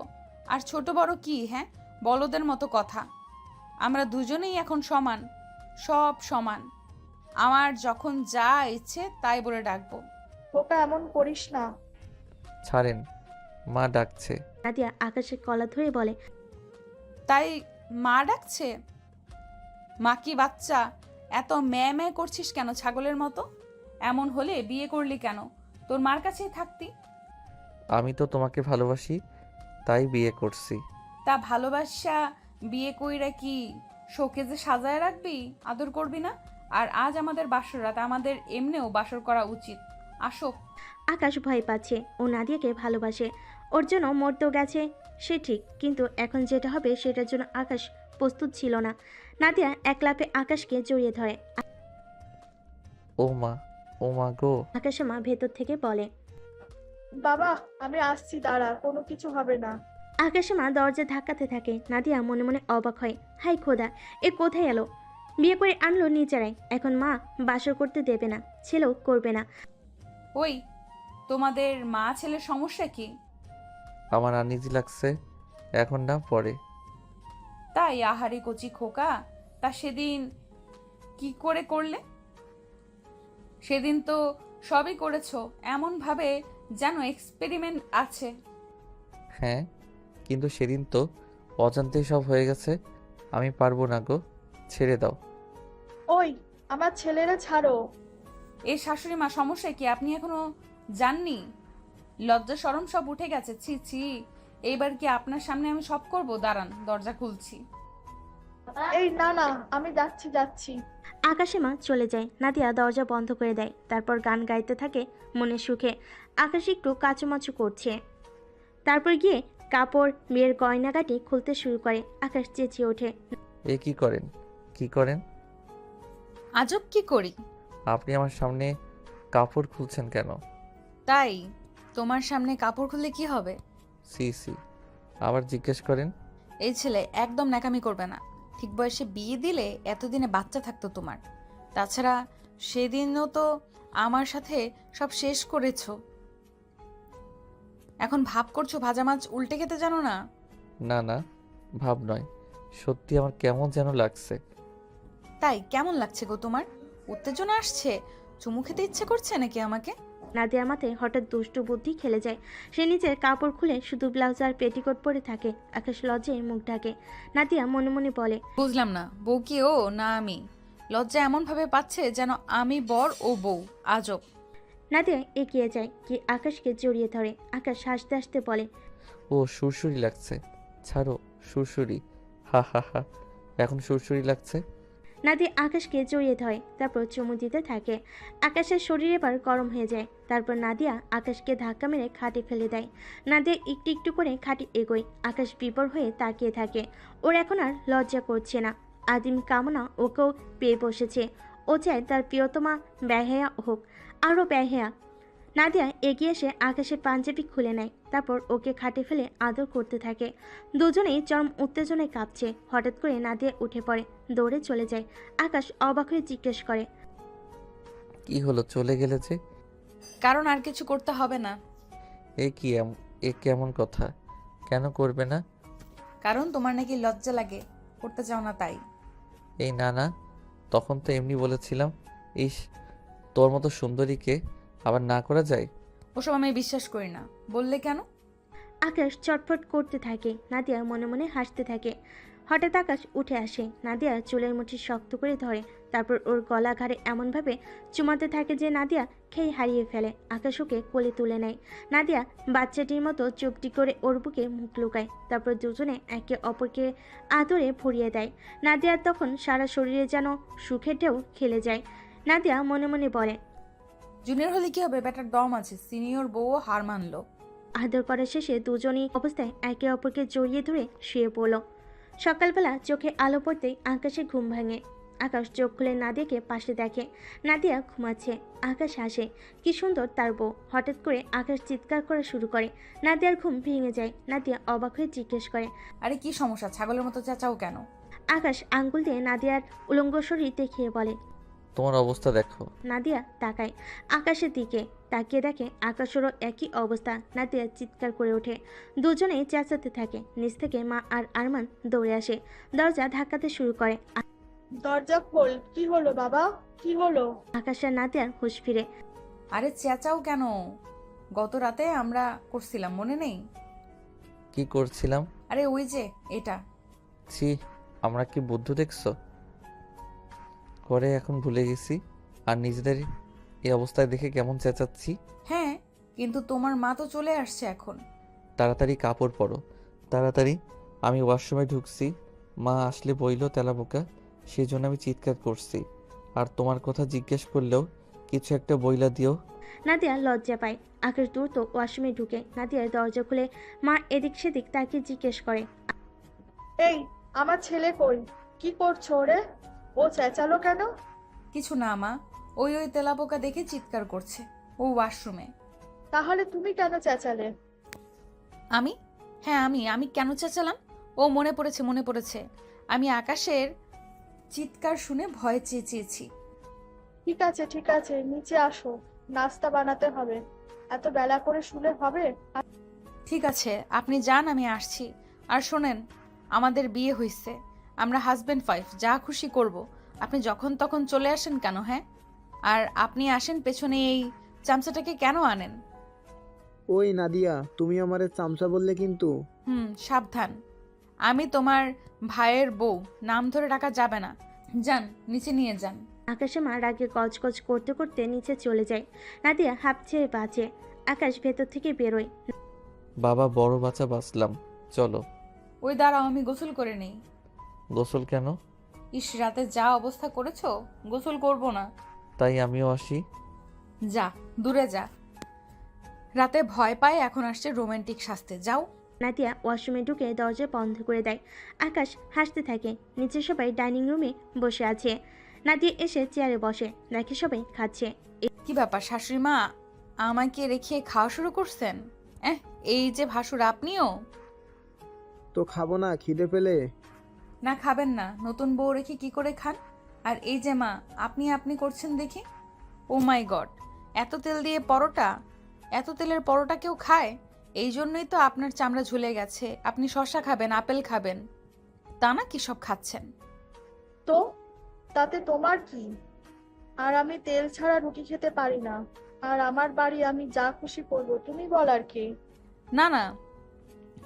আর ছোট বড় কি? হ্যাঁ, বলদের মতো কথা। আমরা দুজনেই এখন সমান, সব সমান। আমার যখন যা ইচ্ছে তাই বলে ডাকবো। ওটা এমন করিস না। ছাড়েন, মা ডাকছে। নাদিয়া আকাশের কলা ধরে বলে, তাই মা ডাকছে? মা কি বাচ্চা? এত ম্যাঁ ম্যাঁ করছিস কেন ছাগলের মতো? এমন হলে বিয়ে করলি কেন? তোর মার কাছেই থাকতি। আমি তো তোমাকে ভালোবাসি, তাই বিয়ে করছি। তা ভালোবাসা বিয়ে কইরা কি শোকেজে সাজায় রাখবি? আদর করবি না? আর আজ আমাদের বাসর রাত, আমাদের এমনিও বাসর করা উচিত। আসো। আকাশ ভয় পাচ্ছে, ও নাদিয়াকে ভালোবাসে, ওর জন্য মরতেও গেছে সে ঠিক, কিন্তু এখন যেটা হবে সেটার জন্য আকাশ প্রস্তুত ছিল না। নাদিয়া এক লাফে আকাশকে জড়িয়ে ধরে। ও মা গো। আকাশের মা ভেতর থেকে বলে, বাবা, আমি আসছি, দাঁড়া, কোনো কিছু হবে না। আকাশের মা দরজা ধাক্কাতে থাকে। নাদিয়া মনে মনে অবাক হয়, হাই খোদা, এ কোথায় এলো? বিয়ে করে আনলো নিজেরাই, এখন মা বাসর করতে দেবে না, ছেলেও করবে না। ওই, তোমাদের মা ছেলের সমস্যা কি? আমার আনইজি লাগছে, এখন না পরে। তাই? আহারে কচি খোকা, তা সেদিন কি করে করলে? সেদিন তো সবই করেছো এমন ভাবে যেন এক্সপেরিমেন্ট আছে। হ্যাঁ, কিন্তু সেদিন তো অজান্তেই সব হয়ে গেছে। আমি পারবো না গো, ছেড়ে দাও। ওই, আমার ছেলেরা ছাড়ো। এই শাশুড়ি মা সমস্যা কি? আপনি এখনো জাননি? লজ্জা শরম সব উঠে গেছে? ছি ছি, এইবার কি আপনার সামনে আমি সব করব? দাঁড়ান, দরজা খুলছি। এই না না, আমি যাচ্ছি যাচ্ছি। আকাশে মা চলে যায়। নাদিয়া দরজা বন্ধ করে দেয়, তারপর গান গাইতে থাকে মনে সুখে। আকাশ একটু কাচুমাচু করছে, তারপর গিয়ে কাপড় মেয়ের গয়নাগাটি খুলতে শুরু করে। আকাশ চেঁচিয়ে ওঠে, এ কি করেন? কি করেন? আজব কি করি? আপনি আমার সামনে কাপড় খুলছেন কেন? তাই? তোমার সামনে কাপড় খুললে কি হবে? সি সি, আবার জিজ্ঞেস করেন? এই ছেলে একদম ন্যাকামি করবে না। ঠিক বয়সে বিয়ে দিলে এতদিনে বাচ্চা থাকতো তোমার। তাছাড়া সেদিনও তো আমার সাথে সব শেষ করেছো। এখন ভাব করছো ভাজা মাছ উল্টে খেতে জানো না? না না, ভাব নয়, সত্যি আমার কেমন যেন লাগছে। তাই? কেমন লাগছে গো তোমার? উত্তেজনা আসছে? চুমু খেতে ইচ্ছে করছে নাকি আমাকে? নাদিয়ার মাথায় হঠাৎ দুষ্টু বুদ্ধি খেলে যায়। সে নিজের কাপড় খুলে শুধু ব্লাউজ আর পেটিকোট পরে থাকে। আকাশ লজ্জায় মুখ ঢাকে। নাদিয়া মনে মনে বলে, বুঝলাম না, বউ কি ও না আমি? লজ্জা এমন ভাবে পাচ্ছে যেন আমি বর ও বউ। আজব। নাদিয়া এগিয়ে যায়, কি আকাশকে জড়িয়ে ধরে। আকাশ হাসতে হাসতে বলে, ও সুরসুরি লাগছে, ছাড়ো। সুরসুরি, হা হা হা, এখন সুরসুরি লাগছে। নাদিয়া আকাশকে জড়িয়ে ধরে, তারপর চুমু দিতে থাকে। আকাশের শরীর এবার গরম হয়ে যায়। তারপর নাদিয়া আকাশকে ধাক্কা মেরে খাটে ফেলে দেয়। নাদিয়া একটু একটু করে খাটে এগোয়। আকাশ বিপর হয়ে তাকিয়ে থাকে। ওর এখন আর লজ্জা করছে না। আদিম কামনা ওকেও পেয়ে বসেছে। ও চায় তার প্রিয়তমা ব্যহেয়া হোক, আরও ব্যহেয়া। নাদিয়া এগিয়ে এসে আকাশের পাঞ্জাবি খুলে নেয়, তারপর ওকে খাটে ফেলে আদর করতে থাকে। দুজনেই চরম উত্তেজনায় কাঁপছে। হঠাৎ করে নাদিয়া উঠে পড়ে, দৌড়ে চলে যায়। আকাশ অবাক হয়ে জিজ্ঞেস করে, কি হলো, চলে গেলে যে? কারণ আর কিছু করতে হবে না। এ কেমন কথা? কেন করবে না? কারণ তোমার নাকি লজ্জা লাগে, করতে চাও না তাই। এই না না, তখন তো এমনি বলেছিলাম। ইস, তোর মতো সুন্দরীকে আবার না করা যায়? ওসব আমি বিশ্বাস করি না। বললে কেন? আকাশ চটফট করতে থাকে। নাদিয়া মনে মনে হাসতে থাকে। হঠাৎ আকাশ উঠে আসে, নাদিয়া চুলের মুঠি শক্ত করে ধরে, তারপর ওর গলা ঘাড়ে এমনভাবে চুমাতে থাকে যে নাদিয়া খেই হারিয়ে ফেলে। আকাশ ওকে কোলে তুলে নেয়। নাদিয়া বাচ্চাটির মতো চুপটি করে ওর বুকে মুখ লুকায়, তারপর দুজনে একে অপরকে আদরে ভরিয়ে দেয়। নাদিয়ার তখন সারা শরীরে যেন সুখের ঢেউ খেলে যায়। নাদিয়া মনে মনে বলে, জুনিয়র হলে কি হবে, ব্যাটার দম আছে, সিনিয়র বউও হার মানলো। আদর করা শেষে দুজনই অবস্থায় একে অপরকে জড়িয়ে ধরে শুয়ে পড়ল। সকালবেলা চোখে আলো পড়তেই আকাশে ঘুম ভাঙে। আকাশ চোখ খুলে নাদিয়াকে পাশে দেখে। নাদিয়া ঘুমাচ্ছে। আকাশ হাসে, কি সুন্দর তার বউ। হঠাৎ করে আকাশ চিৎকার করা শুরু করে। নাদিয়ার ঘুম ভেঙে যায়। নাদিয়া অবাক হয়ে জিজ্ঞেস করে, আরে কি সমস্যা, ছাগলের মতো চেঁচাও কেন? আকাশ আঙ্গুল দিয়ে নাদিয়ার উলঙ্গ শরীর দেখিয়ে বলে। তোমার অবস্থা দেখো। নাদিয়া তাকায় আকাশের দিকে, তাকিয়ে দেখে আকাশেরও একই অবস্থা। নাদিয়া চিৎকার করে ওঠে। দুজনেই চেঁচাতে থাকে। নিচ থেকে মা আর আরমান দৌড়ে আসে, দরজা ধাক্কাতে শুরু করে। দরজা খোল, কি হলো বাবা, কি হলো? আকাশ আর নাদিয়ার হুঁশ ফিরে। আরে চেঁচাও কেন? গত রাতে আমরা করছিলাম, মনে নেই? কি করছিলাম? আরে ওই যে এটা। ছি, আমরা কি বুদ্ধ দেখছো করে এখন ভুলে গেছি। আর নিজেদের এই অবস্থায় দেখে কেমন চেঁচাচ্ছি। হ্যাঁ, কিন্তু তোমার মা তো চলে আসছে এখন। তাড়াতাড়ি কাপড় পরো, তাড়াতাড়ি। আমি ওয়াশরুমে ঢুকছি, মা আসলে বইল তেলাবোকা, সেই জন্য আমি চিৎকার করছি। আর তোমার কথা জিজ্ঞেস করলেও কিছু একটা বইলা দিও। নাদিয়া লজ্জা পায়। আকাশ দ্রুত ওয়াশরুমে ঢুকে নাদিয়ার দরজা খুলে মা এদিক সেদিক তাকে জিজ্ঞেস করে, এই, আমার ছেলে কই? কি করছো ওরে? ও চেঁচালো কেন? কিছু না মা, ওই তেলাপোকা দেখে চিৎকার করছে, ও ওয়াশরুমে। তাহলে তুমি কেন চেঁচালে? আমি? হ্যাঁ আমি কেন চেঁচালাম? ও মনে পড়েছে, মনে পড়েছে। আমি আকাশের চিৎকার শুনে ভয়ে চেঁচিয়েছি। ঠিক আছে, নিচে আসো, নাস্তা বানাতে হবে। এত বেলা করে শুলে হবে? ঠিক আছে, আপনি যান, আমি আসছি। আর শোনেন, আমাদের বিয়ে হয়েছে, আমরা হাজব্যান্ড ওয়াইফ, যা খুশি করব। আপনি যখন তখন চলে আসেন কেন? হ্যাঁ, আর আপনি আসেন পেছনে এই চামচাটাকে কেন আনেন? ওই নাদিয়া, তুমি আমারে চামচা বললে কিন্তু। সাবধান, আমি তোমার ভাইয়ের বউ, নাম ধরে ডাকা যাবে না। যান, নিচে নিয়ে যান। আকাশে মা রাগে গজগজ করতে করতে নিচে চলে যায়। নাদিয়া হাঁপ ছেড়ে বাঁচে। আকাশ ভেতর থেকে বেরোয়। বাবা, বড় বাচ্চা বাঁচলাম, চলো। ওই দাঁড়াও, আমি গোসল করে নেই। গোসল কেন? ইস, রাতে যা অবস্থা করেছো, গোসল করব না। তাই আমিও আসি। যা, দূরে যা। রাতে ভয় পায়, এখন আসছে রোমান্টিক সাজতে, যাও। নাদিয়া ওয়াশরুমে ঢুকে দরজা বন্ধ করে দেয়। আকাশ হাসতে থাকে। নিচে সবাই ডাইনিং রুমে বসে আছে। নাদিয়া এসে চেয়ারে বসে, দেখে সবাই খাচ্ছে। কি ব্যাপার শাশুড়ি মা, আমাকে রেখে খাওয়া শুরু করছেন? এই যে ভাসুর, আপনিও? তো খাবো না, খিদে পেলে? না, খাবেন না, নতুন বউ রেখে কি করে খান? আর এই যে মা, আপনি করছেন দেখি। ও মাই গড, এত তেল দিয়ে পরোটা, এত তেলের পরোটা কেউ খায়? এই জন্যই তো আপনার চামড়া ঝুলে গেছে। আপনি শসা খাবেন, আপেল খাবেন, তা না কি সব খাচ্ছেন? তো তাতে তোমার কি? আর আমি তেল ছাড়া রুটি খেতে পারি না। আর আমার বাড়ি, আমি যা খুশি করব, তুমি বলার কি? না না,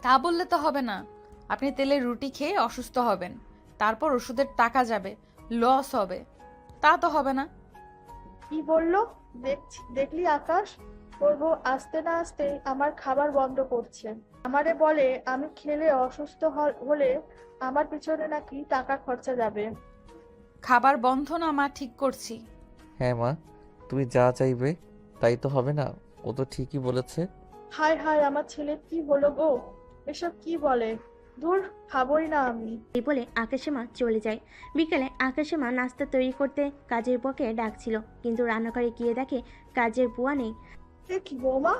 তা বললে তো হবে না। আপনি তেলের রুটি খেয়ে অসুস্থ হবেন, তারপর ওষুধের টাকা যাবে, লস হবে, তা তো হবে না। কি বললো? দেখলি আকাশ, করবো আসতে না আসতে আমার খাবার বন্ধ করছে। আমারে বলে আমি খেলে অসুস্থ হলে আমার পিছনে নাকি টাকা খরচা যাবে। খাবার বন্ধ না মা, ঠিক করছি। হ্যাঁ মা, তুমি যা চাইবে তাই তো হবে না? ও তো ঠিকই বলেছে। হায় হায়, আমার ছেলে কি হলো গো? এসব কি বলে? ধুর, খাবোই না আমি। এই বলে আকাশে মা চলে যায়। বিকেলে আকাশে মা নাস্তা তৈরি করতে কাজের বুয়াকে ডাকছিল, কিন্তু রান্নাঘরে গিয়ে দেখে কাজের বুয়া নেই। এ কি বৌমা,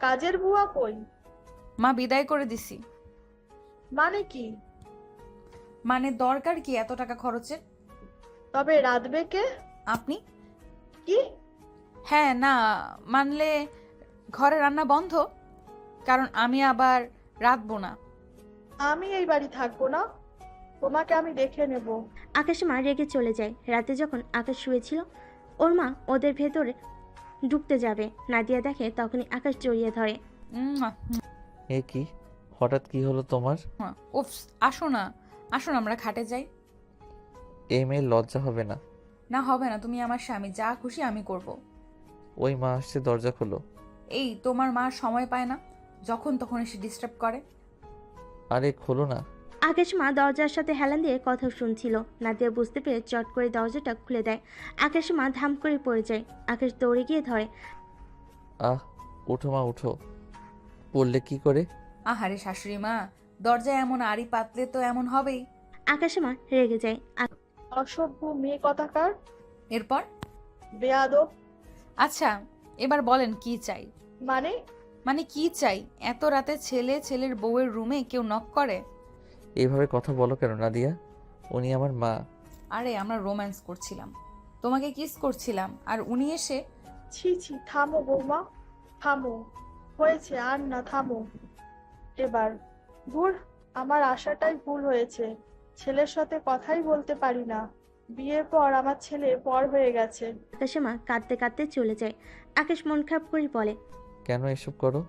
কাজের বুয়া কই? মা, বিদায় করে দিছি। মানে কি? মানে দরকার কি এত টাকা খরচের? তবে রাঁধবে কে? আপনি। কি? হ্যাঁ, না মানলে ঘরে রান্না বন্ধ, কারণ আমি আবার রাঁধবো না। আমি এই বাড়ি থাকবো না, তোমাকে আমি দেখে নেব। আকাশে মা রেগে চলে যায়। রাতে যখন আকাশ শুয়েছিল, ওর মা ওদের ভেতরে ঢুকতে যাবে। নাদিয়া দেখে, তখনই আকাশ জড়িয়ে ধরে। এ কি, হঠাৎ কি হলো তোমার? উফ, আসো না, আসুন আমরা খাটে যাই। এই মেয়ের লজ্জা হবে না? না হবে না, তুমি আমার স্বামী, যা খুশি আমি করব। ওই মা আসছে, দরজা খোলো। এই তোমার মা সময় পায় না, যখন তখন এসে ডিস্টার্ব করে। আরে খোলো না। আকাশ মা দরজার সাথে হেলান দিয়ে কথা শুনছিল। নাদিয়া বুঝতে পেরে চট করে দরজাটা খুলে দেয়। আকাশ মা ধাম করে পড়ে যায়। আকাশ দৌড়ে গিয়ে ধরে। আহ, উঠো মা উঠো। পড়লে কি করে? আহারে শাশুড়ি মা, দরজায় এমন আড়ি পাতলে তো এমন হবেই। আকাশ মা রেগে যায়। অসভ্য মেয়ে কথাকার, এরপর? বেয়াদব। আচ্ছা, এবার বলেন কি চাই? মানে? মানে কি চাই? এত রাতে ছেলের বউয়ের রুমে কেউ নক করে? এইভাবে কথা বলো কেন নাদিয়া? উনি আমার মা। আরে আমরা রোম্যান্স করছিলাম, তোমাকে কিস করছিলাম, আর উনি এসে। ছি ছি, থামো বৌমা, থামো। হয়েছে, আর না, থামো এবার। ধুর, আমার আশাটাই ভুল হয়েছে। ছেলের সাথে কথাই বলতে পারি না। বিয়ের পর আমার ছেলে পর হয়ে গেছে। আকাশ মা কাঁদতে কাঁদতে চলে যায়। আকাশ মন খারাপ করে বলে, কেন এসব করো?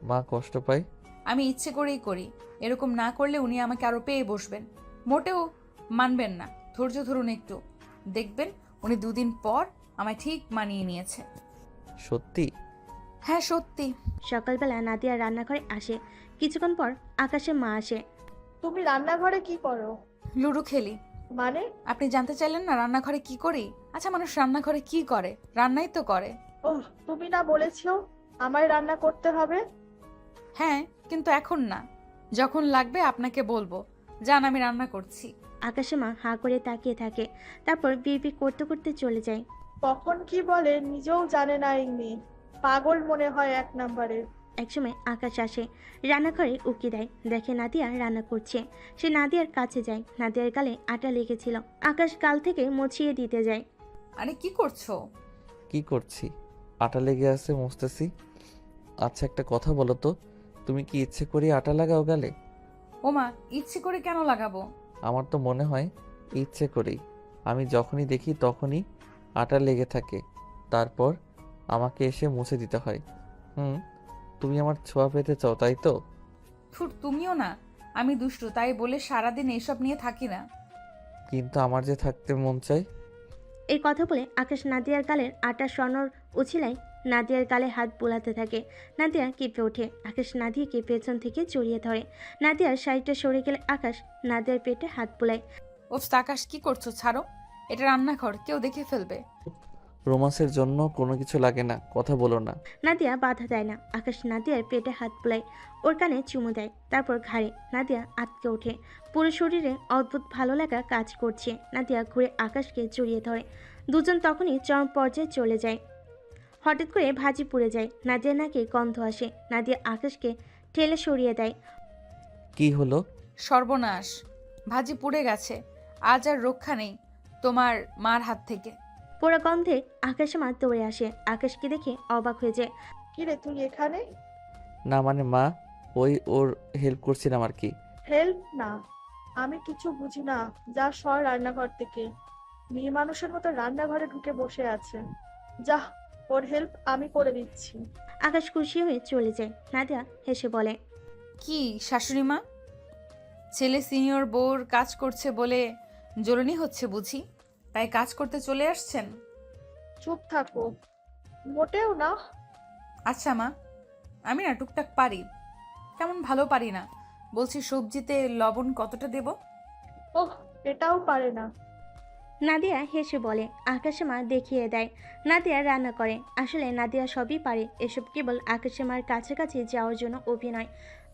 মা কষ্ট পায়। আমি ইচ্ছে করেই করি, এরকম না করলে উনি আমাকে আরো পেয়ে বসবেন। মোটেও মানবেন না, ধৈর্য ধরুন একটু, দেখবেন উনি 2 দিন পর আমায় ঠিক মানিয়ে নিয়েছে। সত্যি? হ্যাঁ সত্যি। সকালবেলা নাদিয়া রান্নাঘরে আসে। কিছুক্ষণ পর আকাশের মা আসে। তুমি রান্নাঘরে কি করো? লুডো খেলি। মানে? আপনি জানতে চাইলেন না রান্নাঘরে কি করি? আচ্ছা, মানুষ রান্নাঘরে কি করে? রান্নাই তো করে। ওহ, তুমি না বলেছো আমায় রান্না করতে হবে? হ্যাঁ, কিন্তু এখন না, যখন লাগবে আপনাকে বলবো। জান, আমি রান্না করছি। আকাশের মা হাঁ করে তাকিয়ে থাকে। তারপর বিড়বিড় করতে করতে চলে যায়। কখন কি বলে নিজেও জানে না এই মেয়ে। পাগল মনে হয় 1 নম্বরে। একসময় আকাশ আসে, রান্নাঘরে উকি দেয়, দেখে নাদিয়া রান্না করছে। সে নাদিয়ার কাছে যায়। নাদিয়ার গালে আটা লেগেছিল। আকাশ গাল থেকে মুছিয়ে দিতে যায়। আরে কি করছো? কি করছি? আটা লেগে আছে, মুছতেছি। আচ্ছা একটা কথা বলো তো, তুমি কি ইচ্ছে করে আটা লাগাও গালে? ওমা, ইচ্ছে করে কেন লাগাবো? আমার তো মনে হয় ইচ্ছে করেই। আমি যখনই দেখি তখনই আটা লেগে থাকে, তারপর আমাকে এসে মুছে দিতে হয়। তুমি আমার ছোঁয়া পেতে চাও, তাই তো? থুর, তুমিও না। আমি দুষ্টু তাই বলে সারাদিন এসব নিয়ে থাকি না। কিন্তু আমার যে থাকতে মন চাই। এই কথা বলে আকাশ নাদিয়ার গালের আটা সরানোর উছিলায় নাদিয়ার গালে হাত বোলাতে থাকে। নাদিয়া কেঁপে ওঠে। আকাশ নাদিয়াকে পেছন থেকে জড়িয়ে ধরে। নাদিয়ার শাড়িটা সরে গেলে আকাশ নাদিয়ার পেটে হাত বোলায়। ওফ আকাশ, কি করছো? ছাড়ো, এটা রান্নাঘর, কেউ দেখে ফেলবে। রোমান্সের জন্য কোনো কিছু লাগে না, কথা বলো না। নাদিয়া বাধা দেয় না। আকাশ নাদিয়ার পেটে হাত বোলায়, ওর কানে চুমু দেয়, তারপর ঘাড়ে। নাদিয়া আটকে ওঠে। পুরো শরীরে অদ্ভুত ভালো লাগা কাজ করছে। নাদিয়া ঘুরে আকাশকে জড়িয়ে ধরে। দুজন তখনই চরম পর্যায়ে চলে যায়। হঠাৎ করে ভাজি পুড়ে যায়। নাদিয়া নাকে গন্ধ আসে। নাদিয়া আকাশকে ঠেলে সরিয়ে দেয়। কি হলো? সর্বনাশ, ভাজি পুড়ে গেছে। আজ আর রক্ষা নেই তোমার মার হাত থেকে। পোড়া গন্ধে আকাশে মা দৌড়ে আসে। আকাশকে দেখে অবাক হয়ে যায়। কিরে, তুই এখানে? না মানে মা, ওর হেল্প করছিলাম আর কি। হেল্প না, আমি কিছু বুঝি না। যা সর রান্নাঘর থেকে। মেয়ে মানুষের মতো রান্নাঘরে ঢুকে বসে আছে। যা, ওর হেল্প আমি করে দিচ্ছি। আকাশ খুশি হয়ে চলে যায়। নাদিয়া হেসে বলে, কি শাশুড়ি মা, ছেলে সিনিয়র বউর কাজ করছে বলে জ্বলনি হচ্ছে বুঝি, তাই কাজ করতে চলে আসছেন? চুপ থাকো। মোটেও না। আচ্ছা মা, আমি না টুকটাক পারি, তেমন ভালো পারি না। বলছি সবজিতে লবণ কতটা দেব? ওহ, এটাও পারে না। নাদিয়া হেসে বলে। আকাশে মা দেখিয়ে দেয়। নাদিয়া রান্না করে। আসলে নাদিয়া সবই পারে। এসব কেবল আকাশে মার কাছাকাছি যাওয়ার জন্য অভিনয়।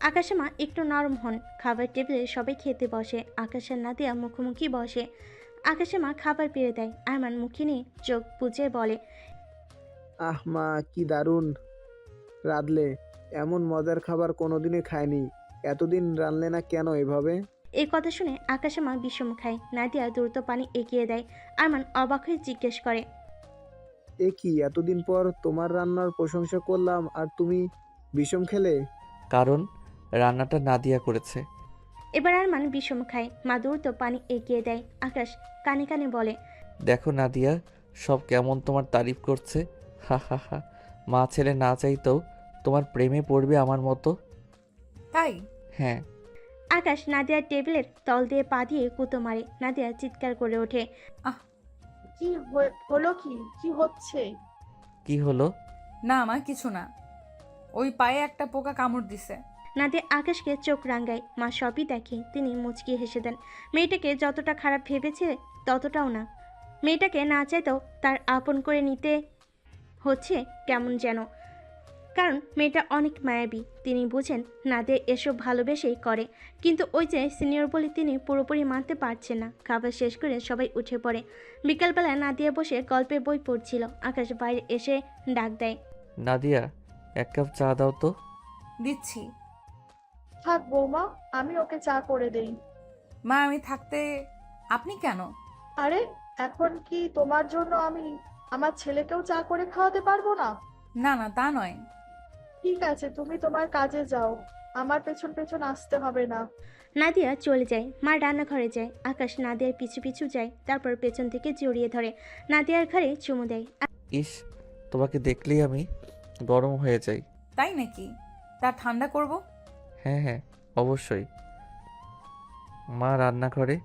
আকাশে মা একটু নরম হন। খাবার টেবিলে সবাই খেতে বসে। আকাশের নাদিয়া মুখোমুখি বসে। আকাশে মা খাবার পেরে দেয়। আরমান মুখে নিয়ে চোখ বুজে বলে, আহ মা, কি দারুণ রাঁধলে। এমন মজার খাবার কোনোদিনই খায়নি। এতদিন রাঁধলে না কেন এভাবে? এই কথা শুনে আকাশে মা বিষম খায়। নাদিয়া দ্রুত পানি এগিয়ে দেয়। আরমান অবাক হয়ে জিজ্ঞেস করে, এ কি, এতদিন পর তোমার রান্নার প্রশংসা করলাম আর তুমি বিষম খেলে? কারণ রান্নাটা নাদিয়া করেছে। এবার আরমান বিষম খায়। মা দ্রুত পানি এগিয়ে দেয়। আকাশ কানে কানে বলে, দেখো নাদিয়া, সব কেমন তোমার তারিফ করছে। হা হা হা। মা ছেলে না চাইতেও তোমার প্রেমে পড়বে আমার মতো। তাই? হ্যাঁ। আকাশ নাদিয়ার টেবিলের তল দিয়ে পা দিয়ে কুতো মারে। নাদিয়া চিৎকার করে ওঠে। কি হলো? কি কি হচ্ছে? কি হলো? না মা, কিছু না, ওই পায়ে একটা পোকা কামড় দিছে। নাদিয়া আকাশকে চোখ রাঙায়। মা সবই দেখে। তিনি মুচকি হেসে দেন। মেয়েটাকে যতটা খারাপ ভেবেছে ততটাও না। মেয়েটাকে না চাইতেও তার আপন করে নিতে হচ্ছে কেমন যেন, কারণ মেয়েটা অনেক মায়াবী। তিনি বুঝেন নাদিয়া এসব ভালোবেসেই করে, কিন্তু ওই যে সিনিয়র বলে তিনি পুরোপুরি মানতে পারছেন না। খাবার শেষ করে সবাই উঠে পড়ে। বিকালবেলা নাদিয়া বসে গল্পের বই পড়ছিল। আকাশ বাইরে এসে ডাক দেয়। নাদিয়া, এক কাপ চা দাও তো। দিচ্ছি। থাক বৌমা, আমি ওকে চা করে দেই। মা, আমি থাকতে আপনি কেন? আরে এখন কি তোমার জন্য আমি আমার ছেলেকেও চা করে খাওয়াতে পারবো না? না না, তা নয়। ঠিক আছে, তুমি তোমার কাজে যাও, আমার পেছন পেছন আসতে হবে না। নাদিয়া চলে যায়। মা রান্নাঘরে যায়। আকাশ নাদিয়ার পিছু পিছু যায়। তারপর পেছন থেকে জড়িয়ে ধরে নাদিয়ার ঘাড়ে চুমু দেয়। ইস, তোমাকে দেখলেই আমি গরম হয়ে যাই। তাই নাকি? তা ঠান্ডা করব? হ্যাঁ হ্যাঁ, অবশ্যই। মা রান্নাঘরে,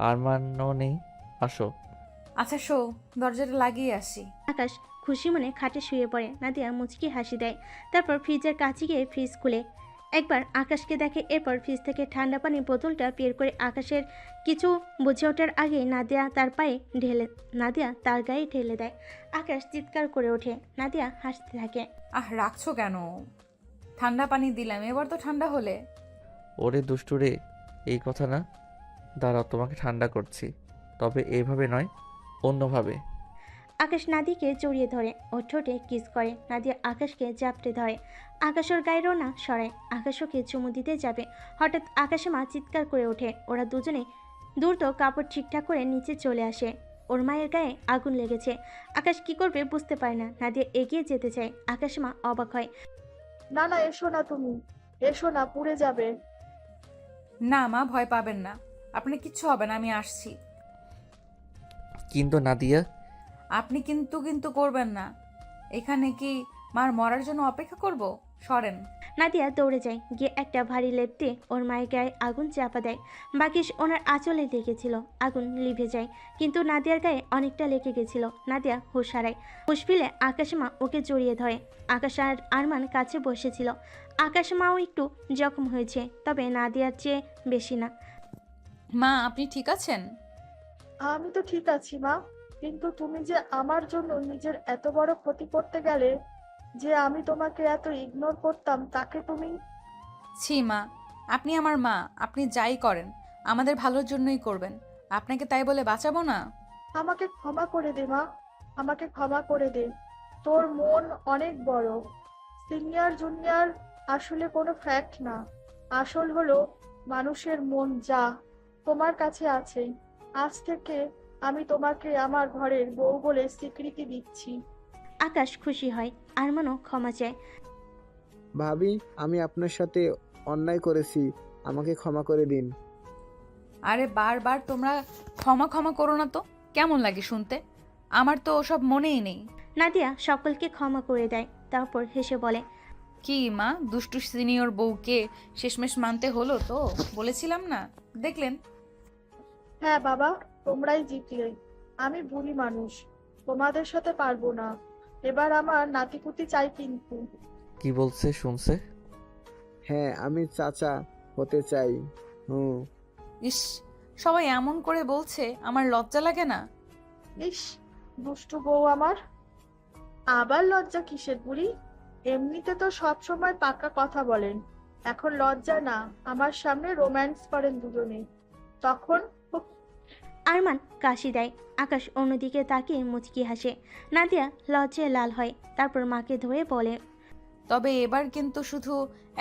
আরমানও নেই, আসো। আচ্ছা শো, দরজাটা লাগিয়ে আসি। আকাশ খুশি মনে খাটে শুয়ে পড়ে। নাদিয়া মুচকি হাসি দেয়। তারপর ফ্রিজের কাছে গিয়ে ফ্রিজ খুলে একবার আকাশকে দেখে। এরপর ফ্রিজ থেকে ঠান্ডা পানির বোতলটা বের করে আকাশের কিছু বুঝে ওঠার আগে নাদিয়া তার গায়ে ঢেলে দেয়। আকাশ চিৎকার করে ওঠে। নাদিয়া হাসতে থাকে। রাখছো কেন? ঠান্ডা পানি দিলাম, এবার তো ঠান্ডা হলে। ওরে দুষ্টুরে, এই কথা না। দাঁড়াও, তোমাকে ঠান্ডা করছি, তবে এইভাবে নয়, অন্যভাবে। আকাশ নাদিয়াকে জড়িয়ে ধরে। ওর ঠোঁটে কিস করে। নাদিয়া আকাশকে জাপটে ধরে। আকাশ ওর গায়ের না সরায়। আকাশ ওকে চুমু দিতে যাবে, হঠাৎ আকাশে মা চিৎকার করে ওঠে। ওরা দুজনে দ্রুত কাপড় ঠিকঠাক করে নিচে চলে আসে। ওর মায়ের গায়ে আগুন লেগেছে। আকাশ কি করবে বুঝতে পারে না। নাদিয়া এগিয়ে যেতে চায়। আকাশ মা অবাক হয়। না না, এসো না, তুমি এসো না, পুড়ে যাবে। না মা, ভয় পাবেন না, আপনার কিচ্ছু হবে না, আমি আসছি। কিন্তু নাদিয়া। আপনি কিন্তু কিন্তু করবেন না। এখানে কি মার মরার জন্য অপেক্ষা করব? সরেন। নাদিয়া দৌড়ে যায়। গিয়ে একটা ভারী লেপ দিয়ে ওর মায়ের গায়ে আগুন চাপা দেয়। বাকি ওনার আঁচলে লেগেছিল। আগুন লিভে যায়, কিন্তু নাদিয়ার গায়ে অনেকটা লেগে গেছিল। নাদিয়া হুঁশ হারায়। হুঁশ ফিরে আকাশমা ওকে জড়িয়ে ধরে। আকাশ আর আরমান কাছে বসেছিল। আকাশমাও একটু জখম হয়েছে, তবে নাদিয়ার চেয়ে বেশি না। মা, আপনি ঠিক আছেন? আমি তো ঠিক আছি মা, কিন্তু তুমি যে আমার জন্য নিজের এত বড় ক্ষতি করতে গেলে, যে আমি তোমাকে এত ইগনোর করতাম, তাকে তুমি। ছি মা, আপনি আমার মা, আপনি যাই করেন আমাদের ভালোর জন্যই করবেন। আপনাকে তাই বলে বাঁচাবো না? আমাকে ক্ষমা করে দে মা, আমাকে ক্ষমা করে দে। তোর মন অনেক বড়। সিনিয়র জুনিয়র আসলে কোনো ফ্যাক্ট না, আসল হলো মানুষের মন, যা তোমার কাছে আছে। আজ থেকে আমি তোমাকে আমার ঘরের বউ বলে স্বীকৃতি দিচ্ছি। আকাশ খুশি হয়। আরমানও ক্ষমা চায়। ভাবি, আমি আপনার সাথে অন্যায় করেছি, আমাকে ক্ষমা করে দিন। আরে বারবার তোমরা ক্ষমা ক্ষমা করো না তো, কেমন লাগে শুনতে? আমার তো ওসব মনেই নেই। নাদিয়া সকলকে ক্ষমা করে দেয়। তারপর হেসে বলে। কি মা, দুষ্টু সিনিয়র বউকে শেষমেশ মানতে হলো তো? বলেছিলাম না, দেখলেন? হ্যাঁ বাবা, তোমরাই জিতলে। আমি বুড়ি মানুষ, তোমাদের সাথে পারবো না। এবার আমার নাতিপুতি চাই কিন্তু। কি বলছে শুনছে? হ্যাঁ, আমি চাচা হতে চাই। ইস, সবাই এমন করে বলছে, আমার লজ্জা লাগে না? ইস, দুষ্টু বউ আমার। আবার লজ্জা কিসের বুড়ি? এমনিতে তো সব সময় পাকা কথা বলেন, এখন লজ্জা না, আমার সামনে রোম্যান্স করেন দুজনে, তখন। আরমান কাশি দেয়। আকাশ অন্যদিকে তাকিয়ে মুচকি হাসে। নাদিয়া লজ্জায় লাল হয়। তারপর মাকে ধরে বলে। তবে এবার কিন্তু শুধু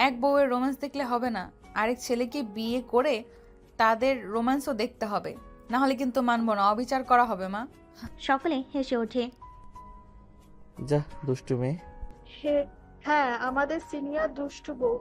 এক বউয়ের রোম্যান্স দেখলে হবে না, আরেক ছেলেকে বিয়ে করে তাদের রোম্যান্সও দেখতে হবে, না হলে কিন্তু মানবো না, অবিচার করা হবে মা। সকলে হেসে ওঠে। যা দুষ্টু মেয়ে। হ্যাঁ, আমাদের সিনিয়র দুষ্টু বউ।